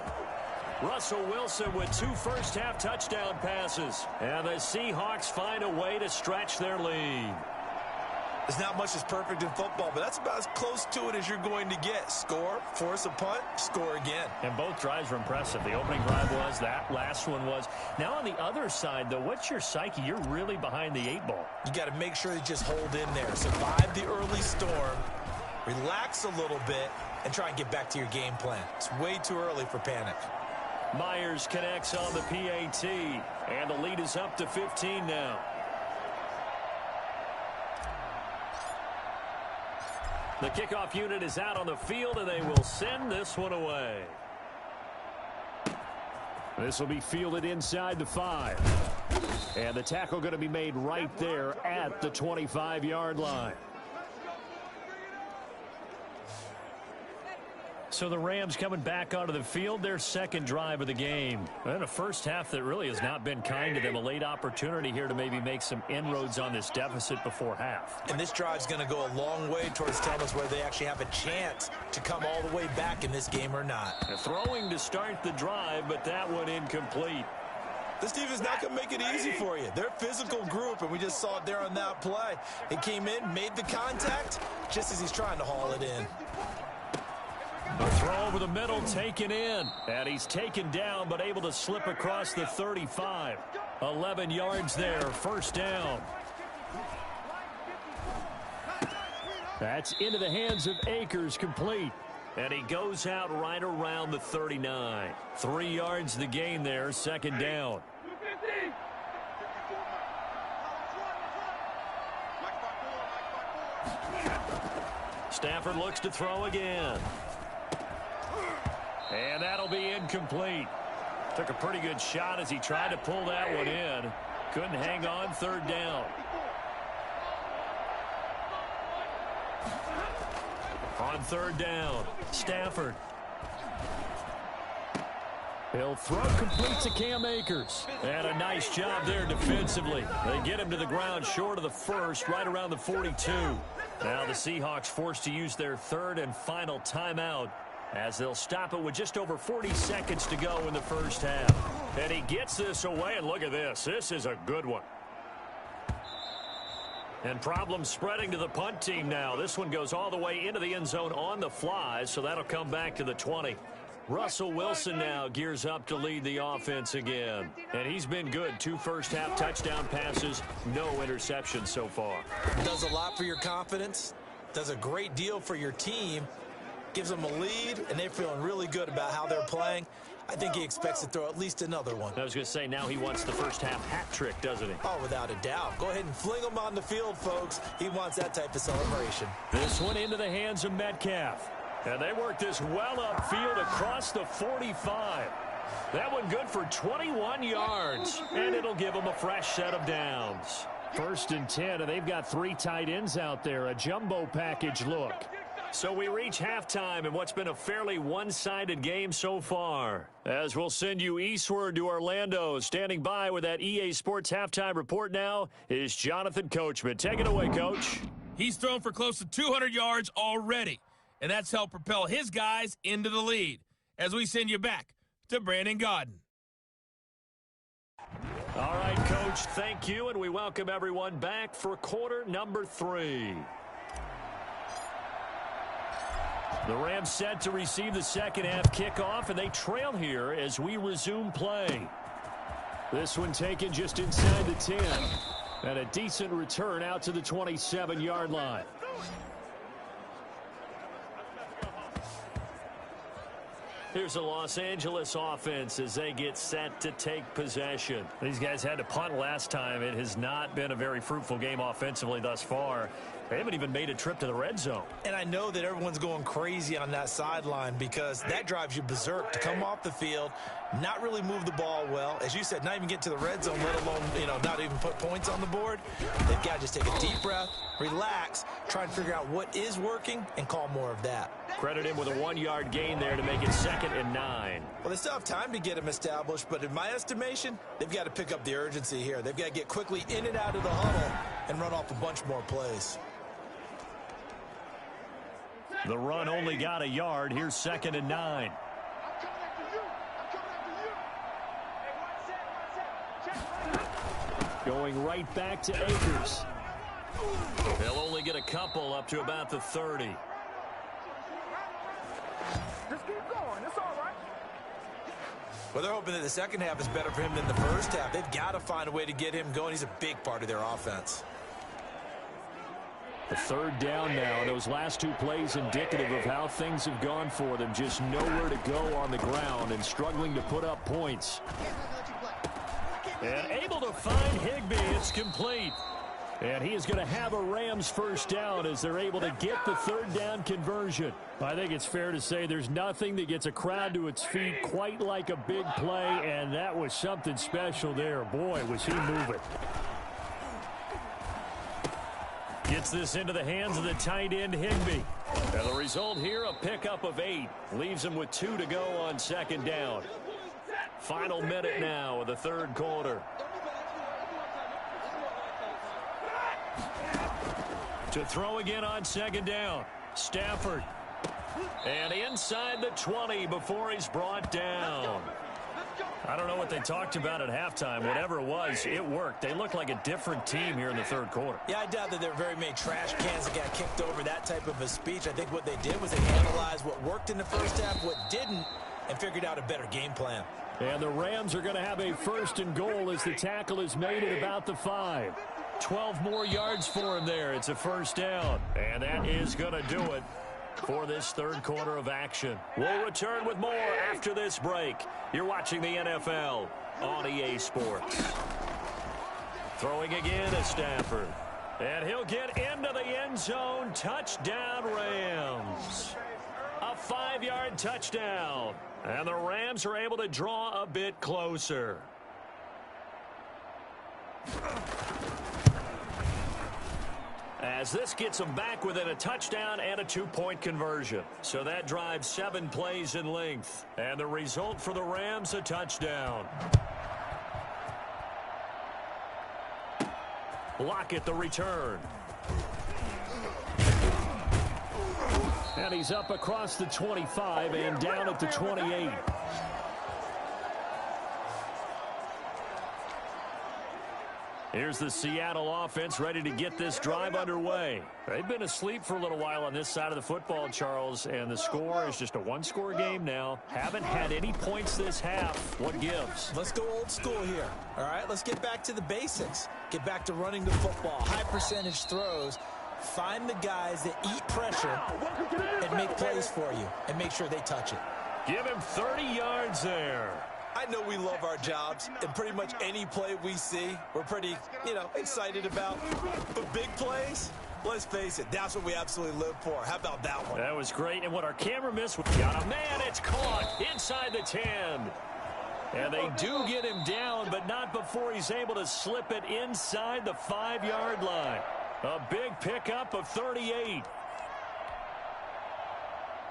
Russell Wilson with 2 first-half touchdown passes. And the Seahawks find a way to stretch their lead. There's not much that's perfect in football, but that's about as close to it as you're going to get. Score, force a punt, score again. And both drives were impressive. The opening drive was, that last one was. Now on the other side, though, what's your psyche? You're really behind the 8 ball. You got to make sure you just hold in there. Survive the early storm, relax a little bit, and try and get back to your game plan. It's way too early for panic. Myers connects on the PAT, and the lead is up to 15 now. The kickoff unit is out on the field, and they will send this one away. This will be fielded inside the 5. And the tackle going to be made right there at the 25-yard line. So the Rams coming back onto the field, their second drive of the game. And a first half that really has not been kind to them. A late opportunity here to maybe make some inroads on this deficit before half. And this drive's going to go a long way towards telling us whether they actually have a chance to come all the way back in this game or not. Throwing to start the drive, but that one incomplete. This defense is not going to make it easy for you. They're a physical group, and we just saw it there on that play. He came in, made the contact, just as he's trying to haul it in. The throw over the middle taken in. And he's taken down, but able to slip across the 35. 11 yards there, first down. That's into the hands of Akers, complete. And he goes out right around the 39. 3 yards the gain there, second down. Stafford looks to throw again. And that'll be incomplete. Took a pretty good shot as he tried to pull that one in. Couldn't hang on, third down. On third down, Stafford. He'll throw complete to Cam Akers. And a nice job there defensively. They get him to the ground short of the first, right around the 42. Now the Seahawks forced to use their third and final timeout as they'll stop it with just over 40 seconds to go in the first half. And he gets this away, and look at this. This is a good one. And problems spreading to the punt team now. This one goes all the way into the end zone on the fly, so that'll come back to the 20. Russell Wilson now gears up to lead the offense again. And he's been good. 2 first-half touchdown passes, no interceptions so far. Does a lot for your confidence. Does a great deal for your team. Gives them a lead, and they're feeling really good about how they're playing. I think he expects to throw at least another one. I was going to say, now he wants the first-half hat trick, doesn't he? Oh, without a doubt. Go ahead and fling him on the field, folks. He wants that type of celebration. This one into the hands of Metcalf. And they work this well upfield across the 45. That one good for 21 yards. And it'll give them a fresh set of downs. 1st and 10, and they've got 3 tight ends out there. A jumbo package look. So we reach halftime in what's been a fairly one-sided game so far. As we'll send you eastward to Orlando. Standing by with that EA Sports halftime report now is Jonathan Coachman. Take it away, Coach. He's thrown for close to 200 yards already, and that's helped propel his guys into the lead. As we send you back to Brandon Gaudin. All right, Coach, thank you, and we welcome everyone back for quarter number 3. The Rams set to receive the second half kickoff, and they trail here as we resume play. This one taken just inside the 10. And a decent return out to the 27-yard line. Here's a Los Angeles offense as they get set to take possession. These guys had to punt last time. It has not been a very fruitful game offensively thus far. They haven't even made a trip to the red zone. And I know that everyone's going crazy on that sideline because that drives you berserk to come off the field, not really move the ball well. As you said, not even get to the red zone, let alone, not even put points on the board. They've got to just take a deep breath, relax, try and figure out what is working, and call more of that. Credit him with a 1-yard gain there to make it 2nd and 9. Well, they still have time to get him established, but in my estimation, they've got to pick up the urgency here. They've got to get quickly in and out of the huddle and run off a bunch more plays. The run only got a yard. Here's 2nd and 9. Going right back to Akers. They'll only get a couple up to about the 30. Just keep going. It's all right. Well, they're hoping that the second half is better for him than the first half. They've got to find a way to get him going. He's a big part of their offense. The 3rd down now. Those last 2 plays indicative of how things have gone for them. Just nowhere to go on the ground and struggling to put up points. And able to find Higbee. It's complete. And he is going to have a Rams first down as they're able to get the 3rd down conversion. I think it's fair to say there's nothing that gets a crowd to its feet quite like a big play, and that was something special there. Boy, was he moving. Gets this into the hands of the tight end, Higbee. And the result here, a pickup of 8. Leaves him with 2 to go on 2nd down. Final minute now of the 3rd quarter. To throw again on 2nd down. Stafford. And inside the 20 before he's brought down. I don't know what they talked about at halftime. Whatever it was, it worked. They looked like a different team here in the third quarter. Yeah, I doubt that there were very many trash cans that got kicked over that type of a speech. I think what they did was they analyzed what worked in the first half, what didn't, and figured out a better game plan. And the Rams are going to have a 1st and goal as the tackle is made at about the 5. 12 more yards for him there. It's a 1st down. And that is going to do it for this third quarter of action. We'll return with more after this break. You're watching the NFL on EA Sports. Throwing again is Stafford. And he'll get into the end zone. Touchdown, Rams. A 5-yard touchdown. And the Rams are able to draw a bit closer. As this gets them back within a touchdown and a 2-point conversion. So that drives 7 plays in length. And the result for the Rams, a touchdown. Lockett the return. And he's up across the 25 and down at the 28. Here's the Seattle offense ready to get this drive underway. They've been asleep for a little while on this side of the football, Charles, and the score is just a 1-score game now. Haven't had any points this half. What gives? Let's go old school here. All right, let's get back to the basics. Get back to running the football, high percentage throws. Find the guys that eat pressure and make plays for you and make sure they touch it. Give him 30 yards there. I know we love our jobs, and pretty much any play we see, we're pretty, excited about. But big plays, let's face it, that's what we absolutely live for. How about that one? That was great, and what our camera missed, got a man, it's caught inside the 10. And they do get him down, but not before he's able to slip it inside the 5-yard line. A big pickup of 38.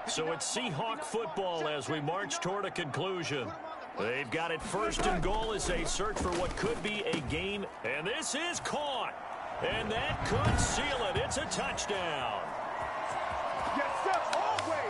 So it's Seahawk football as we march toward a conclusion. They've got it 1st and goal as they search for what could be a game. And this is caught. And that could seal it. It's a touchdown. Yes, sir, always.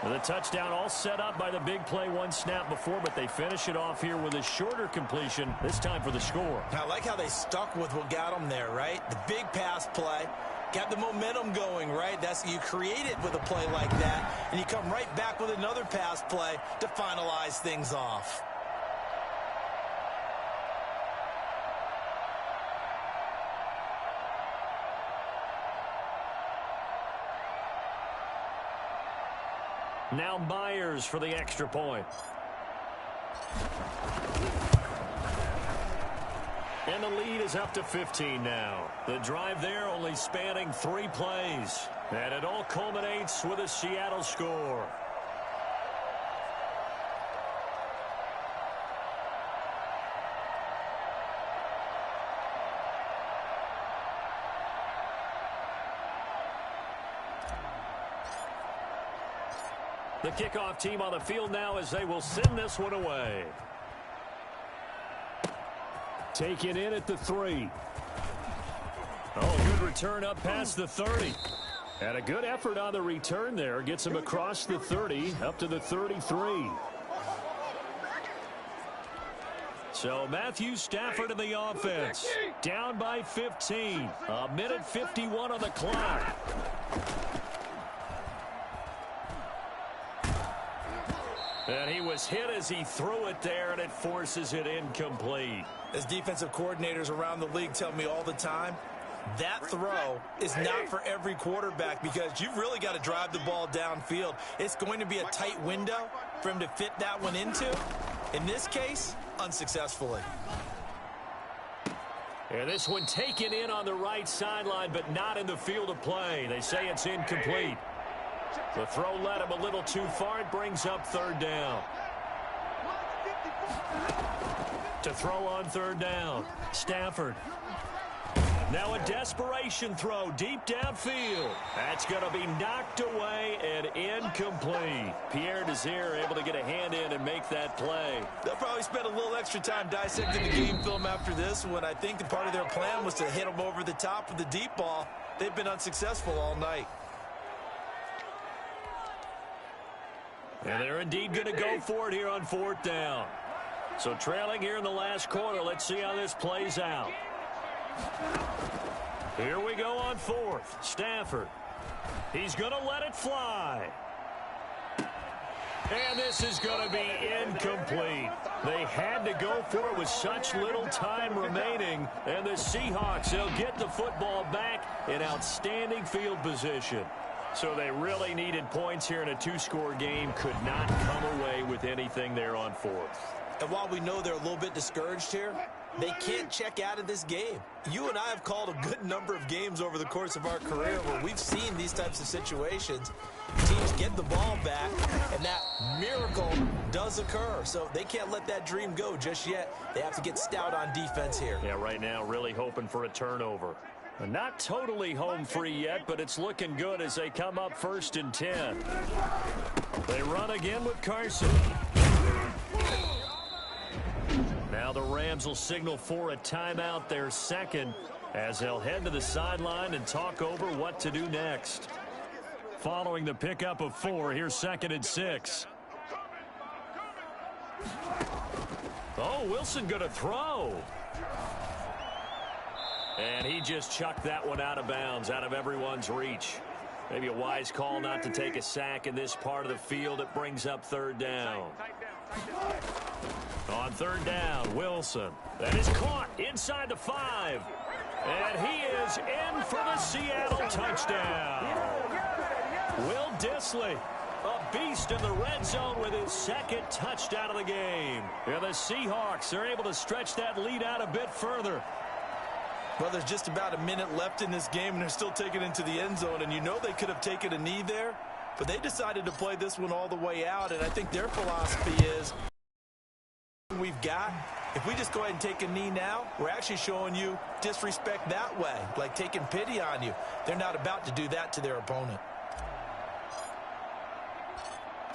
The touchdown all set up by the big play, 1 snap before, but they finish it off here with a shorter completion, this time for the score. I like how they stuck with what got them there, right? The big pass play. Got the momentum going, right? You create it with a play like that, and you come right back with another pass play to finalize things off. Now Myers for the extra point. And the lead is up to 15 now. The drive there only spanning 3 plays. And it all culminates with a Seattle score. The kickoff team on the field now as they will send this one away. Taken in at the 3. Oh, good return up past the 30. And a good effort on the return there. Gets him across the 30 up to the 33. So Matthew Stafford in the offense. Down by 15. 1:51 on the clock. And he was hit as he threw it there, and it forces it incomplete. As defensive coordinators around the league tell me all the time, that throw is not for every quarterback because you've really got to drive the ball downfield. It's going to be a tight window for him to fit that one into. In this case, unsuccessfully. And this one taken in on the right sideline, but not in the field of play. They say it's incomplete. The throw led him a little too far. It brings up 3rd down. To throw on 3rd down, Stafford. Now a desperation throw deep downfield. That's going to be knocked away and incomplete. Pierre Desir able to get a hand in and make that play. They'll probably spend a little extra time dissecting the game film after this one. I think the part of their plan was to hit them over the top with the deep ball. They've been unsuccessful all night. And they're indeed going to go for it here on 4th down. So trailing here in the last quarter. Let's see how this plays out. Here we go on 4th. Stafford. He's going to let it fly. And this is going to be incomplete. They had to go for it with such little time remaining. And the Seahawks, they'll get the football back in outstanding field position. So they really needed points here in a 2-score game. Could not come away with anything there on 4th. And while we know they're a little bit discouraged here, they can't check out of this game. You and I have called a good number of games over the course of our career where we've seen these types of situations. Teams get the ball back, and that miracle does occur. So they can't let that dream go just yet. They have to get stout on defense here. Yeah, right now really hoping for a turnover. Not totally home free yet, but it's looking good as they come up 1st and 10. They run again with Carson. Now the Rams will signal for a timeout, their second, as they'll head to the sideline and talk over what to do next. Following the pickup of 4, here's 2nd and 6. Oh, Wilson going to throw. And he just chucked that one out of bounds, out of everyone's reach. Maybe a wise call not to take a sack in this part of the field. It brings up 3rd down. On 3rd down, Wilson. That is caught inside the 5. And he is in for the Seattle touchdown. Will Dissly, a beast in the red zone with his 2nd touchdown of the game. And the Seahawks are able to stretch that lead out a bit further. Well, there's just about a minute left in this game, and they're still taking it into the end zone. And you know they could have taken a knee there, but they decided to play this one all the way out. And I think their philosophy is, we've got, if we just go ahead and take a knee now, we're actually showing you disrespect that way, like taking pity on you. They're not about to do that to their opponent.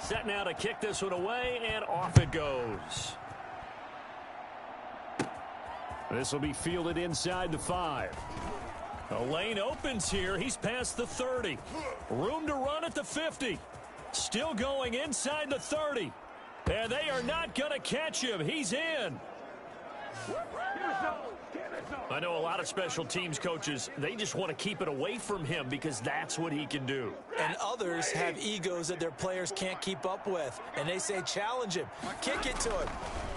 Set now to kick this one away, and off it goes. This will be fielded inside the 5. A lane opens here. He's past the 30. Room to run at the 50. Still going inside the 30. And they are not going to catch him. He's in. I know a lot of special teams coaches, they just want to keep it away from him because that's what he can do. And others have egos that their players can't keep up with. And they say, challenge him. Kick it to him.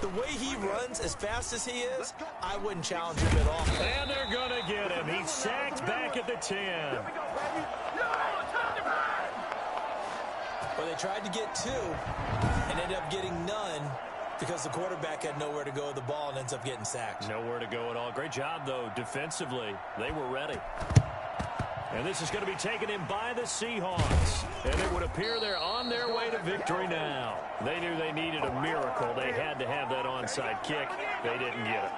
The way he runs as fast as he is, I wouldn't challenge him at all. And they're going to get him. He's sacked back at the 10. Well, they tried to get 2 and ended up getting none because the quarterback had nowhere to go with the ball and ends up getting sacked. Nowhere to go at all. Great job, though, defensively. They were ready. And this is going to be taken in by the Seahawks. And it would appear they're on their way to victory now. They knew they needed a miracle. They had to have that onside kick. They didn't get it.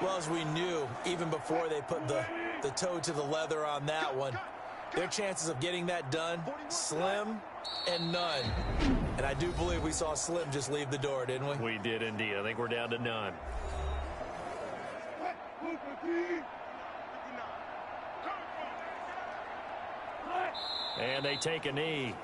Well, as we knew, even before they put the toe to the leather on that one, their chances of getting that done, slim and none. And I do believe we saw Slim just leave the door, didn't we? We did indeed. I think we're down to none. And they take a knee.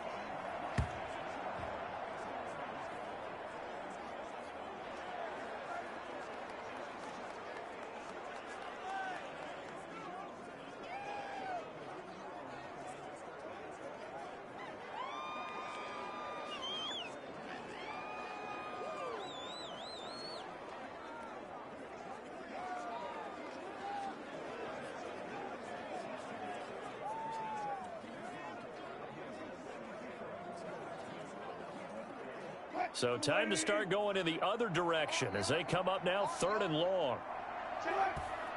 So time to start going in the other direction as they come up now 3rd and long.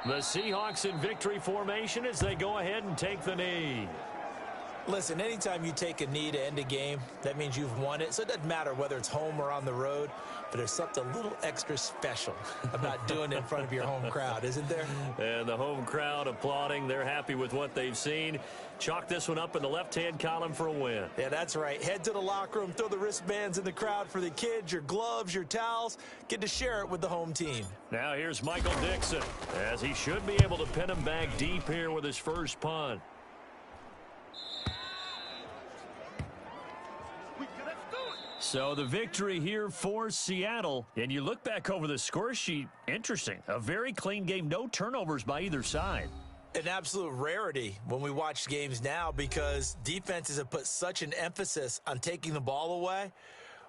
The Seahawks in victory formation as they go ahead and take the knee. Listen, anytime you take a knee to end a game, that means you've won it. So it doesn't matter whether it's home or on the road, but there's something a little extra special about doing it in front of your home crowd, isn't there? And the home crowd applauding. They're happy with what they've seen. Chalk this one up in the left-hand column for a win. Yeah, that's right. Head to the locker room, throw the wristbands in the crowd for the kids, your gloves, your towels. Get to share it with the home team. Now here's Michael Dixon, as he should be able to pin him back deep here with his first punt. So the victory here for Seattle. And you look back over the score sheet, interesting. A very clean game, no turnovers by either side. An absolute rarity when we watch games now because defenses have put such an emphasis on taking the ball away.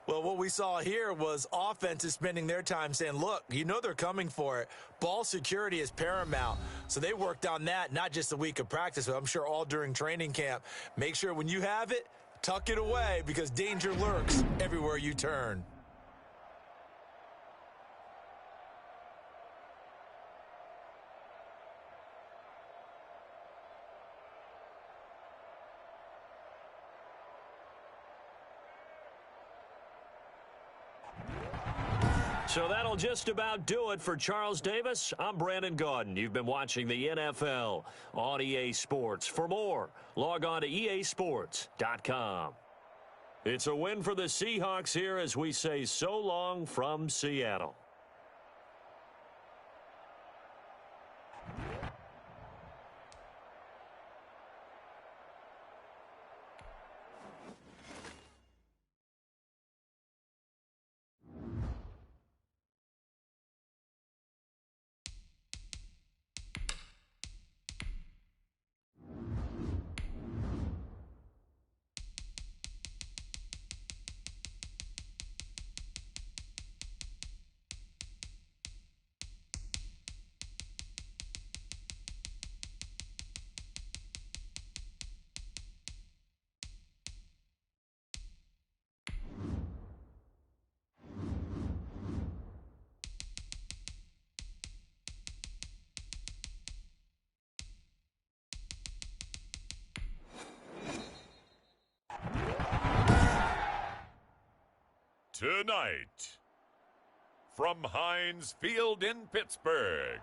Well, what we saw here was offenses spending their time saying, look, you know they're coming for it. Ball security is paramount. So they worked on that, not just a week of practice, but I'm sure all during training camp. Make sure when you have it, tuck it away because danger lurks everywhere you turn. So that'll just about do it for Charles Davis. I'm Brandon Gaudin. You've been watching the NFL on EA Sports. For more, log on to easports.com. It's a win for the Seahawks here as we say so long from Seattle. Tonight, from Heinz Field in Pittsburgh,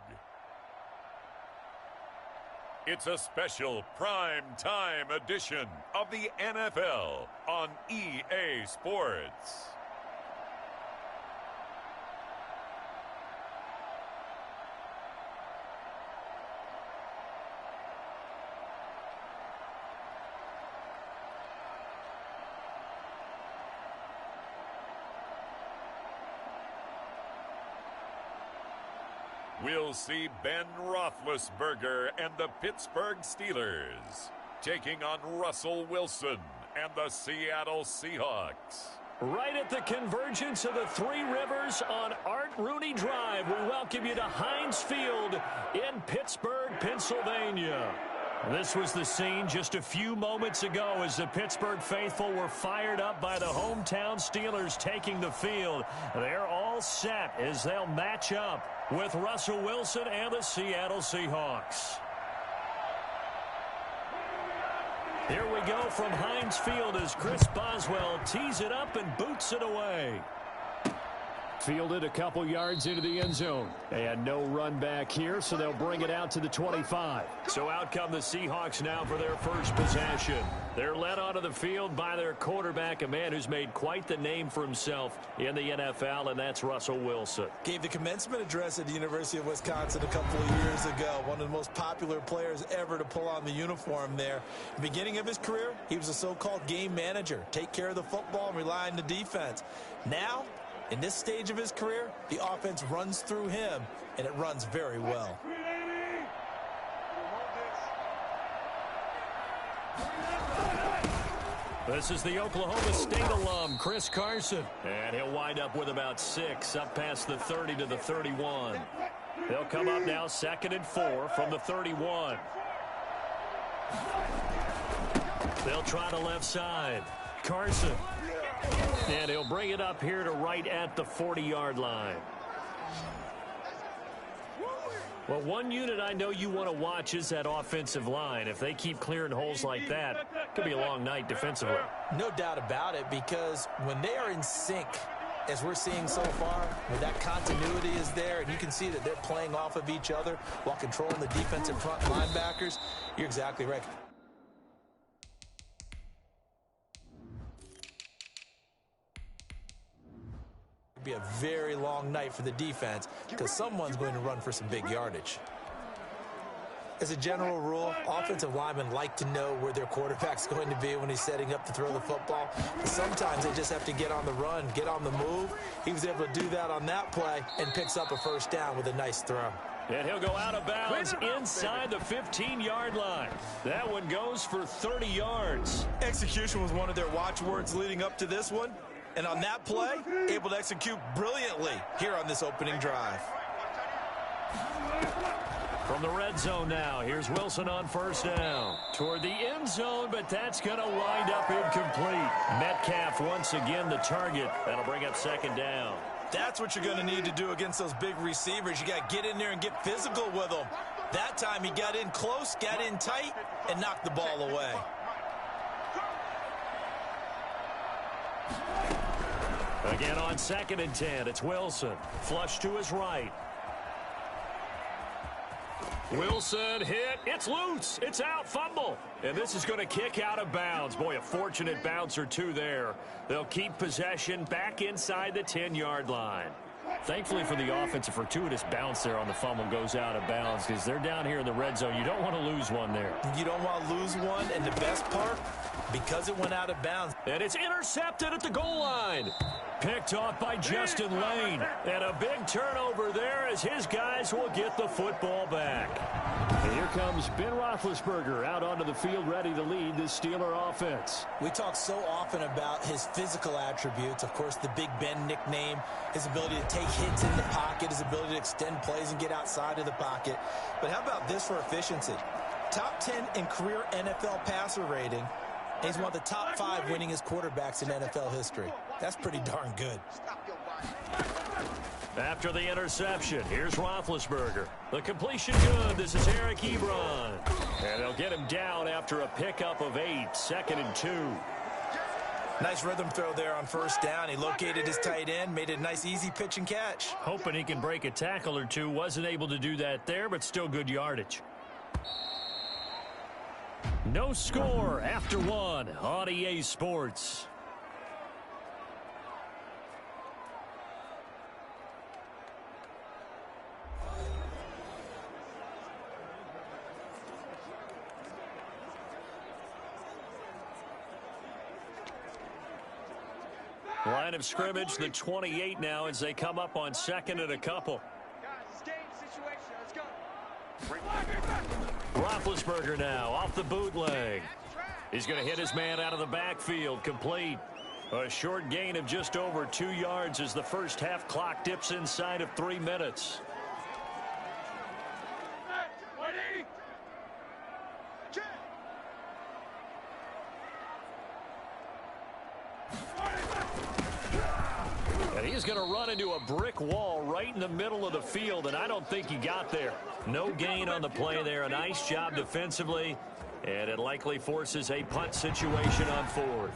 it's a special prime time edition of the NFL on EA Sports. We'll see Ben Roethlisberger and the Pittsburgh Steelers taking on Russell Wilson and the Seattle Seahawks. Right at the convergence of the Three Rivers on Art Rooney Drive, we welcome you to Heinz Field in Pittsburgh, Pennsylvania. This was the scene just a few moments ago as the Pittsburgh faithful were fired up by the hometown Steelers taking the field. They're all set as they'll match up with Russell Wilson and the Seattle Seahawks. Here we go from Heinz Field as Chris Boswell tees it up and boots it away. Fielded a couple yards into the end zone. And no run back here, so they'll bring it out to the 25. So out come the Seahawks now for their first possession. They're led onto the field by their quarterback, a man who's made quite the name for himself in the NFL, and that's Russell Wilson. Gave the commencement address at the University of Wisconsin a couple of years ago. One of the most popular players ever to pull on the uniform there. Beginning of his career, he was a so-called game manager. Take care of the football and rely on the defense. Now, in this stage of his career, the offense runs through him, and it runs very well. This is the Oklahoma State alum, Chris Carson. And he'll wind up with about 6, up past the 30 to the 31. They'll come up now 2nd and 4 from the 31. They'll try the left side. Carson. And he'll bring it up here to right at the 40-yard line. Well, one unit I know you want to watch is that offensive line. If they keep clearing holes like that, it could be a long night defensively. No doubt about it, because when they are in sync, as we're seeing so far, when that continuity is there, and you can see that they're playing off of each other while controlling the defensive front linebackers, you're exactly right. Be a very long night for the defense because someone's going to run for some big yardage. As a general rule, offensive linemen like to know where their quarterback's going to be when he's setting up to throw the football. But sometimes they just have to get on the run, get on the move. He was able to do that on that play and picks up a first down with a nice throw. And he'll go out of bounds inside the 15-yard line. That one goes for 30 yards. Execution was one of their watchwords leading up to this one. And on that play, able to execute brilliantly here on this opening drive. From the red zone now, here's Wilson on first down. Toward the end zone, but that's going to wind up incomplete. Metcalf once again the target. That'll bring up second down. That's what you're going to need to do against those big receivers. You got to get in there and get physical with them. That time he got in close, got in tight, and knocked the ball away. Again on 2nd and 10, it's Wilson. Flush to his right. Wilson hit. It's loose. It's out. Fumble. And this is going to kick out of bounds. Boy, a fortunate bounce or two there. They'll keep possession back inside the 10-yard line. Thankfully for the offense, a fortuitous bounce there on the fumble goes out of bounds because they're down here in the red zone. You don't want to lose one there. You don't want to lose one, and the best part, because it went out of bounds. And it's intercepted at the goal line. Picked off by Justin Lane. And a big turnover there as his guys will get the football back. And here comes Ben Roethlisberger out onto the field ready to lead this Steeler offense. We talk so often about his physical attributes. Of course, the Big Ben nickname, his ability to take hits in the pocket, his ability to extend plays and get outside of the pocket. But how about this for efficiency? Top 10 in career NFL passer rating. He's one of the top 5 winningest quarterbacks in NFL history. That's pretty darn good. After the interception, here's Roethlisberger. The completion good. This is Eric Ebron. And they'll get him down after a pickup of 8. 2nd and 2. Nice rhythm throw there on first down. He located his tight end, made it a nice easy pitch and catch. Hoping he can break a tackle or two. Wasn't able to do that there, but still good yardage. No score after 1 on EA Sports. Line of scrimmage, the 28 now as they come up on 2nd and a couple. Roethlisberger now off the bootleg. He's going to hit his man out of the backfield. Complete. A short gain of just over 2 yards as the first half clock dips inside of 3 minutes. And he's going to run into a brick wall right in the middle of the field, and I don't think he got there. No gain on the play there. A nice job defensively, and it likely forces a punt situation on 4th.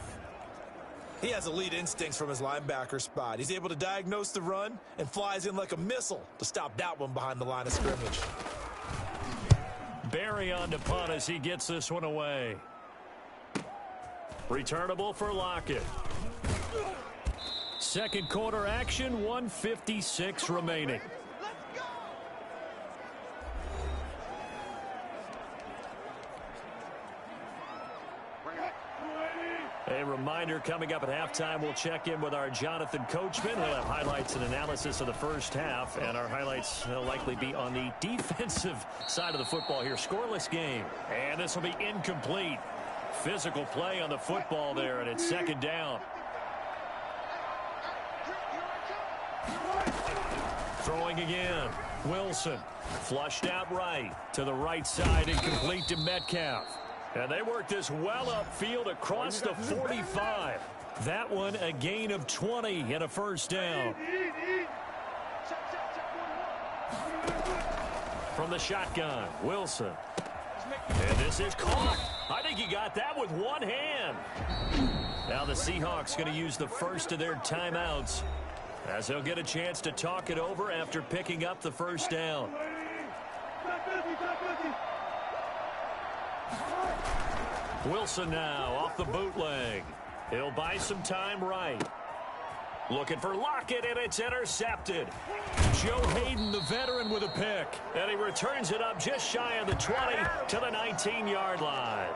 He has elite instincts from his linebacker spot. He's able to diagnose the run and flies in like a missile to stop that one behind the line of scrimmage. Barry on to punt as he gets this one away. Returnable for Lockett. Second quarter action, 1:56 remaining. A reminder, coming up at halftime, we'll check in with our Jonathan Coachman. We'll have highlights and analysis of the first half, and our highlights will likely be on the defensive side of the football here. Scoreless game, and this will be incomplete. Physical play on the football there, and it's 2nd down. Throwing again. Wilson flushed out right to the right side and complete to Metcalf. And they work this well upfield across the 45. That one a gain of 20 and a first down. From the shotgun, Wilson. And this is caught. I think he got that with one hand. Now the Seahawks going to use the first of their timeouts as they'll get a chance to talk it over after picking up the first down. Wilson now off the bootleg. He'll buy some time right. Looking for Lockett, and it's intercepted. Joe Hayden, the veteran, with a pick. And he returns it up just shy of the 20 to the 19-yard line.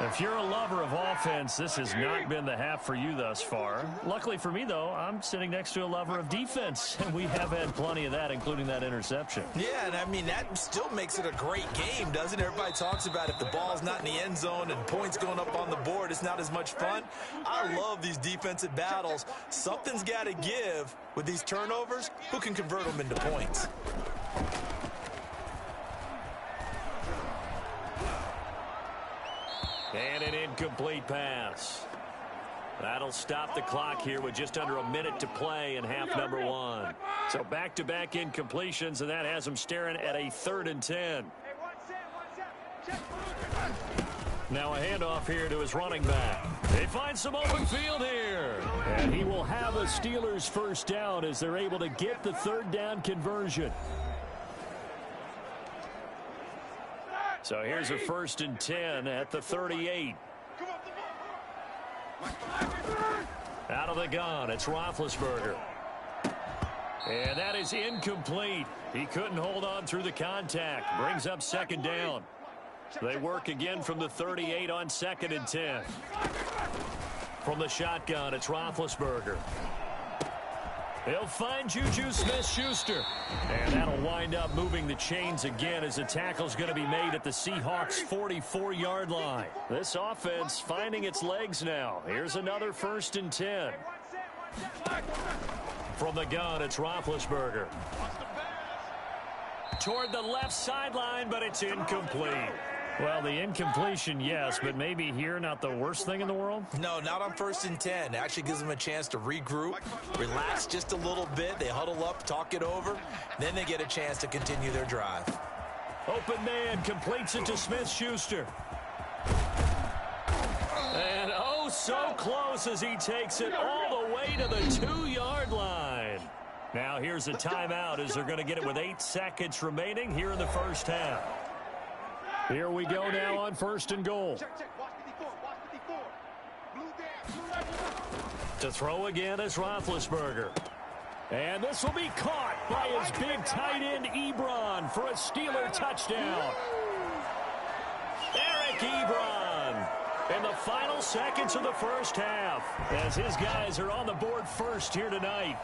If you're a lover of offense, this has not been the half for you thus far. Luckily for me, though, I'm sitting next to a lover of defense, and we have had plenty of that, including that interception. Yeah, and I mean, that still makes it a great game, doesn't it? Everybody talks about if the ball's not in the end zone and points going up on the board, it's not as much fun. I love these defensive battles. Something's got to give with these turnovers. Who can convert them into points? And an incomplete pass. That'll stop the clock here with just under a minute to play in half number one. So back-to-back incompletions, and that has them staring at a 3rd and 10. Now a handoff here to his running back. They find some open field here. And he will have a Steelers first down as they're able to get the 3rd down conversion. So here's a 1st and 10 at the 38. Out of the gun, it's Roethlisberger. And that is incomplete. He couldn't hold on through the contact. Brings up 2nd down. They work again from the 38 on 2nd and 10. From the shotgun, it's Roethlisberger. He'll find Juju Smith-Schuster. And that'll wind up moving the chains again as the tackle's going to be made at the Seahawks' 44-yard line. This offense finding its legs now. Here's another 1st and 10. From the gun, it's Roethlisberger. Toward the left sideline, but it's incomplete. Well, the incompletion, yes, but maybe here not the worst thing in the world? No, not on 1st and 10. It actually gives them a chance to regroup, relax just a little bit. They huddle up, talk it over. Then they get a chance to continue their drive. Open man completes it to Smith-Schuster. And oh, so close as he takes it all the way to the 2-yard line. Now here's a timeout as they're going to get it with 8 seconds remaining here in the first half. Here we go now on 1st and goal. To throw again is Roethlisberger. And this will be caught by his big tight end, Ebron, for a Steeler touchdown. Eric Ebron in the final seconds of the first half as his guys are on the board first here tonight.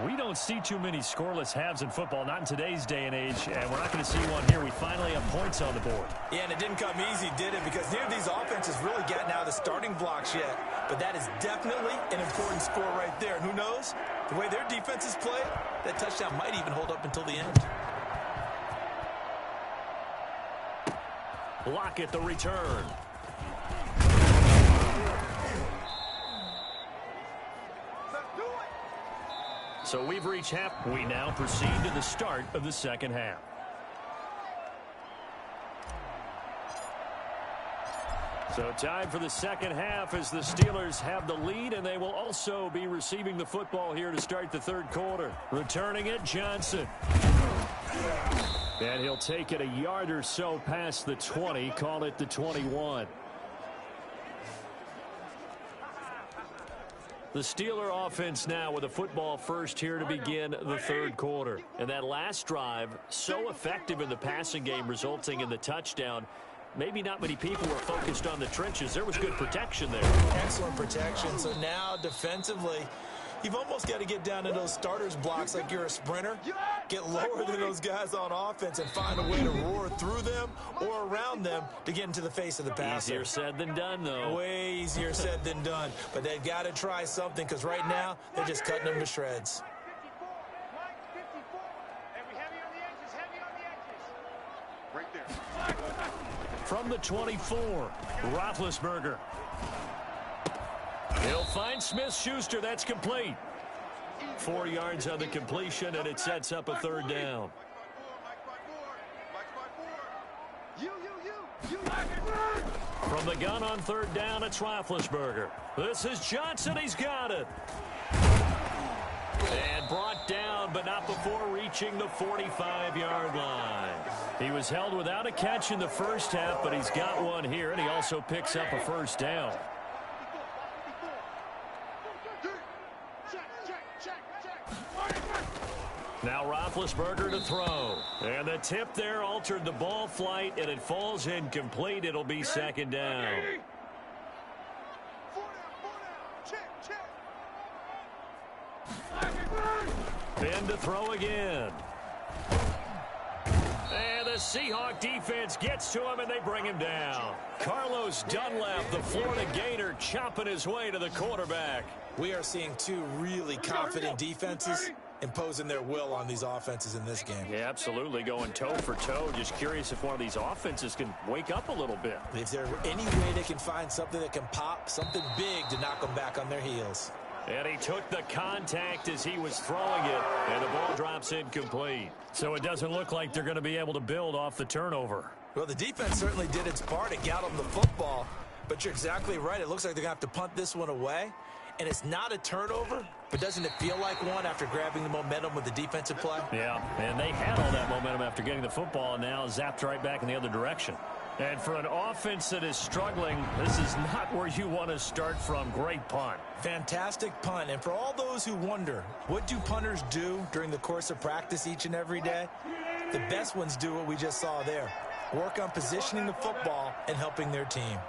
We don't see too many scoreless halves in football, not in today's day and age, and we're not going to see one here. We finally have points on the board. Yeah, and it didn't come easy, did it? Because neither of these offenses really gotten out of the starting blocks yet. But that is definitely an important score right there. And who knows? The way their defenses play, that touchdown might even hold up until the end. Lockett the return. So we've reached half. We now proceed to the start of the second half. So time for the second half as the Steelers have the lead, and they will also be receiving the football here to start the 3rd quarter. Returning it, Johnson. And he'll take it a yard or so past the 20, call it the 21. The Steeler offense now with a football first here to begin the 3rd quarter. And that last drive, so effective in the passing game, resulting in the touchdown. Maybe not many people were focused on the trenches. There was good protection there. Excellent protection. So now defensively, you've almost got to get down to those starters blocks like you're a sprinter. Get lower than those guys on offense and find a way to roar through them or around them to get into the face of the passer. Easier said than done, though. Way easier said than done. But they've got to try something because right now they're just cutting them to shreds. From the 24, Roethlisberger. He'll find Smith-Schuster. That's complete. 4 yards on the completion, and it sets up a 3rd down. From the gun on 3rd down, it's Roethlisberger. This is Johnson. He's got it. And brought down, but not before reaching the 45-yard line. He was held without a catch in the first half, but he's got one here, and he also picks up a 1st down. Roethlisberger to throw. And the tip there altered the ball flight, and it falls incomplete. It'll be second down. Ben to throw again. And the Seahawk defense gets to him, and they bring him down. Carlos Dunlap, the Florida Gator, chopping his way to the quarterback. We are seeing two really confident defenses imposing their will on these offenses in this game. Yeah, absolutely, going toe for toe. Just curious if one of these offenses can wake up a little bit. If there any way they can find something that can pop, something big to knock them back on their heels. And he took the contact as he was throwing it, and the ball drops incomplete. So it doesn't look like they're going to be able to build off the turnover. Well, the defense certainly did its part to get them the football, but you're exactly right. It looks like they're going to have to punt this one away, and it's not a turnover, but doesn't it feel like one after grabbing the momentum with the defensive play? Yeah, and they had all that momentum after getting the football, and now zapped right back in the other direction. And for an offense that is struggling, this is not where you want to start from. Great punt. Fantastic punt. And for all those who wonder, what do punters do during the course of practice each and every day? The best ones do what we just saw there. Work on positioning the football and helping their team.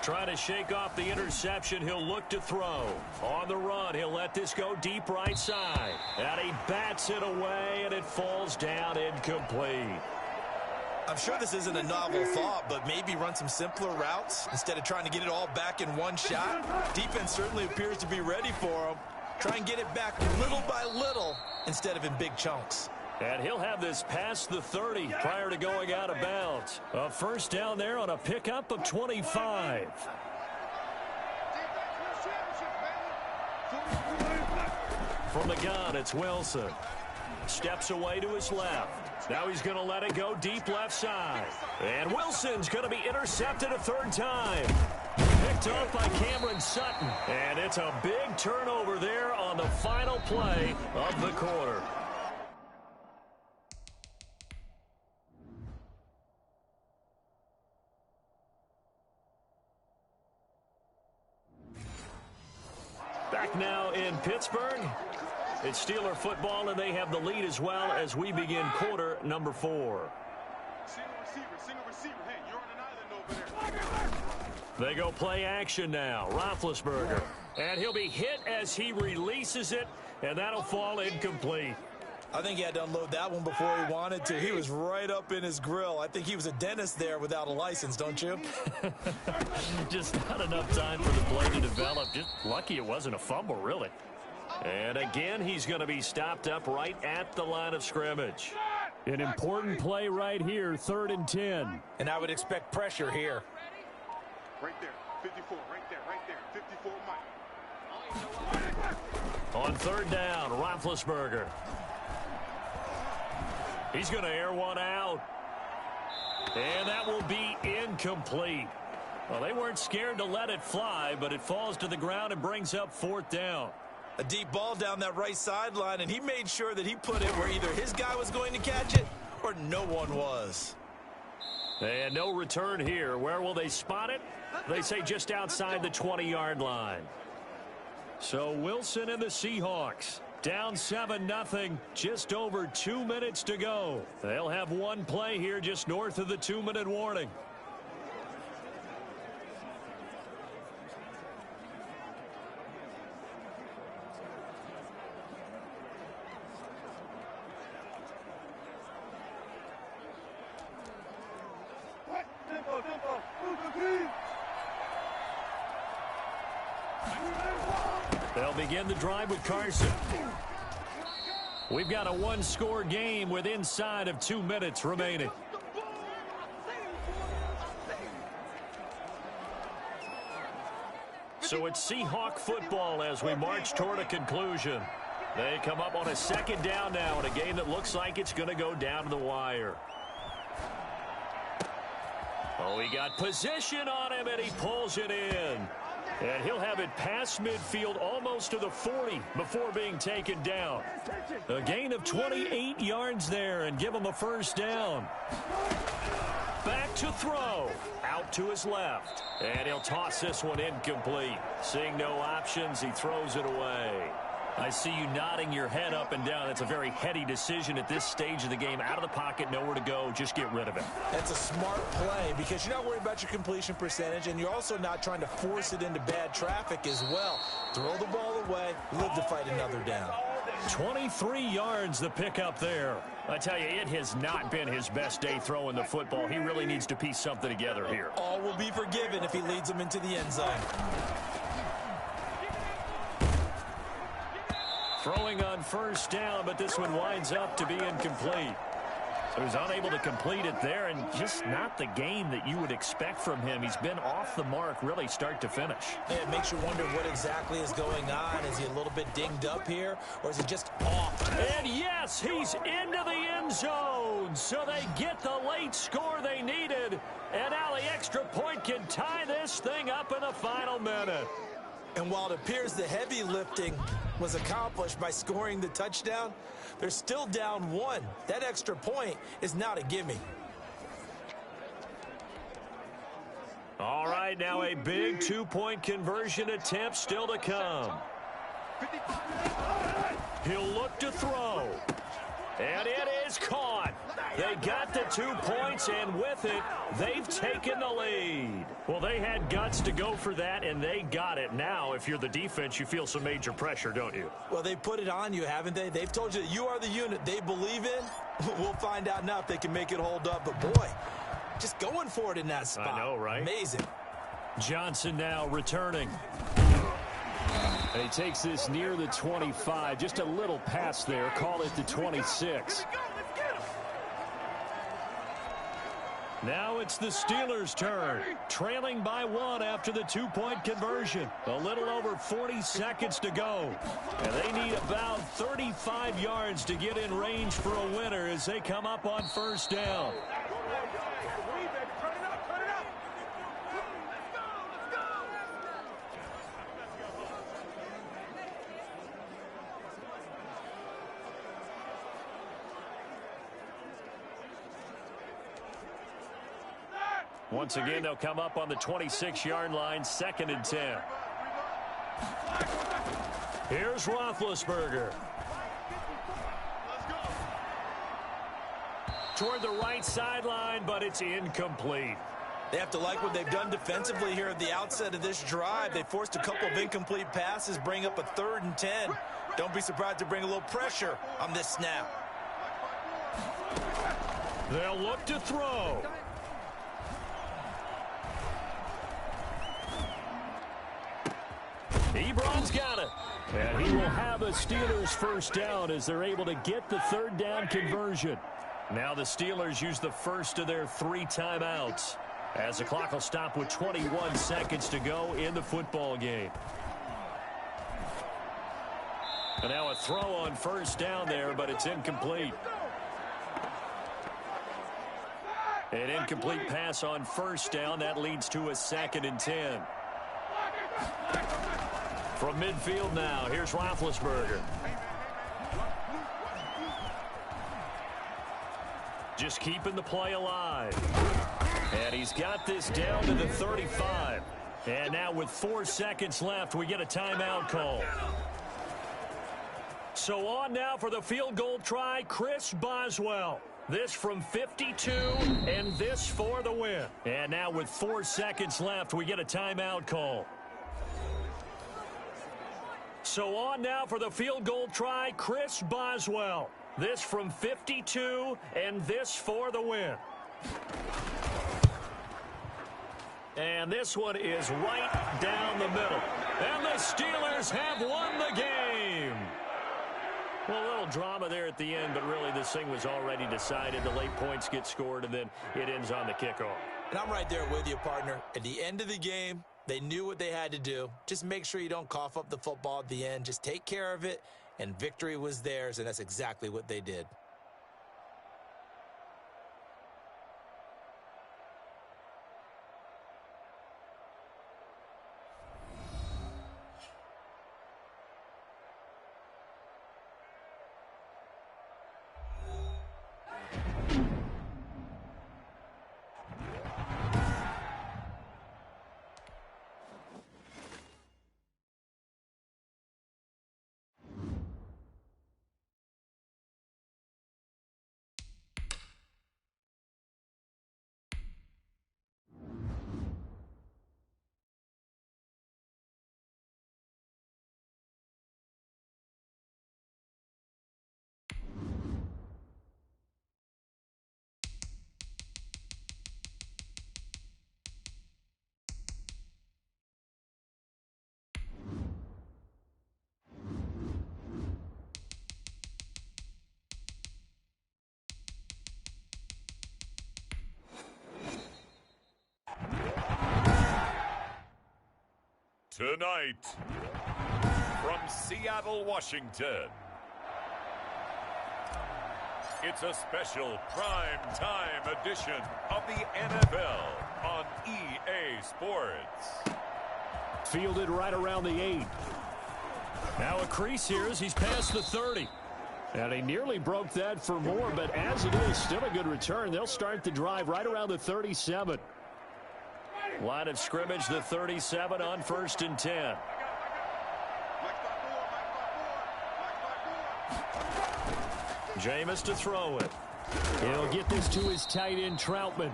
Trying to shake off the interception. He'll look to throw. On the run, he'll let this go deep right side. And he bats it away, and it falls down incomplete. I'm sure this isn't a novel thought, but maybe run some simpler routes instead of trying to get it all back in one shot. Defense certainly appears to be ready for him. Try and get it back little by little instead of in big chunks. And he'll have this past the 30 prior to going out of bounds. A first down there on a pickup of 25. From the gun, it's Wilson. Steps away to his left. Now he's going to let it go deep left side. And Wilson's going to be intercepted a third time. Picked off by Cameron Sutton. And it's a big turnover there on the final play of the quarter. Back now in Pittsburgh. It's Steeler football, and they have the lead as well as we begin quarter number 4. Single receiver. Hey, you're on an island over there. They go play action now. Roethlisberger. And he'll be hit as he releases it, and that'll fall incomplete. I think he had to unload that one before he wanted to. He was right up in his grill. I think he was a dentist there without a license, don't you? Just not enough time for the play to develop. Just lucky it wasn't a fumble, really. And again, he's going to be stopped up right at the line of scrimmage. An important play right here, 3rd and 10. And I would expect pressure here. Right there, 54, right there, 54 Mike. On 3rd down, Roethlisberger. He's going to air one out. And that will be incomplete. Well, they weren't scared to let it fly, but it falls to the ground and brings up 4th down. A deep ball down that right sideline, and he made sure that he put it where either his guy was going to catch it or no one was. And no return here. Where will they spot it? They say just outside the 20-yard line. So Wilson and the Seahawks down 7-0, just over 2 minutes to go. They'll have one play here just north of the 2-minute warning. They'll begin the drive with Carson. We've got a one-score game with inside of 2 minutes remaining. So it's Seahawk football as we march toward a conclusion. They come up on a 2nd down now in a game that looks like it's going to go down to the wire. Oh, he got position on him, and he pulls it in. And he'll have it past midfield almost to the 40 before being taken down. A gain of 28 yards there and give him a first down. Back to throw. Out to his left. And he'll toss this one incomplete. Seeing no options, he throws it away. I see you nodding your head up and down. That's a very heady decision at this stage of the game. Out of the pocket, nowhere to go. Just get rid of it. That's a smart play because you're not worried about your completion percentage, and you're also not trying to force it into bad traffic as well. Throw the ball away, live to fight another down. 23 yards the pickup there. I tell you, it has not been his best day throwing the football. He really needs to piece something together here. All will be forgiven if he leads them into the end zone. Throwing on first down, but this one winds up to be incomplete. So he's unable to complete it there, and just not the game that you would expect from him. He's been off the mark really start to finish. Yeah, it makes you wonder what exactly is going on. Is he a little bit dinged up here, or is he just off? And yes, he's into the end zone. So they get the late score they needed, and now the extra point can tie this thing up in the final minute. And while it appears the heavy lifting was accomplished by scoring the touchdown, they're still down one. That extra point is not a gimme. All right, now a big two-point conversion attempt still to come. He'll look to throw. And it is caught. They got the 2 points, and with it, they've taken the lead. Well, they had guts to go for that, and they got it. Now, if you're the defense, you feel some major pressure, don't you? Well, they put it on you, haven't they? They've told you that you are the unit they believe in. We'll find out now if they can make it hold up. But, boy, just going for it in that spot. I know, right? Amazing. Johnson now returning. And he takes this near the 25. Just a little pass there. Call it the 26. Now it's the Steelers' turn. Trailing by one after the two-point conversion. A little over 40 seconds to go. And they need about 35 yards to get in range for a winner as they come up on first down. Once again, they'll come up on the 26-yard line, 2nd and 10. Here's Roethlisberger. Toward the right sideline, but it's incomplete. They have to like what they've done defensively here at the outset of this drive. They forced a couple of incomplete passes, bring up a 3rd and 10. Don't be surprised to bring a little pressure on this snap. They'll look to throw. Ebron's got it. And he will have a Steelers first down as they're able to get the 3rd down conversion. Now the Steelers use the first of their 3 timeouts as the clock will stop with 21 seconds to go in the football game. And now a throw on first down there, but it's incomplete. An incomplete pass on first down. That leads to a 2nd and 10. From midfield now, here's Roethlisberger. Just keeping the play alive. And he's got this down to the 35. And now with 4 seconds left, we get a timeout call. So on now for the field goal try, Chris Boswell. This from 52, and this for the win. And now with 4 seconds left, we get a timeout call. So on now for the field goal try, Chris Boswell. This from 52, and this for the win. And this one is right down the middle. And the Steelers have won the game. Well, a little drama there at the end, but really this thing was already decided. The late points get scored, and then it ends on the kickoff. And I'm right there with you, partner. At the end of the game, they knew what they had to do. Just make sure you don't cough up the football at the end. Just take care of it, and victory was theirs, and that's exactly what they did. Tonight, from Seattle, Washington, it's a special prime time edition of the NFL on EA Sports. Fielded right around the 8. Now a crease here as he's past the 30. And he nearly broke that for more, but as it is, still a good return. They'll start the drive right around the 37. Line of scrimmage, the 37 on 1st and 10. Jameis to throw it. He'll get this to his tight end, Troutman.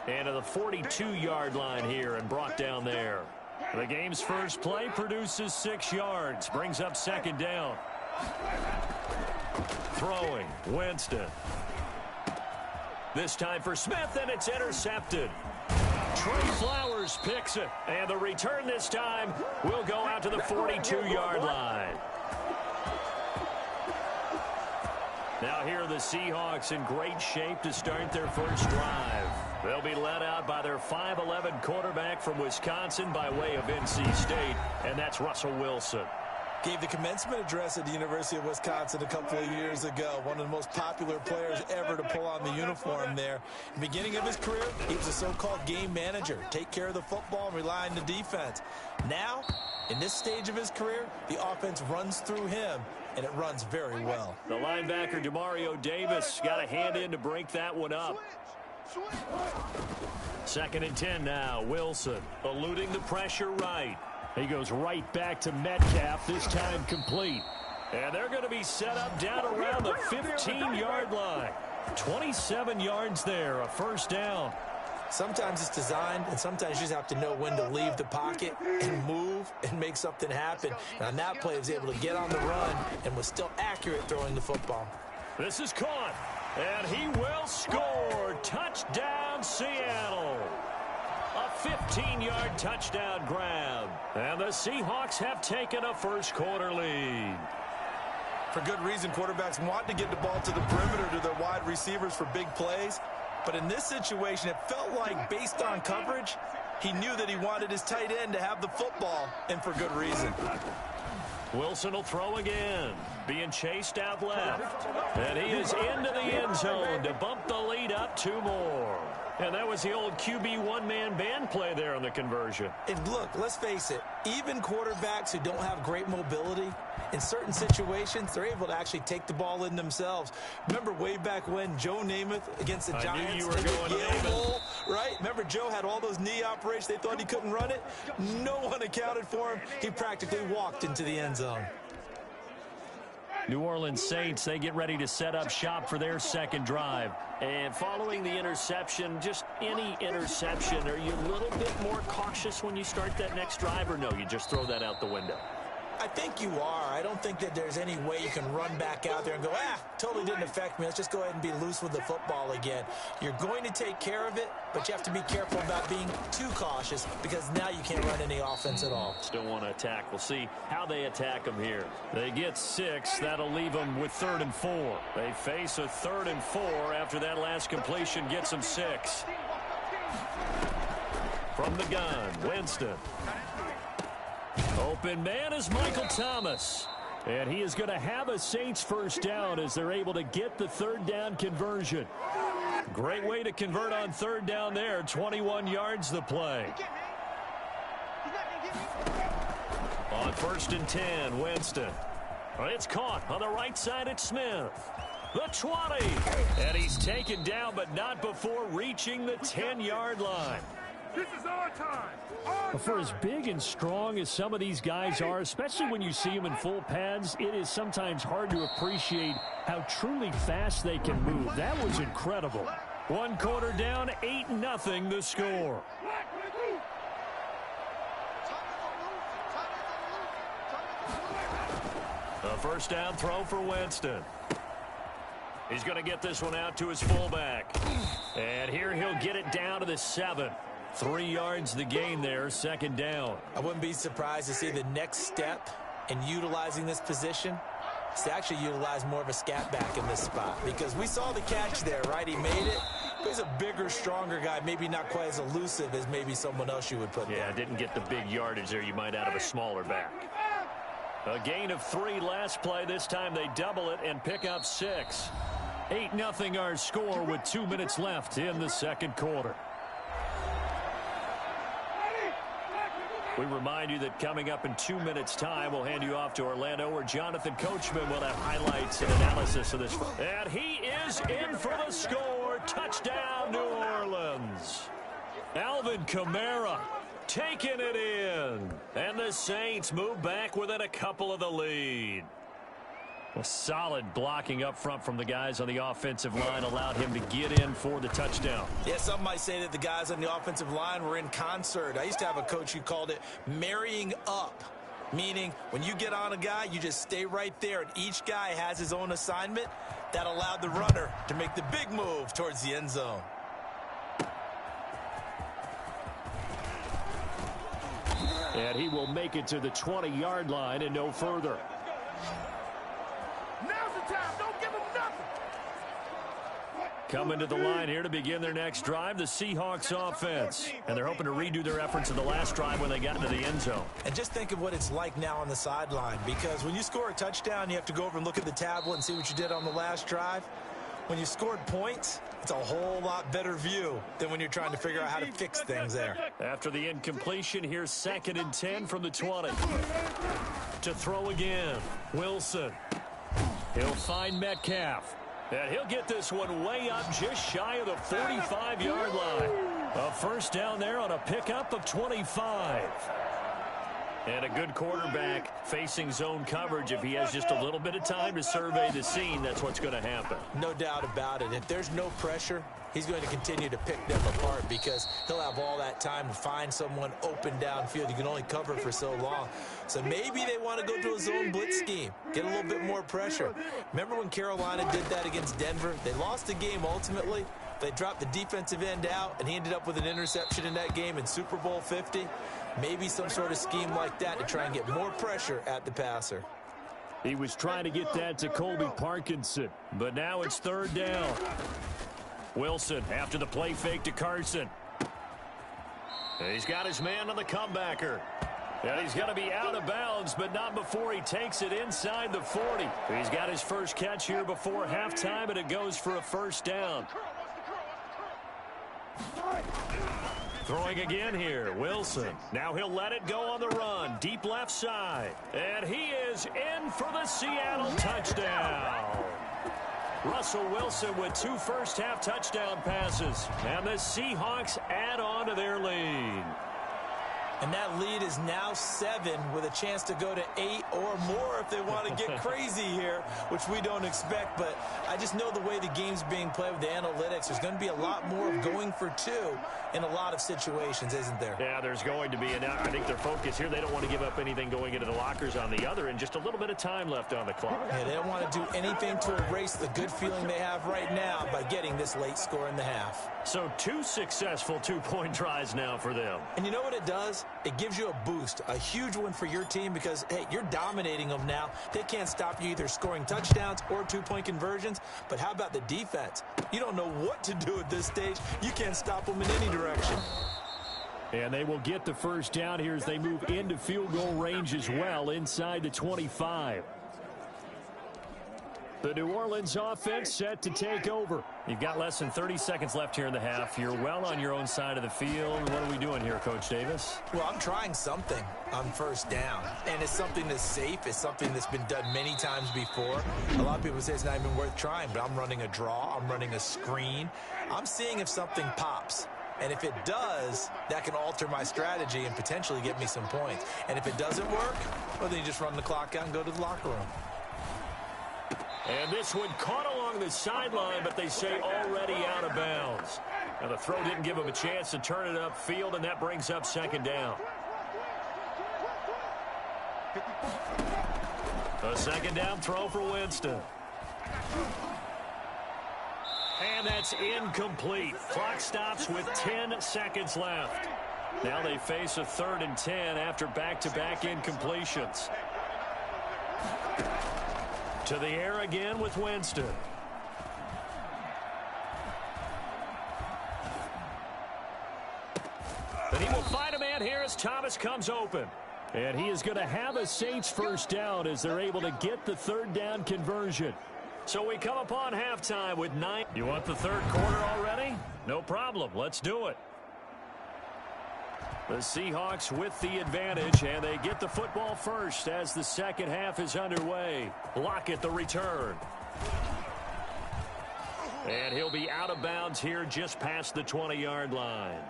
And to the 42-yard line here and brought down there. The game's first play produces 6 yards. Brings up 2nd down. Throwing, Winston. This time for Smith, and it's intercepted. Trey Flowers picks it. And the return this time will go out to the 42-yard line. Now here are the Seahawks in great shape to start their first drive. They'll be led out by their 5'11" quarterback from Wisconsin by way of NC State, and that's Russell Wilson. Gave the commencement address at the University of Wisconsin a couple of years ago. One of the most popular players ever to pull on the uniform there. In the beginning of his career, he was a so-called game manager. Take care of the football and rely on the defense. Now, in this stage of his career, the offense runs through him, and it runs very well. The linebacker, Demario Davis, got a hand in to break that one up. 2nd and 10 now. Wilson eluding the pressure right. He goes right back to Metcalf, this time complete. And they're going to be set up down around the 15-yard line. 27 yards there, a 1st down. Sometimes it's designed, and sometimes you just have to know when to leave the pocket and move and make something happen. And on that play, he was able to get on the run and was still accurate throwing the football. This is caught, and he will score. Touchdown, Seattle. A 15-yard touchdown grab. And the Seahawks have taken a first-quarter lead. For good reason, quarterbacks want to get the ball to the perimeter to their wide receivers for big plays. But in this situation, it felt like, based on coverage, he knew that he wanted his tight end to have the football, and for good reason. Wilson will throw again, being chased out left. And he is into the end zone to bump the lead up 2 more. And that was the old QB one-man band play there on the conversion. And look, let's face it, even quarterbacks who don't have great mobility, in certain situations, they're able to actually take the ball in themselves. Remember way back when Joe Namath against the Giants? I knew you were going to Namath. Right? Remember Joe had all those knee operations. They thought he couldn't run it. No one accounted for him. He practically walked into the end zone. New Orleans Saints, they get ready to set up shop for their second drive. And following the interception, just any interception, are you a little bit more cautious when you start that next drive, or no, you just throw that out the window? I think you are. I don't think that there's any way you can run back out there and go, totally didn't affect me. Let's just go ahead and be loose with the football again. You're going to take care of it, but you have to be careful about being too cautious because now you can't run any offense at all. Still want to attack. We'll see how they attack them here. They get 6. That'll leave them with 3rd and 4. They face a 3rd and 4 after that last completion gets them 6. From the gun, Winston. Open man is Michael Thomas. And he is going to have a Saints first down as they're able to get the 3rd down conversion. Great way to convert on 3rd down there. 21 yards the play. On 1st and 10, Winston. It's caught on the right side at Smith. The 20. And he's taken down, but not before reaching the 10-yard line. This is our time. For as big and strong as some of these guys are, especially when you see them in full pads, it is sometimes hard to appreciate how truly fast they can move. That was incredible. 1 quarter down, 8-0 the score. A first down throw for Winston. He's going to get this one out to his fullback. And here he'll get it down to the 7. 3 yards the gain there, 2nd down. I wouldn't be surprised to see the next step in utilizing this position is to actually utilize more of a scat back in this spot, because we saw the catch there, right? He made it, He's a bigger, stronger guy, maybe not quite as elusive as maybe someone else you would put there. Yeah, didn't get the big yardage there you might out of a smaller back. A gain of 3 last play. This time they double it and pick up 6. 8-0 our score with 2 minutes left in the second quarter. We remind you that coming up in 2 minutes' time, we'll hand you off to Orlando, where Jonathan Coachman will have highlights and analysis of this. And he is in for the score. Touchdown, New Orleans. Alvin Kamara taking it in. And the Saints move back within a couple of the lead. A solid blocking up front from the guys on the offensive line allowed him to get in for the touchdown. Yeah, some might say that the guys on the offensive line were in concert. I used to have a coach who called it marrying up, meaning when you get on a guy, you just stay right there, and each guy has his own assignment. That allowed the runner to make the big move towards the end zone. And he will make it to the 20-yard line and no further. Now's the time. Don't give them nothing. Coming to the line here to begin their next drive, the Seahawks offense. And they're hoping to redo their efforts in the last drive when they got into the end zone. And just think of what it's like now on the sideline, because when you score a touchdown, you have to go over and look at the tablet and see what you did on the last drive. When you scored points, it's a whole lot better view than when you're trying to figure out how to fix things there. After the incompletion, here's 2nd and 10 from the 20. To throw again, Wilson. He'll find Metcalf. And he'll get this one way up just shy of the 45-yard line. A first down there on a pickup of 25. And a good quarterback facing zone coverage. If he has just a little bit of time to survey the scene, that's what's going to happen. No doubt about it. If there's no pressure, he's going to continue to pick them apart because he'll have all that time to find someone open downfield. You can only cover for so long. So maybe they want to go to a zone blitz scheme, get a little bit more pressure. Remember when Carolina did that against Denver? They lost the game ultimately. They dropped the defensive end out, and he ended up with an interception in that game in Super Bowl 50. Maybe some sort of scheme like that to try and get more pressure at the passer. He was trying to get that to Colby Parkinson, but now it's 3rd down. Wilson after the play fake to Carson. He's got his man on the comebacker. And he's going to be out of bounds, but not before he takes it inside the 40. He's got his first catch here before halftime, and it goes for a first down. Throwing again here, Wilson. Now he'll let it go on the run, deep left side. And he is in for the Seattle touchdown. Russell Wilson with 2 first-half touchdown passes. And the Seahawks add on to their lead. And that lead is now 7 with a chance to go to 8 or more if they want to get crazy here, which we don't expect. But I just know the way the game's being played with the analytics, there's going to be a lot more of going for 2 in a lot of situations, isn't there? Yeah, there's going to be. And I think their focus here, they don't want to give up anything going into the lockers on the other, and just a little bit of time left on the clock. Yeah, they don't want to do anything to erase the good feeling they have right now by getting this late score in the half. So 2 successful 2-point tries now for them. And you know what it does? It gives you a boost, a huge one for your team because, hey, you're dominating them now. They can't stop you either scoring touchdowns or 2-point conversions. But how about the defense? You don't know what to do at this stage. You can't stop them in any direction. And they will get the first down here as they move into field goal range as well inside the 25. The New Orleans offense set to take over. You've got less than 30 seconds left here in the half. You're well on your own side of the field. What are we doing here, Coach Davis? Well, I'm trying something on first down. And it's something that's safe. It's something that's been done many times before. A lot of people say it's not even worth trying, but I'm running a draw. I'm running a screen. I'm seeing if something pops. And if it does, that can alter my strategy and potentially get me some points. And if it doesn't work, well, then you just run the clock out and go to the locker room. And this one caught along the sideline, but they say already out of bounds. Now the throw didn't give him a chance to turn it upfield, and that brings up 2nd down. A 2nd down throw for Winston. And that's incomplete. Clock stops with 10 seconds left. Now they face a 3rd and 10 after back-to-back incompletions. To the air again with Winston. And he will find a man here as Thomas comes open. And he is going to have a Saints first down as they're able to get the third down conversion. So we come upon halftime with 9. You want the third quarter already? No problem. Let's do it. The Seahawks with the advantage, and they get the football first as the second half is underway. Lockett the return. And he'll be out of bounds here just past the 20-yard line.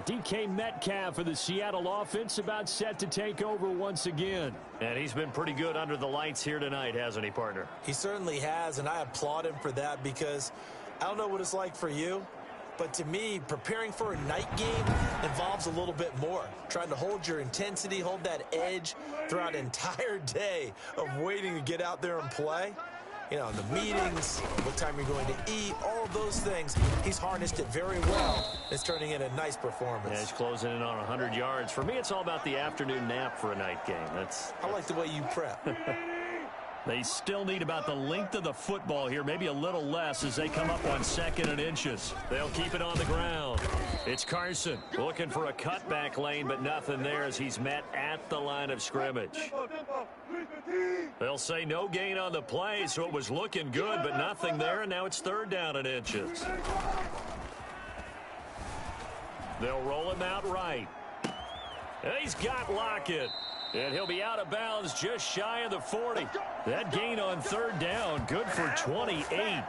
DK Metcalf for the Seattle offense about set to take over once again. And he's been pretty good under the lights here tonight, hasn't he, partner? He certainly has, and I applaud him for that because I don't know what it's like for you, but to me, preparing for a night game involves a little bit more. Trying to hold your intensity, hold that edge throughout an entire day of waiting to get out there and play. You know, the meetings, what time you're going to eat, all of those things. He's harnessed it very well. It's turning in a nice performance. Yeah, he's closing in on 100 yards. For me, it's all about the afternoon nap for a night game. I like the way you prep. They still need about the length of the football here, maybe a little less as they come up on 2nd and inches. They'll keep it on the ground. It's Carson looking for a cutback lane, but nothing there as he's met at the line of scrimmage. They'll say no gain on the play, so it was looking good, but nothing there, and now it's 3rd down and inches. They'll roll him out right. And he's got Lockett. And he'll be out of bounds just shy of the 40. That gain on 3rd down, good for 28.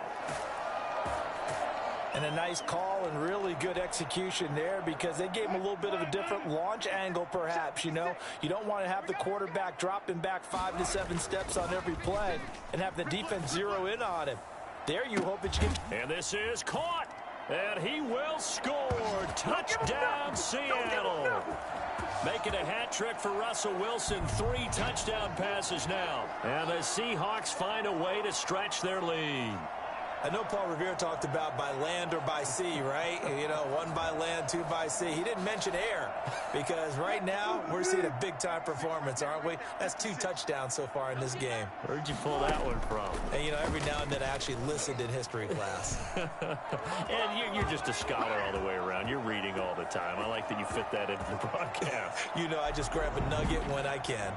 And a nice call and really good execution there because they gave him a little bit of a different launch angle perhaps, you know. You don't want to have the quarterback dropping back 5 to 7 steps on every play and have the defense zero in on him. There you hope that you get... And this is caught. And he will score. Touchdown, Seattle. Making a hat trick for Russell Wilson. 3 touchdown passes now. And the Seahawks find a way to stretch their lead. I know Paul Revere talked about by land or by sea, right? You know, 1 by land, 2 by sea. He didn't mention air because right now we're seeing a big-time performance, aren't we? That's 2 touchdowns so far in this game. Where'd you pull that one from? And, you know, every now and then I actually listened in history class. And you're just a scholar all the way around. You're reading all the time. I like that you fit that into the broadcast. You know, I just grab a nugget when I can.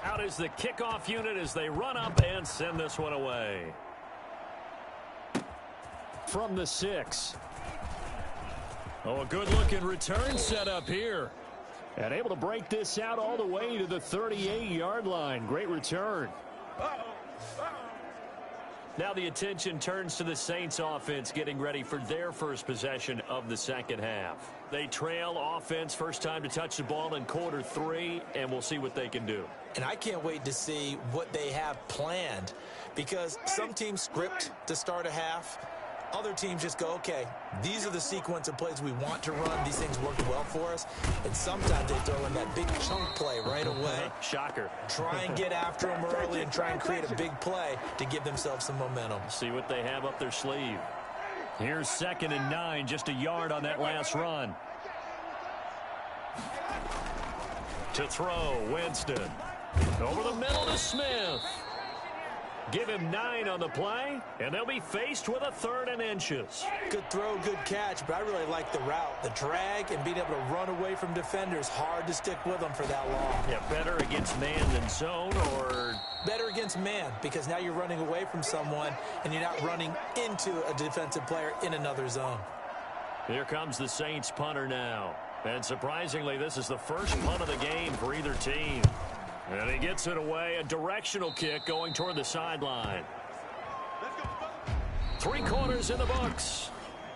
Out is the kickoff unit as they run up and send this one away. From the 6. Oh, a good-looking return set up here. And able to break this out all the way to the 38-yard line. Great return. Now the attention turns to the Saints offense getting ready for their first possession of the second half. They trail offense first time to touch the ball in quarter 3, and we'll see what they can do. And I can't wait to see what they have planned because some teams script to start a half. Other teams just go, okay, these are the sequence of plays we want to run. These things work well for us. And sometimes they throw in that big chunk play right away. Shocker. Try and get after them early and try and create a big play to give themselves some momentum. See what they have up their sleeve. Here's 2nd and 9, just a yard on that last run. To throw, Winston. Over the middle to Smith. Give him 9 on the play, and they'll be faced with a 3rd and inches. Good throw, good catch, but I really like the route. The drag and being able to run away from defenders. Hard to stick with them for that long. Yeah, better against man than zone, or... Better against man, because now you're running away from someone, and you're not running into a defensive player in another zone. Here comes the Saints punter now. And surprisingly, this is the first punt of the game for either team. And he gets it away, a directional kick going toward the sideline. 3 quarters in the books.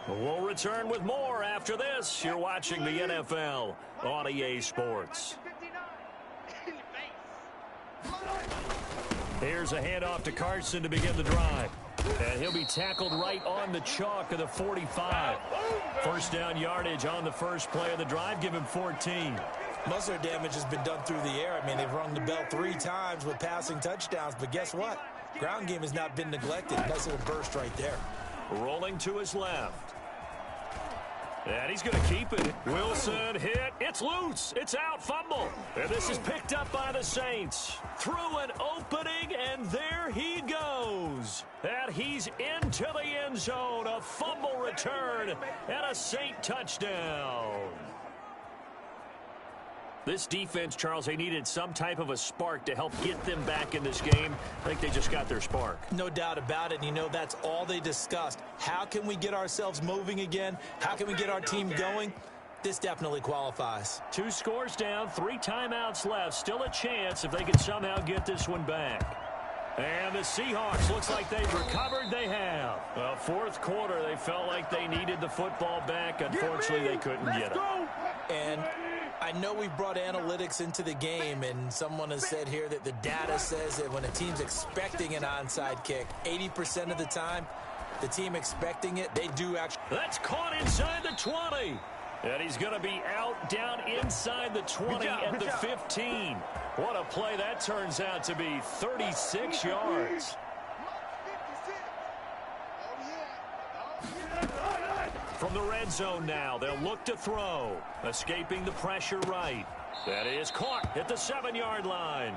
We'll return with more after this. You're watching the NFL on EA Sports. Here's a handoff to Carson to begin the drive. And he'll be tackled right on the chalk of the 45. First down yardage on the first play of the drive. Give him 14. Most of their damage has been done through the air. I mean, they've rung the bell 3 times with passing touchdowns. But guess what? Ground game has not been neglected. Nice little burst right there. Rolling to his left. And he's going to keep it. Wilson hit. It's loose. It's out. Fumble. And this is picked up by the Saints. Through an opening, and there he goes. And he's into the end zone. A fumble return and a Saint touchdown. This defense, Charles, they needed some type of a spark to help get them back in this game. I think they just got their spark. No doubt about it. And you know, that's all they discussed. How can we get ourselves moving again? How can we get our team going? This definitely qualifies. 2 scores down, 3 timeouts left. Still a chance if they can somehow get this one back. And the Seahawks, looks like they've recovered. They have. Well, fourth quarter, they felt like they needed the football back. Unfortunately, they couldn't get it. And I know we've brought analytics into the game, and someone has said here that the data says that when a team's expecting an onside kick, 80% of the time, the team expecting it, they do actually. That's caught inside the 20. And he's going to be out down inside the 20 at the 15. What a play that turns out to be. 36 yards. From the red zone now, they'll look to throw. Escaping the pressure right. That is caught at the 7-yard line.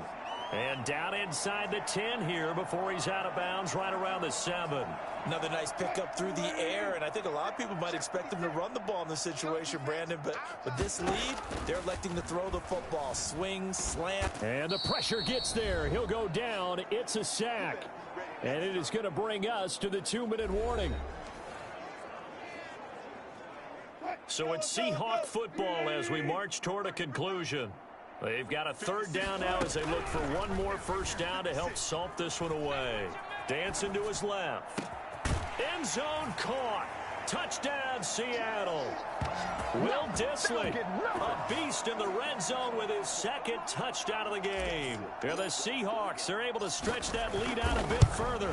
And down inside the 10 here before he's out of bounds right around the 7. Another nice pickup through the air, and I think a lot of people might expect them to run the ball in this situation, Brandon, but with this lead, they're electing to throw the football. Swing, slant. And the pressure gets there. He'll go down. It's a sack. And it is going to bring us to the 2-minute warning. So it's Seahawk football as we march toward a conclusion. They've got a 3rd down now as they look for one more first down to help salt this one away. Dancing to his left. End zone caught. Touchdown, Seattle. Will Dissly, a beast in the red zone with his 2nd touchdown of the game. And the Seahawks are able to stretch that lead out a bit further.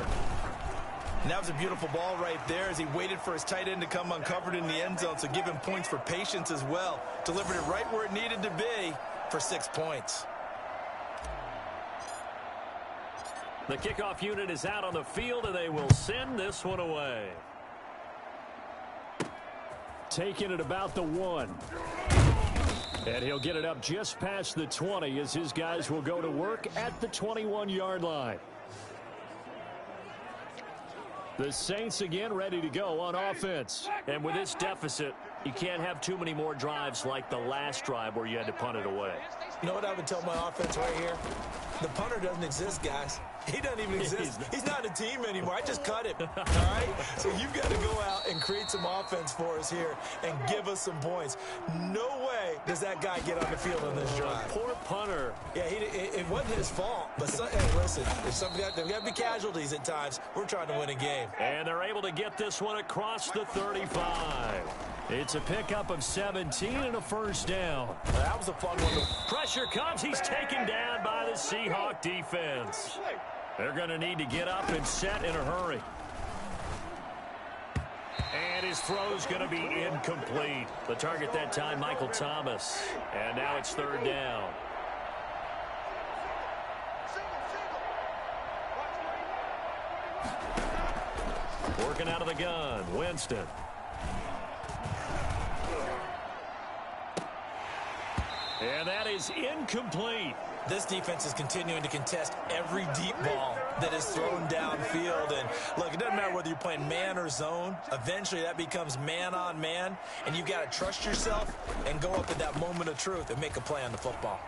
And that was a beautiful ball right there as he waited for his tight end to come uncovered in the end zone, so give him points for patience as well. Delivered it right where it needed to be for 6 points. The kickoff unit is out on the field, and they will send this one away. Taking it about the 1. And he'll get it up just past the 20 as his guys will go to work at the 21-yard line. The Saints again ready to go on offense. And with this deficit, you can't have too many more drives like the last drive where you had to punt it away. You know what I would tell my offense right here? The punter doesn't exist, guys. He doesn't even exist. He's not a team anymore. I just cut him. All right? So you've got to go out and create some offense for us here and give us some points. No way does that guy get on the field on this drive. Poor punter. Yeah, it wasn't his fault. But hey, listen, there's got to be casualties at times. We're trying to win a game. And they're able to get this one across the 35. It's a pickup of 17 and a first down. That was a fun one. Pressure comes. He's taken down by the Seahawk defense. They're going to need to get up and set in a hurry. And his throw's going to be incomplete. The target that time, Michael Thomas. And now it's 3rd down. Working out of the gun, Winston. And that is incomplete. This defense is continuing to contest every deep ball that is thrown downfield. And, look, it doesn't matter whether you're playing man or zone. Eventually, that becomes man-on-man, and you've got to trust yourself and go up at that moment of truth and make a play on the football.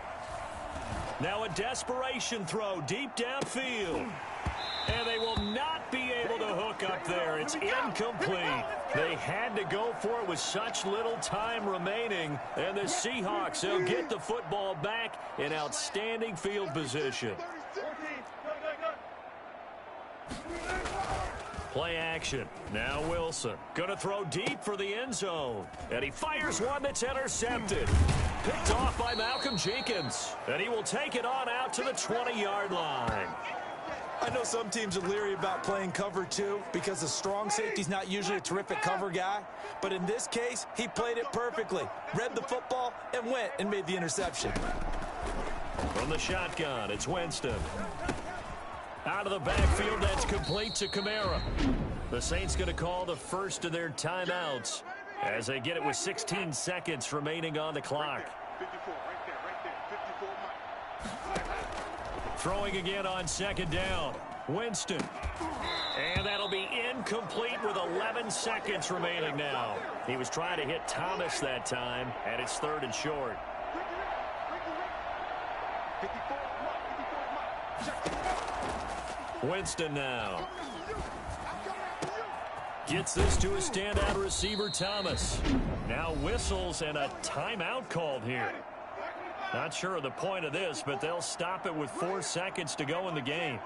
Now a desperation throw deep downfield. And they will not be able to hook up there. It's incomplete. They had to go for it with such little time remaining. And the Seahawks, they'll get the football back in outstanding field position. Play action. Now Wilson. Going to throw deep for the end zone. And he fires one that's intercepted. Picked off by Malcolm Jenkins. And he will take it on out to the 20-yard line. I know some teams are leery about playing cover 2 because the strong safety's not usually a terrific cover guy. But in this case, he played it perfectly. Read the football and went and made the interception. From the shotgun, it's Winston. Out of the backfield, that's complete to Kamara. The Saints going to call the first of their timeouts. As they get it with 16 seconds remaining on the clock. 54, right there, 54 Mike. Throwing again on second down. Winston. And that'll be incomplete with 11 seconds remaining now. He was trying to hit Thomas that time, and it's 3rd and short. 54 Mike. Winston now. Gets this to a standout receiver, Thomas. Now whistles and a timeout called here. Not sure of the point of this, but they'll stop it with 4 seconds to go in the game.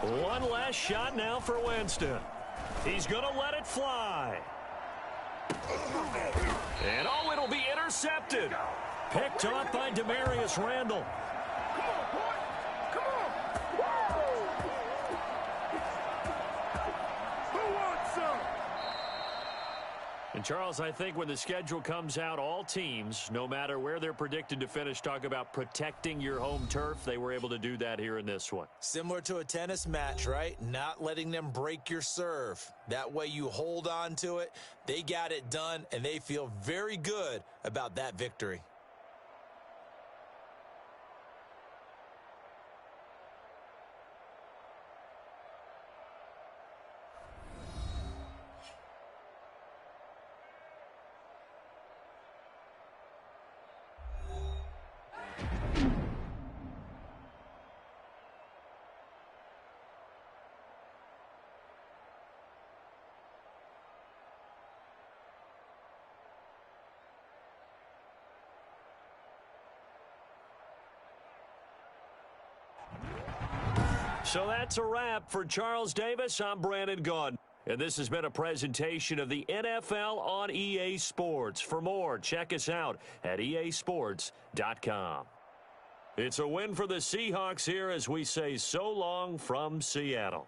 One last shot now for Winston. He's going to let it fly. And oh, it'll be intercepted. Picked off by Demarius Randall. And, Charles, I think when the schedule comes out, all teams, no matter where they're predicted to finish, talk about protecting your home turf. They were able to do that here in this one. Similar to a tennis match, right? Not letting them break your serve. That way you hold on to it. They got it done, and they feel very good about that victory. So that's a wrap for Charles Davis. I'm Brandon Gaudin. And this has been a presentation of the NFL on EA Sports. For more, check us out at easports.com. It's a win for the Seahawks here as we say so long from Seattle.